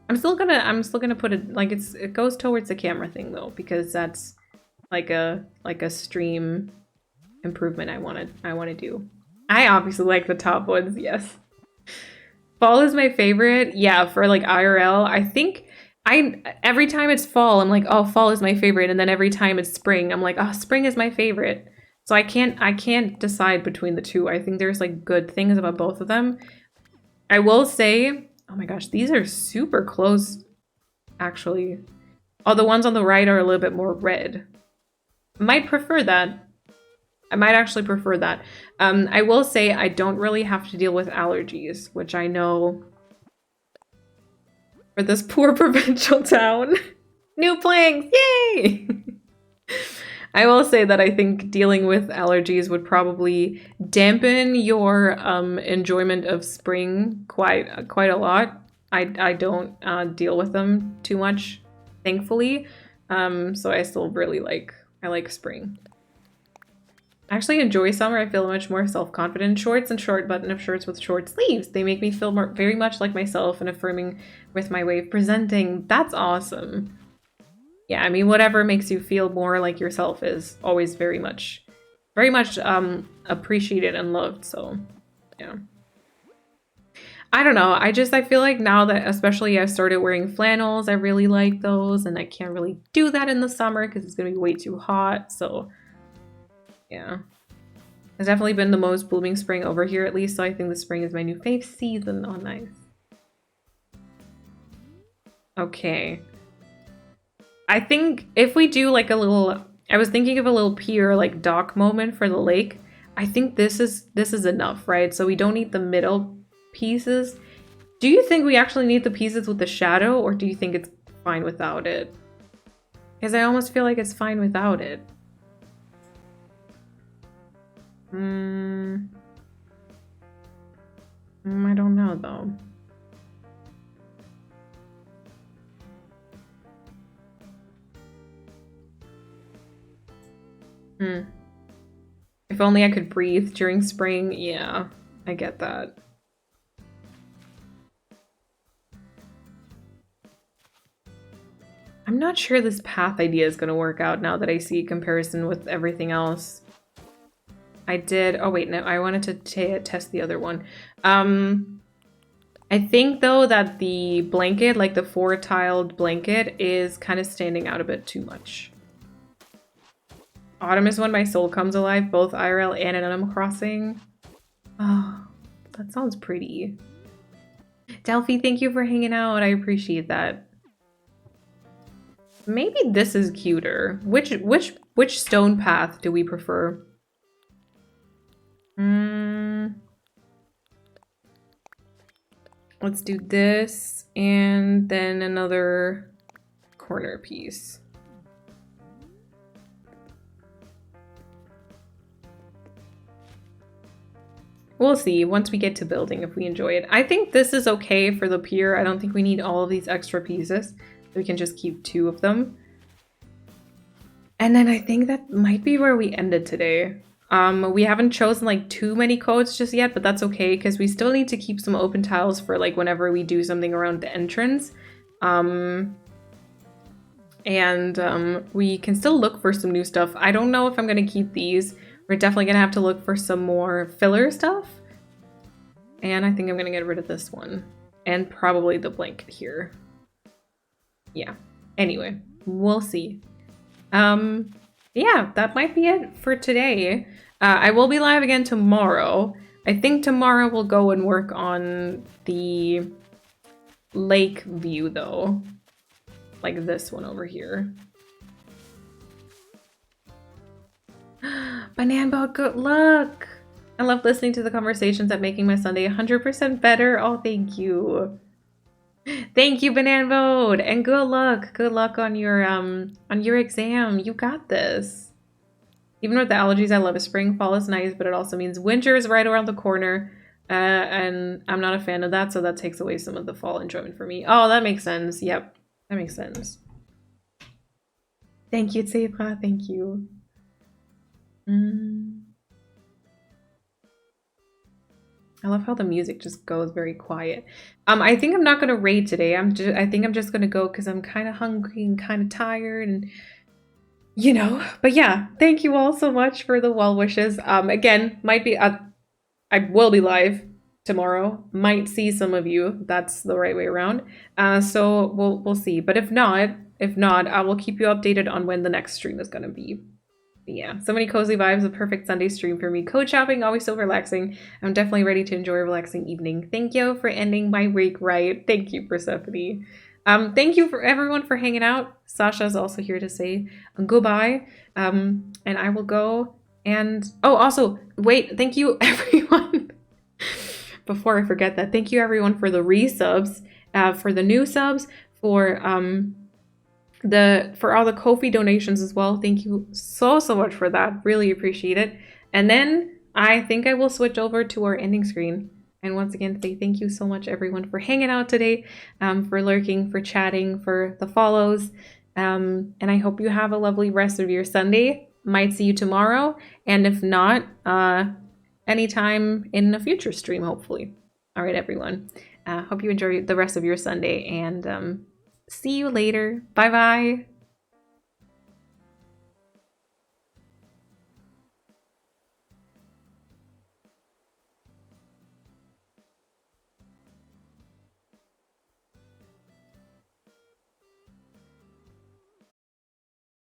I'm still gonna put it, like, it goes towards the camera thing though, because that's like a stream improvement I wanna do. I obviously like the top ones, yes. Fall is my favorite. Yeah, for, like, IRL, I think every time it's fall, I'm like, oh, fall is my favorite, and then every time it's spring, I'm like, oh, spring is my favorite. So I can't decide between the two. I think there's, like, good things about both of them. I will say, oh my gosh, these are super close, actually. Oh, the ones on the right are a little bit more red. Might prefer that. I might actually prefer that. I will say I don't really have to deal with allergies, which I know for this poor provincial town. New planks, yay! I will say that I think dealing with allergies would probably dampen your enjoyment of spring quite a lot. I don't deal with them too much, thankfully. So I still really like spring. I actually enjoy summer. I feel much more self-confident in shorts and short button-up shirts with short sleeves. They make me feel very much like myself and affirming with my way of presenting. That's awesome. Yeah, I mean, whatever makes you feel more like yourself is always very much appreciated and loved. So, yeah. I don't know. I feel like now that especially I've started wearing flannels, I really like those, and I can't really do that in the summer because it's gonna be way too hot. So, yeah. It's definitely been the most blooming spring over here, at least, so I think the spring is my new fave season. Oh, nice. Okay. I think if we do, like, a little... I was thinking of a little pier, like, dock moment for the lake. I think this is enough, right? So we don't need the middle pieces. Do you think we actually need the pieces with the shadow, or do you think it's fine without it? Because I almost feel like it's fine without it. I don't know though. If only I could breathe during spring. Yeah, I get that. I'm not sure this path idea is going to work out now that I see a comparison with everything else. I did... Oh, wait, no, I wanted to test the other one. I think, though, that the blanket, like the 4-tiled blanket, is kind of standing out a bit too much. Autumn is when my soul comes alive, both IRL and in Animal Crossing. Oh, that sounds pretty. Delphi, thank you for hanging out. I appreciate that. Maybe this is cuter. Which stone path do we prefer? Let's do this and then another corner piece. We'll see once we get to building if we enjoy it. I think this is okay for the pier. I don't think we need all of these extra pieces. We can just keep 2 of them. And then I think that might be where we ended today. We haven't chosen like too many codes just yet, but that's okay because we still need to keep some open tiles for like whenever we do something around the entrance. We can still look for some new stuff. I don't know if I'm going to keep these. We're definitely going to have to look for some more filler stuff. And I think I'm going to get rid of this one. And probably the blanket here. Yeah. Anyway, we'll see. Yeah, that might be it for today. I will be live again tomorrow. I think tomorrow we'll go and work on the lake view, though. Like this one over here. Bananbo, good luck! I love listening to the conversations that making my Sunday 100% better. Oh, thank you. Thank you, Bananbo, and good luck. Good luck on your exam. You got this. Even with the allergies, I love it. Spring, fall is nice, but it also means winter is right around the corner. And I'm not a fan of that, so that takes away some of the fall enjoyment for me. Oh, that makes sense. Yep, that makes sense. Thank you, Tsebra. Thank you. I love how the music just goes very quiet. I think I'm not gonna raid today. I think I'm just gonna go because I'm kind of hungry and kind of tired, and you know. But yeah, thank you all so much for the well wishes. Again, might be I will be live tomorrow. Might see some of you. That's the right way around. So we'll see. But if not, I will keep you updated on when the next stream is gonna be. Yeah, so many cozy vibes, a perfect Sunday stream for me. Code shopping, always so relaxing. I'm definitely ready to enjoy a relaxing evening. Thank you for ending my week right. Thank you, Persephone. Thank you for everyone for hanging out. Sasha's also here to say goodbye. And I will go and... Oh, also, wait, thank you everyone. Before I forget that, thank you everyone for the resubs, for the new subs, for all the Ko-fi donations as well. Thank you so much for that. Really appreciate it. And then I think I will switch over to our ending screen. And once again, say thank you so much everyone for hanging out today, for lurking, for chatting, for the follows. And I hope you have a lovely rest of your Sunday. Might see you tomorrow. And if not, anytime in a future stream, hopefully. All right, everyone. Hope you enjoy the rest of your Sunday and see you later. Bye-bye.